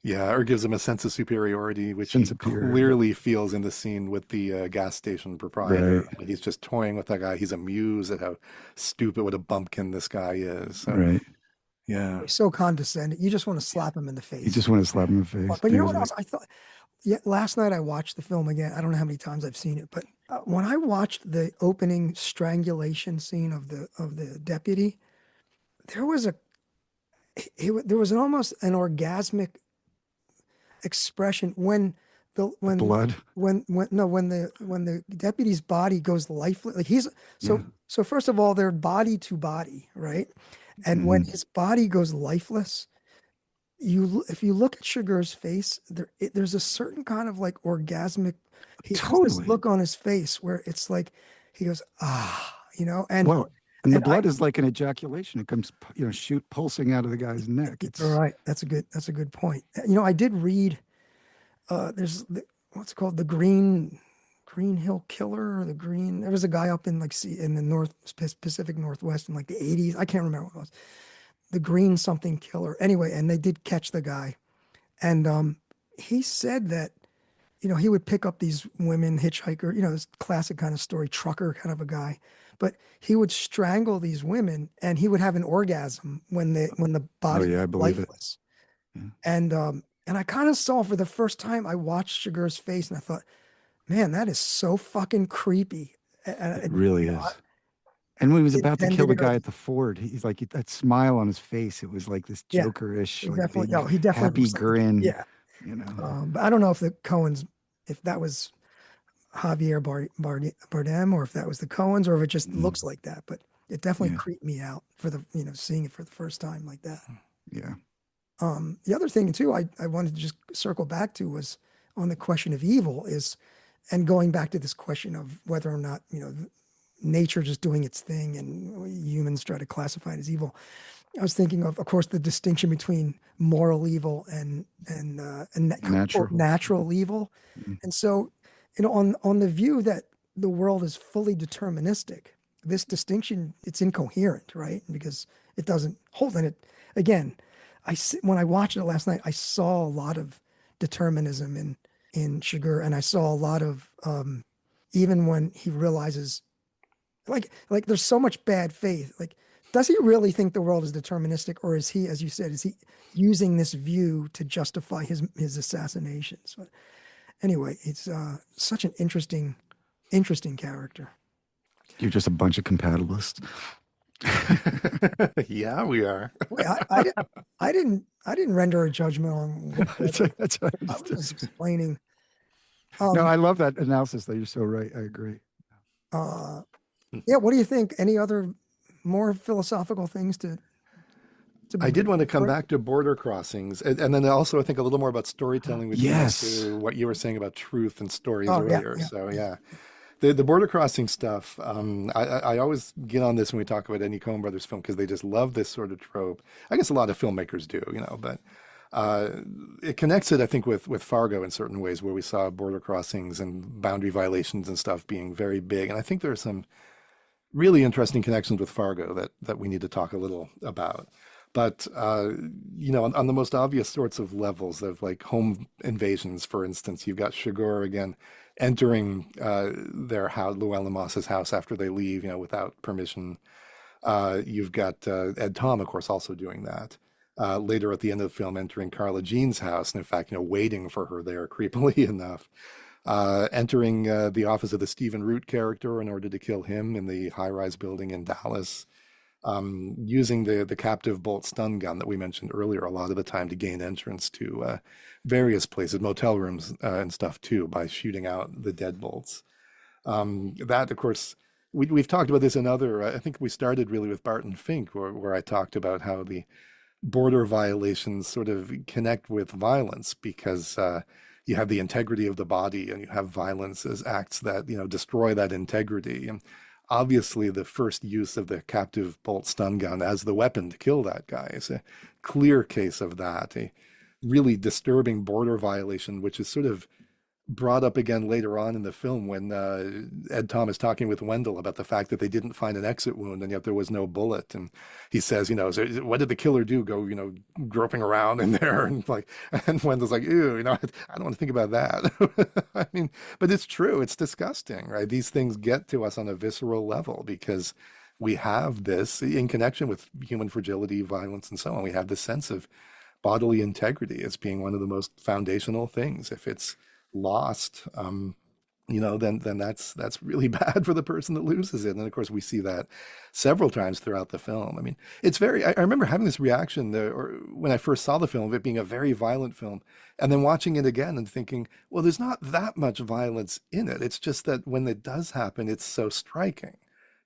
Yeah, or gives him a sense of superiority, which he
sense of superiority.
clearly feels in the scene with the gas station proprietor.
Right.
And he's just toying with that guy. He's amused at how stupid, what a bumpkin this guy is. So,
Right.
yeah.
He's so condescending. You just want to slap him in the face.
You just want to slap him in the face.
But you know what
Seriously.
else? I thought, yeah, last night I watched the film again. I don't know how many times I've seen it, but when I watched the opening strangulation scene of the deputy, there was there was almost an orgasmic expression when the when
Blood.
when no when the deputy's body goes lifeless. Like he's so
Yeah.
so first of all, they're body to body, right? And when
Mhm.
his body goes lifeless, if you look at Sugar's face, there's a certain kind of like orgasmic. He has this
Totally.
look on his face where it's like he goes and
Well, and the
and I
blood is like an ejaculation. It comes, shoot pulsing out of the guy's neck.
you're right. That's a good point. I did read there's what's it called, the Green Hill Killer, or the Green. There was a guy up in like in the Pacific Northwest in like the 80s. I can't remember what it was. The Green something Killer. Anyway, and they did catch the guy, and he said that he would pick up these women, hitchhiker, this classic kind of story, trucker kind of a guy, but he would strangle these women, and he would have an orgasm when the
Oh
body
yeah, I
was
believe it.
lifeless.
Yeah.
And I kind of saw for the first time, I watched Sugar's face, and I thought, man, that is so fucking creepy.
It really is. And when he was about to kill
Intended
the
it or
guy at the Ford, he's like that smile on his face. It was like this
yeah,
Jokerish,
he
like
definitely.
big
Oh, he definitely
happy
looks like
grin.
yeah.
You know.
But I don't know if the Coens, if that was Javier Bardem, or if that was the Coens, or if it just
Mm,
looks like that. But it definitely
yeah,
creeped me out for seeing it for the first time like that.
yeah.
The other thing too, I wanted to just circle back to was on the question of evil and going back to this question of whether or not nature just doing its thing and humans try to classify it as evil. I was thinking of course, the distinction between moral evil and quote,
Natural.
natural evil.
Mm,
And so, on the view that the world is fully deterministic, this distinction, it's incoherent, right? Because it doesn't hold. And it again, when I watched it last night, I saw a lot of determinism in Sugar, and I saw a lot of even when he realizes like there's so much bad faith. Like, does he really think the world is deterministic, or is he, as you said, is he using this view to justify his assassinations? But anyway, it's such an interesting character.
You're just a bunch of compatibilists.
Yeah, we are.
Wait, I didn't render a judgment on
That's what
I was just explaining.
No,
Um,
I love that analysis, though. You're so right. I agree.
uh, yeah, what do you think? Any other more philosophical things to
I did want to come
bring?
back to border crossings, and then also I think a little more about storytelling, which connects
Yes.
to what you were saying about truth and stories
Oh yeah,
earlier.
yeah,
So
yeah.
yeah, the border crossing stuff. I always get on this when we talk about any Coen Brothers film because they just love this sort of trope. I guess a lot of filmmakers do, but uh, it connects it, I think, with Fargo in certain ways, where we saw border crossings and boundary violations and stuff being very big. And I think there are some really interesting connections with Fargo that we need to talk a little about. But on the most obvious sorts of levels of like home invasions, for instance, you've got Chigurh again entering their house, Llewellyn Moss's house after they leave, without permission. You've got Ed Tom, of course, also doing that. Later at the end of the film, entering Carla Jean's house, and in fact, waiting for her there, creepily enough. entering the office of the Stephen Root character in order to kill him in the high-rise building in Dallas, using the captive bolt stun gun that we mentioned earlier a lot of the time to gain entrance to various places, motel rooms and stuff too, by shooting out the deadbolts. That, of course, we've talked about this in other, I think we started really with Barton Fink, where I talked about how the border violations sort of connect with violence because you have the integrity of the body and you have violence as acts that, destroy that integrity. And obviously the first use of the captive bolt stun gun as the weapon to kill that guy is a clear case of that, a really disturbing border violation, which is sort of brought up again later on in the film when Ed Thomas talking with Wendell about the fact that they didn't find an exit wound and yet there was no bullet. And he says, what did the killer do? Go, groping around in there and Wendell's like, ew, I don't want to think about that. I mean, but it's true. It's disgusting, right? These things get to us on a visceral level because we have this in connection with human fragility, violence, and so on. We have this sense of bodily integrity as being one of the most foundational things. If it's lost, then that's really bad for the person that loses it. And of course, we see that several times throughout the film. I mean, it's very, I remember having this reaction or when I first saw the film of it being a very violent film, and then watching it again and thinking, well, there's not that much violence in it. It's just that when it does happen, it's so striking.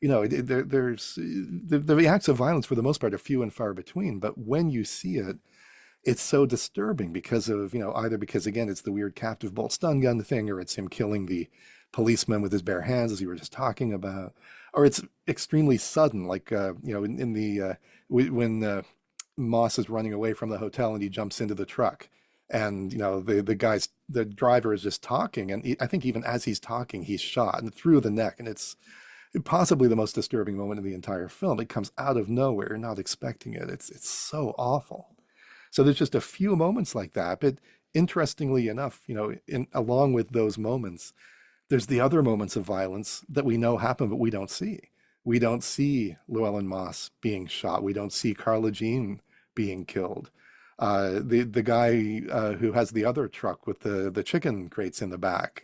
There's the acts of violence for the most part are few and far between, but when you see it, it's so disturbing because of, either because, again, it's the weird captive bolt stun gun thing, or it's him killing the policeman with his bare hands, as you were just talking about, or it's extremely sudden, like, when Moss is running away from the hotel and he jumps into the truck and, the driver is just talking. And I think even as he's talking, he's shot and through the neck. And it's possibly the most disturbing moment in the entire film. It comes out of nowhere. You're not expecting it. It's so awful. So there's just a few moments like that. But interestingly enough, along with those moments, there's the other moments of violence that we know happen, but we don't see. We don't see Llewellyn Moss being shot. We don't see Carla Jean being killed. The guy who has the other truck with the chicken crates in the back,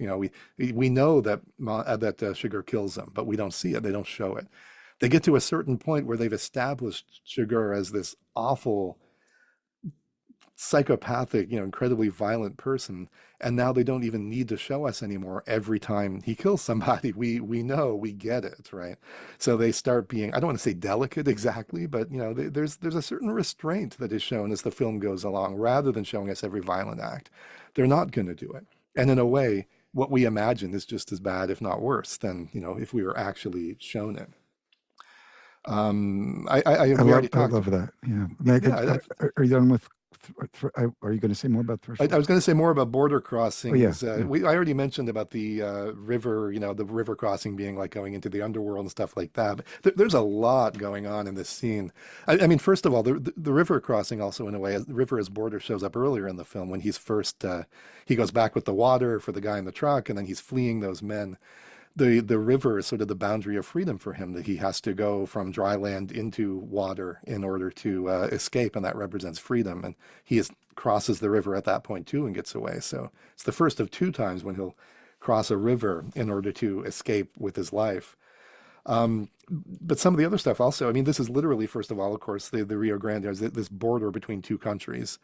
we know that Sugar kills him, but we don't see it. They don't show it. They get to a certain point where they've established Sugar as this awful, psychopathic, incredibly violent person, and now they don't even need to show us anymore. Every time he kills somebody, we know, we get it, right? So they start being, I don't want to say delicate exactly, but there's a certain restraint that is shown as the film goes along, rather than showing us every violent act. They're not going to do it, and in a way, what we imagine is just as bad, if not worse, than if we were actually shown it. I
love that. Yeah, Meg, are you done with? Are you going to say more about Threshold?
I was going to say more about border crossings.
Oh, yeah.
I already mentioned about the river, the river crossing being like going into the underworld and stuff like that. But there's a lot going on in this scene. I mean, first of all, the river crossing also, in a way, the river as border shows up earlier in the film when he's first, he goes back with the water for the guy in the truck, and then he's fleeing those men. The river is sort of the boundary of freedom for him, that he has to go from dry land into water in order to escape, and that represents freedom. And he crosses the river at that point too and gets away. So it's the first of two times when he'll cross a river in order to escape with his life. But some of the other stuff also, I mean, this is literally, first of all, of course, the Rio Grande is this border between two countries.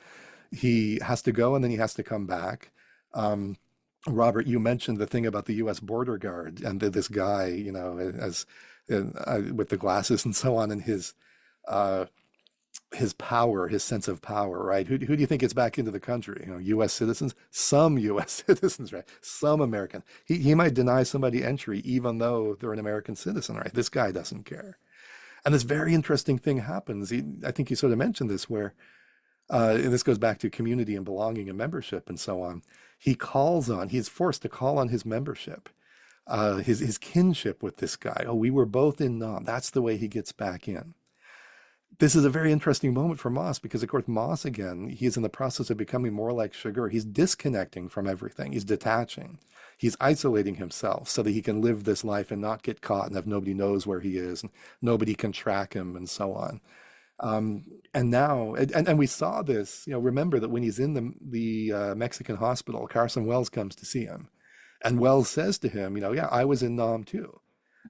He has to go and then he has to come back. Robert, you mentioned the thing about the U.S. border guard and this guy, with the glasses and so on, and his power, his sense of power, right? Who do you think gets back into the country? U.S. citizens, some U.S. citizens, right? Some American. He might deny somebody entry even though they're an American citizen, right? This guy doesn't care. And this very interesting thing happens. I think you sort of mentioned this, where, and this goes back to community and belonging and membership and so on. He's forced to call on his membership, his kinship with this guy. Oh, we were both in Nam. That's the way he gets back in. This is a very interesting moment for Moss because, of course, Moss, again, he's in the process of becoming more like Sugar. He's disconnecting from everything. He's detaching. He's isolating himself so that he can live this life and not get caught and have nobody knows where he is and nobody can track him and so on. And now, and we saw this, remember that when he's in the Mexican hospital, Carson Wells comes to see him. And Wells says to him, yeah, I was in Nam too.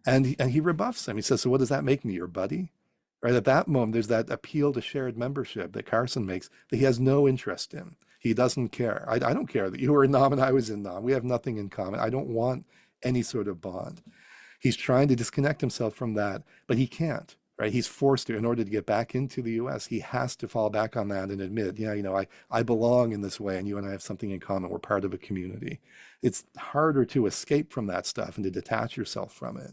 And he rebuffs him. He says, so what does that make me, your buddy? Right at that moment, there's that appeal to shared membership that Carson makes that he has no interest in. He doesn't care. I don't care that you were in Nam and I was in Nam. We have nothing in common. I don't want any sort of bond. He's trying to disconnect himself from that, but he can't, right? He's forced to, in order to get back into the US, he has to fall back on that and admit, yeah, I belong in this way and you and I have something in common. We're part of a community. It's harder to escape from that stuff and to detach yourself from it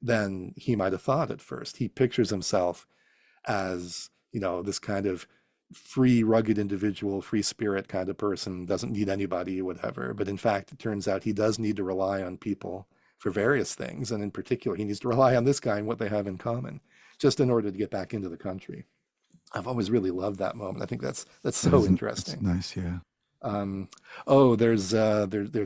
than he might have thought at first. He pictures himself as, this kind of free, rugged individual, free spirit kind of person, doesn't need anybody, whatever. But in fact, it turns out he does need to rely on people for various things. And in particular, he needs to rely on this guy and what they have in common, just in order to get back into the country. I've always really loved that moment. I think that's so interesting.
That's nice, yeah.
There's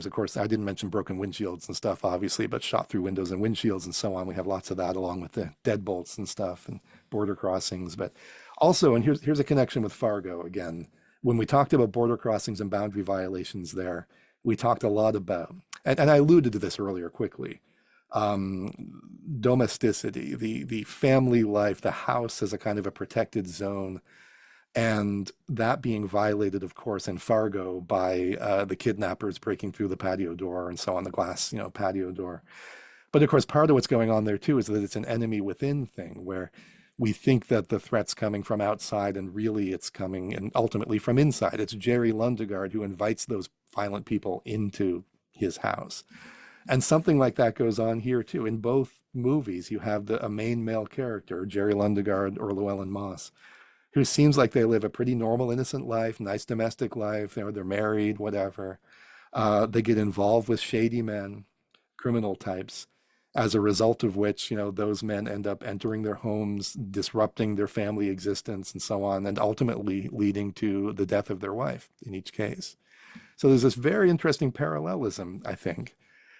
of course, I didn't mention broken windshields and stuff, obviously, but shot through windows and windshields and so on. We have lots of that, along with the deadbolts and stuff and border crossings. But also, and here's a connection with Fargo again. When we talked about border crossings and boundary violations there, we talked a lot about, and I alluded to this earlier quickly, domesticity, the family life, the house as a kind of a protected zone. And that being violated, of course, in Fargo by the kidnappers breaking through the patio door and so on, the glass, patio door. But of course, part of what's going on there too is that it's an enemy within thing, where we think that the threat's coming from outside and really it's coming and ultimately from inside. It's Jerry Lundegaard who invites those violent people into his house. And something like that goes on here too. In both movies, you have a main male character, Jerry Lundegaard or Llewellyn Moss, who seems like they live a pretty normal, innocent life, nice domestic life. They're married, whatever. They get involved with shady men, criminal types, as a result of which, those men end up entering their homes, disrupting their family existence and so on, and ultimately leading to the death of their wife in each case. So there's this very interesting parallelism, I think.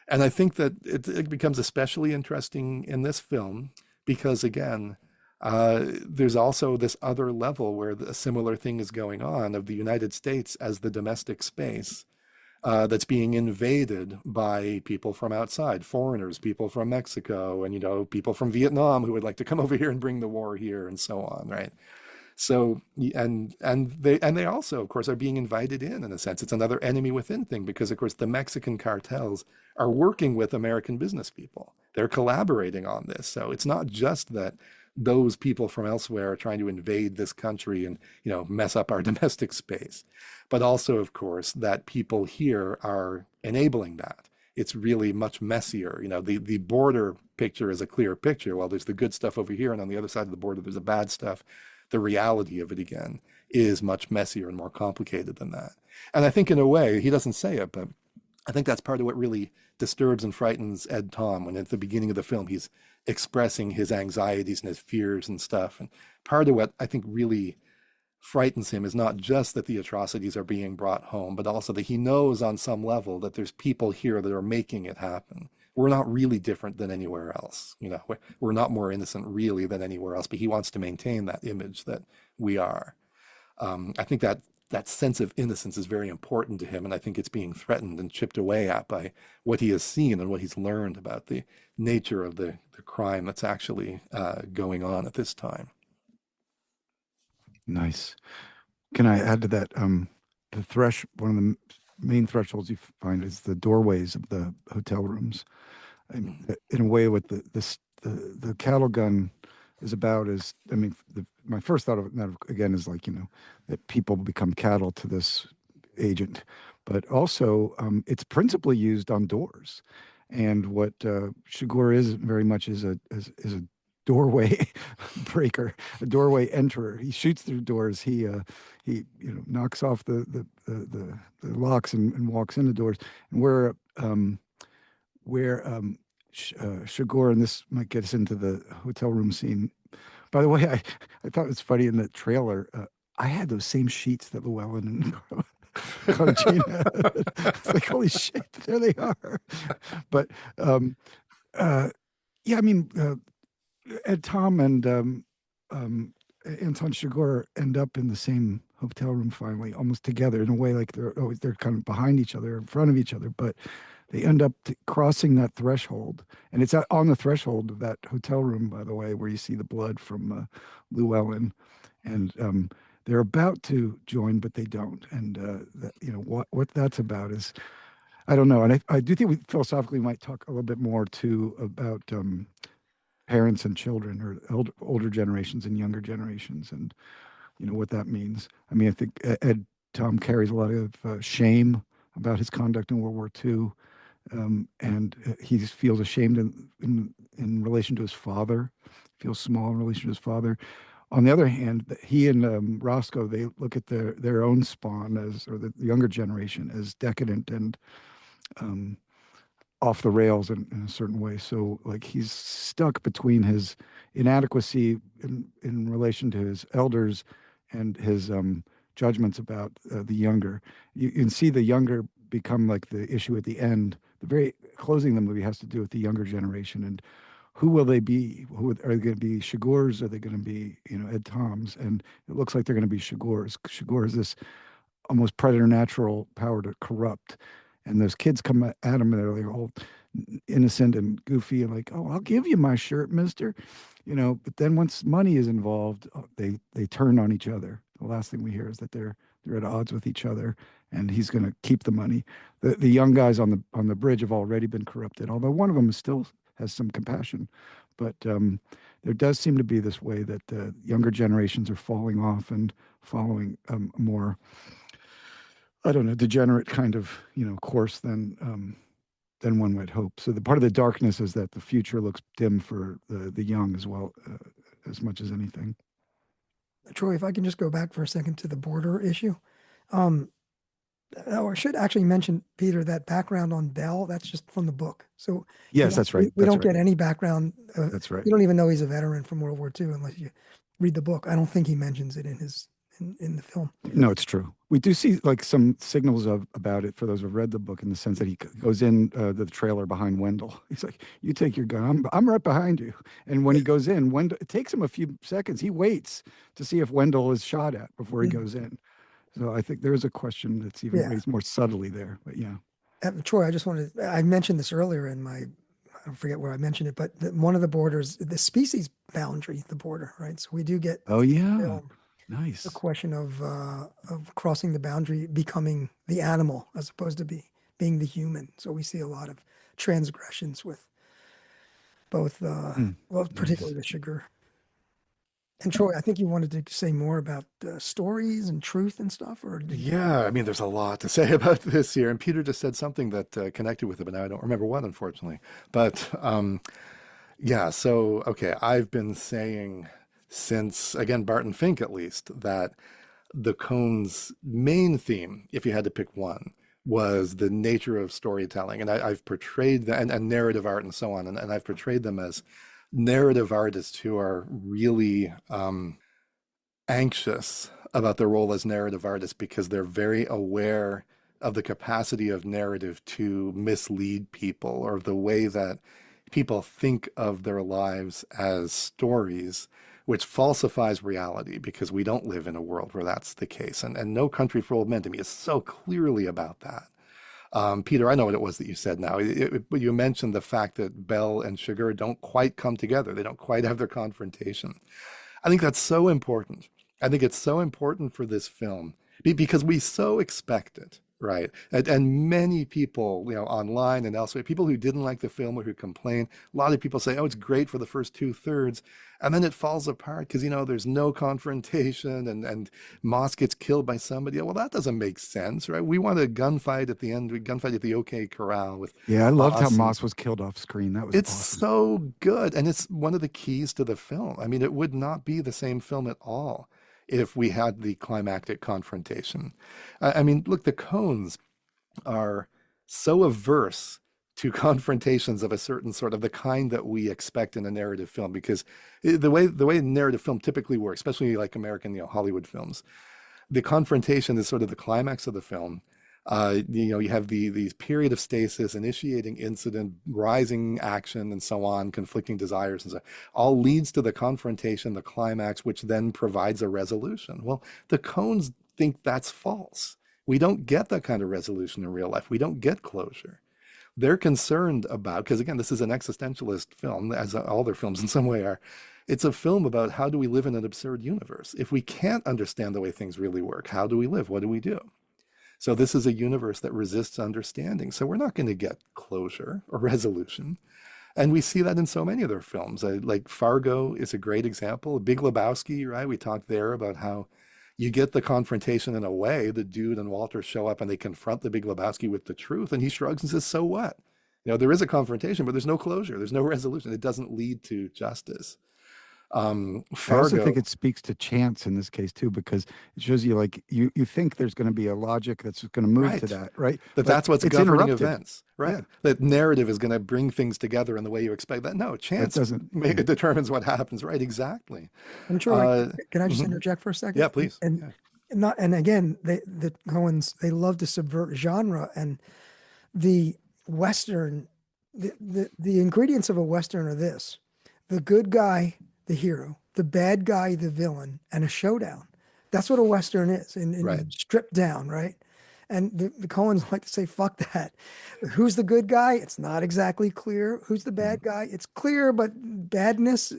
And I think that it becomes especially interesting in this film because, again, there's also this other level where a similar thing is going on of the United States as the domestic space that's being invaded by people from outside, foreigners, people from Mexico, and people from Vietnam who would like to come over here and bring the war here and so on, right? So and they also, of course, are being invited in a sense. It's another enemy within thing because, of course, the Mexican cartels are working with American business people. They're collaborating on this. So it's not just that those people from elsewhere are trying to invade this country and mess up our domestic space, but also, of course, that people here are enabling that. It's really much messier. The border picture is a clear picture. Well, there's the good stuff over here, and on the other side of the border, there's the bad stuff. The reality of it, again, is much messier and more complicated than that. And I think in a way, he doesn't say it, but I think that's part of what really disturbs and frightens Ed Tom when at the beginning of the film, he's expressing his anxieties and his fears and stuff. And part of what I think really frightens him is not just that the atrocities are being brought home, but also that he knows on some level that there's people here that are making it happen. We're not really different than anywhere else. We're not more innocent really than anywhere else, but he wants to maintain that image that we are. I think that sense of innocence is very important to him, and I think it's being threatened and chipped away at by what he has seen and what he's learned about the nature of the crime that's actually going on at this time.
Nice. Can I add to that? One of the main thresholds you find is the doorways of the hotel rooms. In a way, what the cattle gun is about is, my first thought of it again is like, that people become cattle to this agent, but also it's principally used on doors. And what Chigurh is very much is a doorway breaker, a doorway enterer. He shoots through doors. He knocks off the locks and walks into doors. And where Chigurh, and this might get us into the hotel room scene. By the way, I thought it was funny in the trailer. I had those same sheets that Llewellyn and Cargina. It's like, holy shit, there they are. But Ed Tom and Anton Chigurh end up in the same hotel room finally, almost together in a way, like they're kind of behind each other, in front of each other, but they end up crossing that threshold. And it's on the threshold of that hotel room, by the way, where you see the blood from Llewellyn. And they're about to join, but they don't. And, what that's about is, I don't know. And I do think we philosophically might talk a little bit more too about parents and children, or older generations and younger generations, and what that means. I mean, I think Tom carries a lot of shame about his conduct in World War II, and he feels ashamed in relation to his father, feels small in relation to his father. On the other hand, he and Roscoe, they look at their own spawn or the younger generation, as decadent and um, off the rails in a certain way. So like he's stuck between his inadequacy in relation to his elders and his judgments about the younger. You can see the younger become like the issue at the end. The very closing of the movie has to do with the younger generation, and who will they be? Are they going to be Shigurs? Are they going to be, Ed Toms? And it looks like they're going to be Shigurs. Shigur is this almost preternatural power to corrupt. And those kids come at him, and they're like all innocent and goofy, and like, "Oh, I'll give you my shirt, mister." But then once money is involved, they turn on each other. The last thing we hear is that they're at odds with each other, and he's going to keep the money. The young guys on the bridge have already been corrupted, although one of them still has some compassion. But there does seem to be this way that the younger generations are falling off and following more, I don't know, degenerate kind of course than one might hope. So the part of the darkness is that the future looks dim for the young as well, as much as anything.
Troy, if I can just go back for a second to the border issue. I should actually mention, Peter, that background on Bell, that's just from the book. So
yes, that's right.
We don't get any background.
That's right.
You don't even know he's a veteran from World War II unless you read the book. I don't think he mentions it in the film.
No, it's true. We do see like some signals about it for those who've read the book, in the sense that he goes in the trailer behind Wendell. He's like, "You take your gun. I'm right behind you." And when he goes in, Wendell, it takes him a few seconds. He waits to see if Wendell is shot at before he goes in. So I think there is a question that's even raised more subtly there. But yeah.
Troy, I mentioned this earlier I forget where I mentioned it, but one of the borders, the species boundary, the border, right? So we do get.
Oh yeah. Nice.
The question of crossing the boundary, becoming the animal as opposed to being the human. So we see a lot of transgressions with both, particularly the Shigur. And Troy, I think you wanted to say more about stories and truth and stuff, or
Yeah, I mean, there's a lot to say about this here, and Peter just said something that connected with it, but now I don't remember what, unfortunately. But yeah, so okay, I've been saying since, again, Barton Fink at least, that the Coen's main theme, if you had to pick one, was the nature of storytelling, and I've portrayed that, and narrative art and so on, and I've portrayed them as narrative artists who are really anxious about their role as narrative artists because they're very aware of the capacity of narrative to mislead people, or the way that people think of their lives as stories, which falsifies reality, because we don't live in a world where that's the case. And No Country for Old Men to me is so clearly about that. Peter, I know what it was that you said now. But you mentioned the fact that Bell and Shigur don't quite come together. They don't quite have their confrontation. I think that's so important. I think it's so important for this film because we so expect it, right? And many people, online and elsewhere, people who didn't like the film or who complain, a lot of people say, "Oh, it's great for the first 2/3," and then it falls apart because there's no confrontation, and Moss gets killed by somebody. Well, that doesn't make sense, right? We want a gunfight at the end, gunfight at the OK Corral with.
Yeah, I loved how Moss was killed off screen. That was
It's
awesome.
so good, and it's one of the keys to the film. I mean, it would not be the same film at all if we had the climactic confrontation. I mean, look, the Coens are so averse to confrontations of a certain sort, of the kind that we expect in a narrative film, because the way narrative film typically works, especially like American, Hollywood films, the confrontation is sort of the climax of the film. You have these period of stasis, initiating incident, rising action, and so on, conflicting desires, and so all leads to the confrontation, the climax, which then provides a resolution. Well, the Coens think that's false. We don't get that kind of resolution in real life. We don't get closure. They're concerned about, because again, this is an existentialist film, as all their films in some way are. It's a film about how do we live in an absurd universe? If we can't understand the way things really work, how do we live? What do we do? So this is a universe that resists understanding. So we're not going to get closure or resolution. And we see that in so many of their films. Like Fargo is a great example. Big Lebowski, right? We talked there about how you get the confrontation in a way. The dude and Walter show up and they confront the Big Lebowski with the truth. And he shrugs and says, so what? There is a confrontation, but there's no closure. There's no resolution. It doesn't lead to justice.
I also think it speaks to chance in this case too, because it shows you like you think there's going to be a logic that's going to move to that, right?
That's what's governing events, right? Yeah. That narrative is going to bring things together in the way you expect. That no chance it determines what happens, right? Exactly.
I'm sure. Can I just interject for a second?
Yeah, please.
And again, the Coens, they love to subvert genre, and the Western, the ingredients of a Western are this: the good guy, the hero, the bad guy, the villain, and a showdown. That's what a Western is, and stripped down, right? And the Coens like to say, fuck that. Who's the good guy? It's not exactly clear. Who's the bad guy? It's clear, but badness,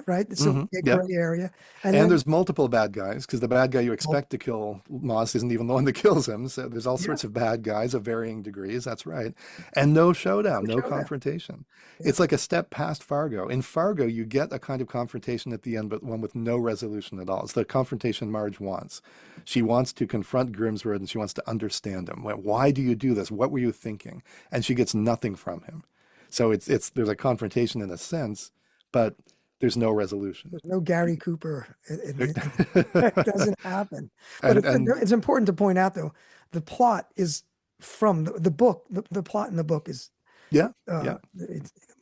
right? It's a gray area. And then,
there's multiple bad guys, because the bad guy you expect to kill Moss isn't even the one that kills him. So there's all sorts of bad guys of varying degrees. That's right. And no showdown, no confrontation. Yeah. It's like a step past Fargo. In Fargo, you get a kind of confrontation at the end, but one with no resolution at all. It's the confrontation Marge wants. She wants to confront Grimsworth, and she wants to understand him. Why do you do this? What were you thinking? And she gets nothing from him. So there's a confrontation in a sense, but there's no resolution.
There's no Gary Cooper. It doesn't happen. But it's important to point out, though, the plot is from the book. The plot in the book is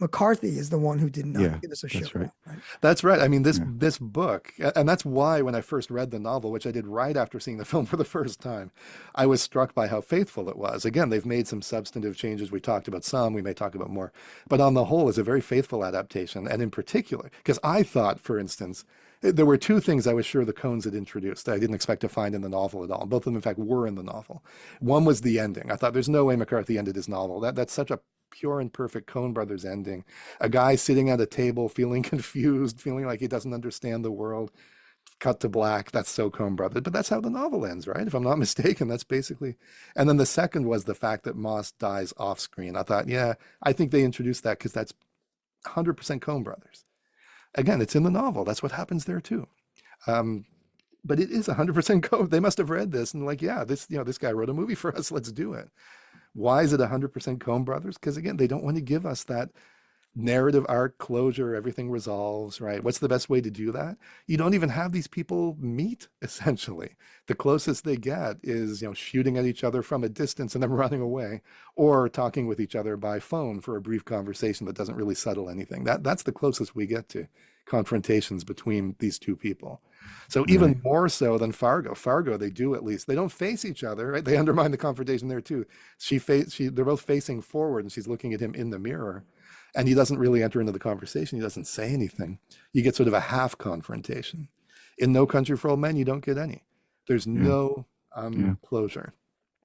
McCarthy is the one who did not give us a show.
That's right.
That's right. I mean, this book, and that's why when I first read the novel, which I did right after seeing the film for the first time, I was struck by how faithful it was. Again, they've made some substantive changes. We talked about some, we may talk about more, but on the whole, it's a very faithful adaptation. And in particular, because I thought, for instance, there were two things I was sure the Coens had introduced that I didn't expect to find in the novel at all. Both of them, in fact, were in the novel. One was the ending. I thought there's no way McCarthy ended his novel. That's such a pure and perfect Coen brothers ending. A guy sitting at a table feeling confused, feeling like he doesn't understand the world. Cut to black. That's so Coen brothers. But that's how the novel ends, right? If I'm not mistaken, that's basically. And then the second was the fact that Moss dies off screen. I thought, I think they introduced that because that's 100% Coen brothers. Again, it's in the novel. That's what happens there too. But it is 100% Coen. They must have read this and this guy wrote a movie for us. Let's do it. Why is it 100% Coen brothers? Because again, they don't want to give us that narrative arc closure, everything resolves, right? What's the best way to do that? You don't even have these people meet, essentially. The closest they get is, shooting at each other from a distance and then running away, or talking with each other by phone for a brief conversation that doesn't really settle anything. That's the closest we get to confrontations between these two people. So even more so than Fargo, they do at least. They don't face each other, right? They undermine the confrontation there too. They're both facing forward and she's looking at him in the mirror. And he doesn't really enter into the conversation. He doesn't say anything. You get sort of a half confrontation. In No Country for Old Men, you don't get any. There's no closure.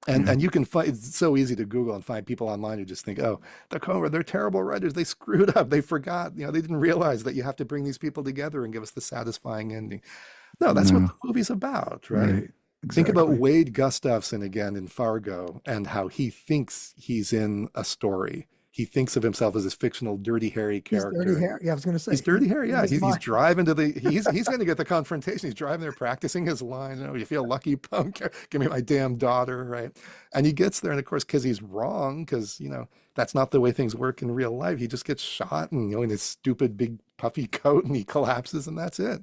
And you can find, it's so easy to Google and find people online who just think, oh, they're terrible writers. They screwed up. They forgot, they didn't realize that you have to bring these people together and give us the satisfying ending. No, that's what the movie's about, right? Exactly. Think about Wade Gustafson again in Fargo and how he thinks he's in a story. He thinks of himself as this fictional Dirty Harry character.
He's Dirty Harry. Yeah, I was going to say.
He's Dirty Harry. Yeah, he's driving to he's going to get the confrontation. He's driving there, practicing his line. You feel lucky, punk. Give me my damn daughter, right? And he gets there, and of course, because he's wrong, because that's not the way things work in real life. He just gets shot, and in his stupid big puffy coat, and he collapses, and that's it.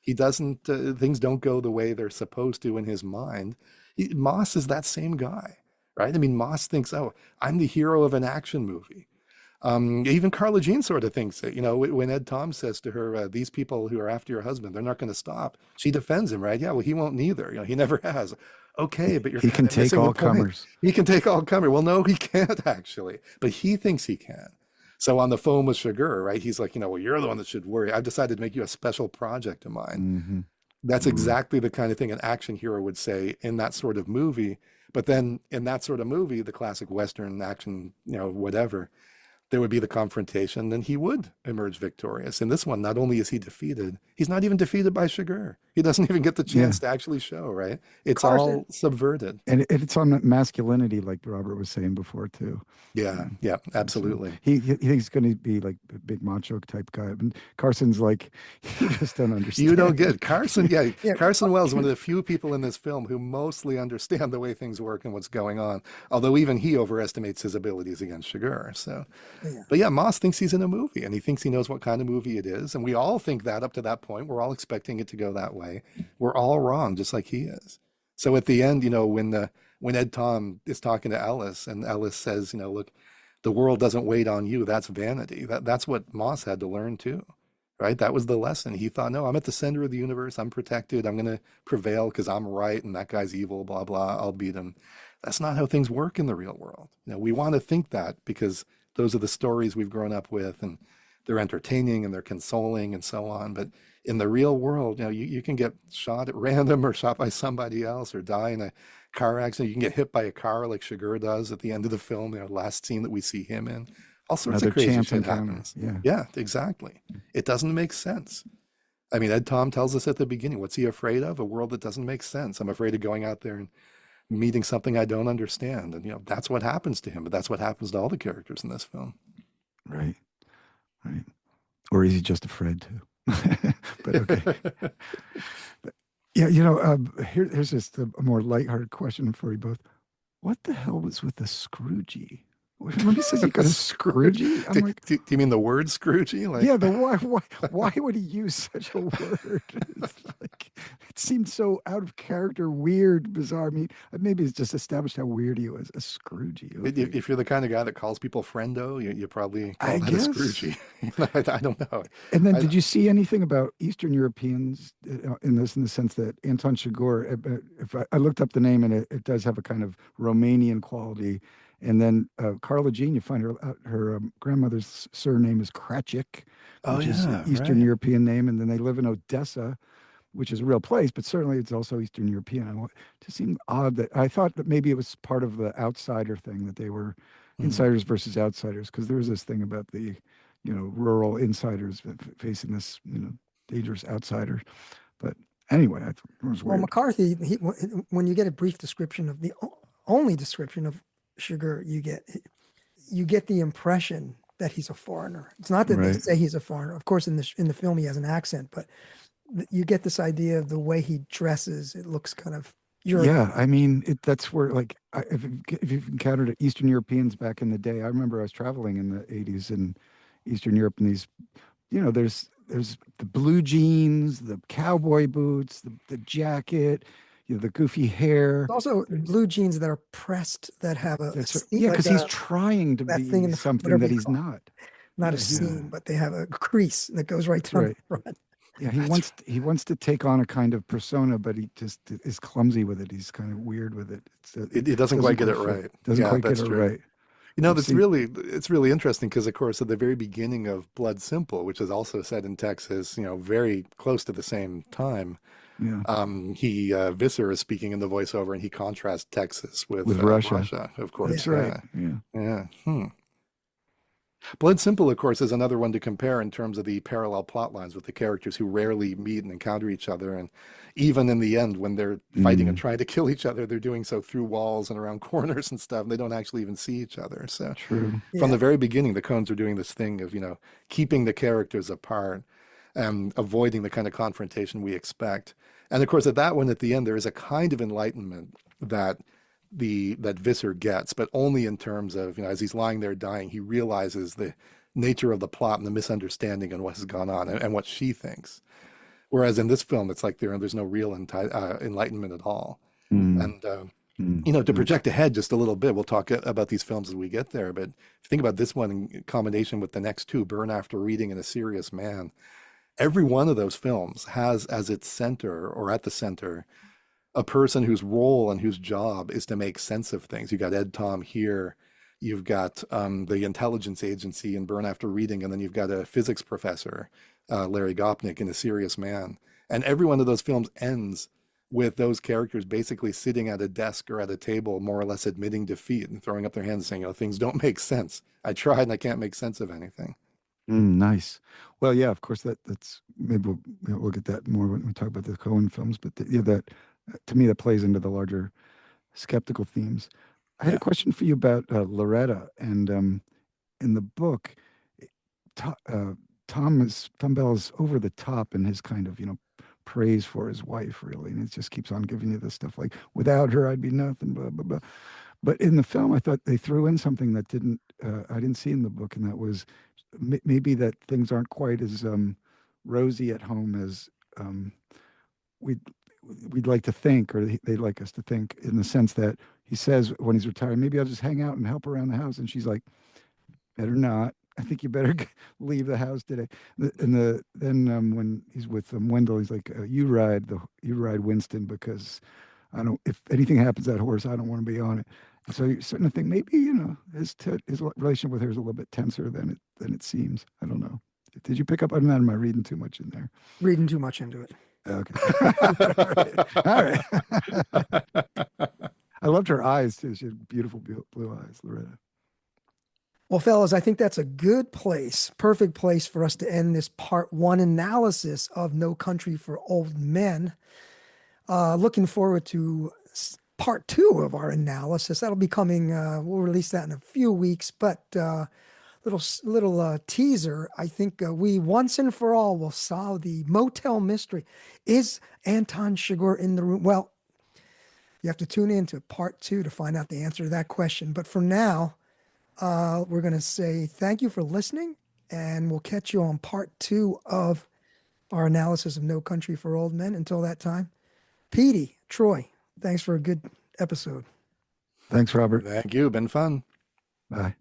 He doesn't. Things don't go the way they're supposed to in his mind. Moss is that same guy. Right? I mean, Moss thinks, oh, I'm the hero of an action movie. Even Carla Jean sort of thinks it. When Ed Tom says to her, these people who are after your husband, they're not going to stop. She defends him, right? Yeah, well, he won't neither. He never has. Okay, but
he can take all comers.
He can take all comers. Well, no, he can't actually, but he thinks he can. So on the phone with Chigurh, right? He's like, well, you're the one that should worry. I've decided to make you a special project of mine. Mm-hmm. That's exactly the kind of thing an action hero would say in that sort of movie. But then in that sort of movie, the classic Western action, whatever, there would be the confrontation, and he would emerge victorious. In this one, not only is he defeated, he's not even defeated by Chigurh. He doesn't even get the chance to actually show, right? It's all subverted.
And it's on masculinity, like Robert was saying before, too.
Yeah, absolutely.
So he's going to be like a big macho type guy. And Carson's like, you just don't understand.
You don't get Carson. Yeah, Carson Wells is one of the few people in this film who mostly understand the way things work and what's going on. Although even he overestimates his abilities against Chigurh. So, but yeah, Moss thinks he's in a movie, and he thinks he knows what kind of movie it is, and we all think that up to that point. We're all expecting it to go that way. We're all wrong, just like he is. So at the end, when Ed Tom is talking to Ellis, and Ellis says, look, the world doesn't wait on you. That's vanity. That's what Moss had to learn too, right? That was the lesson. He thought, no, I'm at the center of the universe. I'm protected. I'm going to prevail because I'm right, and that guy's evil, blah, blah. I'll beat him. That's not how things work in the real world. We want to think that because those are the stories we've grown up with, and they're entertaining and they're consoling and so on. But in the real world, you can get shot at random or shot by somebody else or die in a car accident. You can get hit by a car like Chigurh does at the end of the film, last scene that we see him in. All sorts of crazy shit happens. Yeah, exactly. It doesn't make sense. I mean, Ed Tom tells us at the beginning, what's he afraid of? A world that doesn't make sense. I'm afraid of going out there and meeting something I don't understand. And, that's what happens to him. But that's what happens to all the characters in this film.
Right. Or is he just afraid to? But okay. But, yeah, here's just a more lighthearted question for you both. What the hell was with the Scroogey? When he says he got a Scroogey, I'm like,
do you mean the word Scroogey? Like,
yeah, why would he use such a word? It's like, it seemed so out of character, weird, bizarre. I mean, maybe it's just established how weird he was. A Scroogey. Okay.
If you're the kind of guy that calls people friendo, you probably call that
guess.
a Scroogey. I don't know.
And then, did you see anything about Eastern Europeans in the sense that Anton Chigurh? If I looked up the name, and it does have a kind of Romanian quality. And then Carla Jean, you find her grandmother's surname is Krachik, which is an Eastern European name. And then they live in Odessa, which is a real place, but certainly it's also Eastern European. It just seemed odd that I thought that maybe it was part of the outsider thing, that they were insiders versus outsiders, because there was this thing about the, rural insiders facing this, dangerous outsider. But anyway, I thought it was weird.
Well, McCarthy, when you get a brief description of the only description of Chigurh, you get the impression that he's a foreigner. It's not that they say he's a foreigner. Of course, in the film he has an accent, but you get this idea of the way he dresses. It looks kind of European.
Yeah, I mean, that's where, like, if you've encountered Eastern Europeans back in the day, I remember I was traveling in the 80s in Eastern Europe, and these, there's the blue jeans, the cowboy boots, the jacket, the goofy hair.
Also, blue jeans that are pressed, that have
because he's trying to be something that he's not.
Not a seam, but they have a crease that goes right down the front.
Yeah, he wants to take on a kind of persona, but he just is clumsy with it. He's kind of weird with it.
It doesn't quite get it right.
Doesn't quite get it right.
It's really interesting because, of course, at the very beginning of Blood Simple, which is also set in Texas, very close to the same time. Yeah. Visser is speaking in the voiceover, and he contrasts Texas with Russia, of course.
That's right.
Yeah. Blood Simple, of course, is another one to compare in terms of the parallel plot lines with the characters who rarely meet and encounter each other. And even in the end, when they're fighting and trying to kill each other, they're doing so through walls and around corners and stuff. And they don't actually even see each other. So from the very beginning, the Coens are doing this thing of, keeping the characters apart and avoiding the kind of confrontation we expect. And of course, at that one, at the end, there is a kind of enlightenment that Visser gets, but only in terms of, as he's lying there dying, he realizes the nature of the plot and the misunderstanding and what has gone on and what she thinks. Whereas in this film, it's like there's no real enlightenment at all. And, to project ahead just a little bit, we'll talk about these films as we get there. But if you think about this one in combination with the next two, Burn After Reading and A Serious Man, every one of those films has as its center, or at the center, a person whose role and whose job is to make sense of things. You've got Ed Tom here. You've got the intelligence agency in Burn After Reading, and then you've got a physics professor, Larry Gopnik, in A Serious Man. And every one of those films ends with those characters basically sitting at a desk or at a table, more or less admitting defeat and throwing up their hands and saying, things don't make sense. I tried and I can't make sense of anything.
Nice. Well, yeah, of course that's maybe we'll get that more when we talk about the Coen films, but yeah, that to me that plays into the larger skeptical themes. I had a
Yeah.
question for you about Loretta, and in the book, To- Tom Bell is over the top in his kind of praise for his wife, really, and it just keeps on giving you this stuff like, without her I'd be nothing, blah blah blah. But in the film, I thought they threw in something that I didn't see in the book, and that was maybe that things aren't quite as rosy at home as we'd we'd like to think, or they'd like us to think, in the sense that he says when he's retired, maybe I'll just hang out and help around the house, and she's like, better not. I think you better leave the house today. Then when he's with Wendell, he's like, you ride Winston, because I don't. If anything happens to that horse, I don't want to be on it. And so you're starting to think maybe his relationship with her is a little bit tenser than it seems. I don't know. Did you pick up on that? Am I reading too much in there?
Reading too much into it.
Okay. All right. I loved her eyes too. She had beautiful blue eyes, Loretta.
Well, fellas, I think that's a good place, perfect place for us to end this part one analysis of No Country for Old Men. Looking forward to part two of our analysis. That'll be coming. We'll release that in a few weeks, but little teaser. I think we once and for all will solve the motel mystery. Is Anton Chigurh in the room? Well, you have to tune in to part two to find out the answer to that question. But for now, we're going to say thank you for listening, and we'll catch you on part two of our analysis of No Country for Old Men. Until that time, Petey, Troy, thanks for a good episode.
Thanks, Robert.
Thank you. Been fun.
Bye.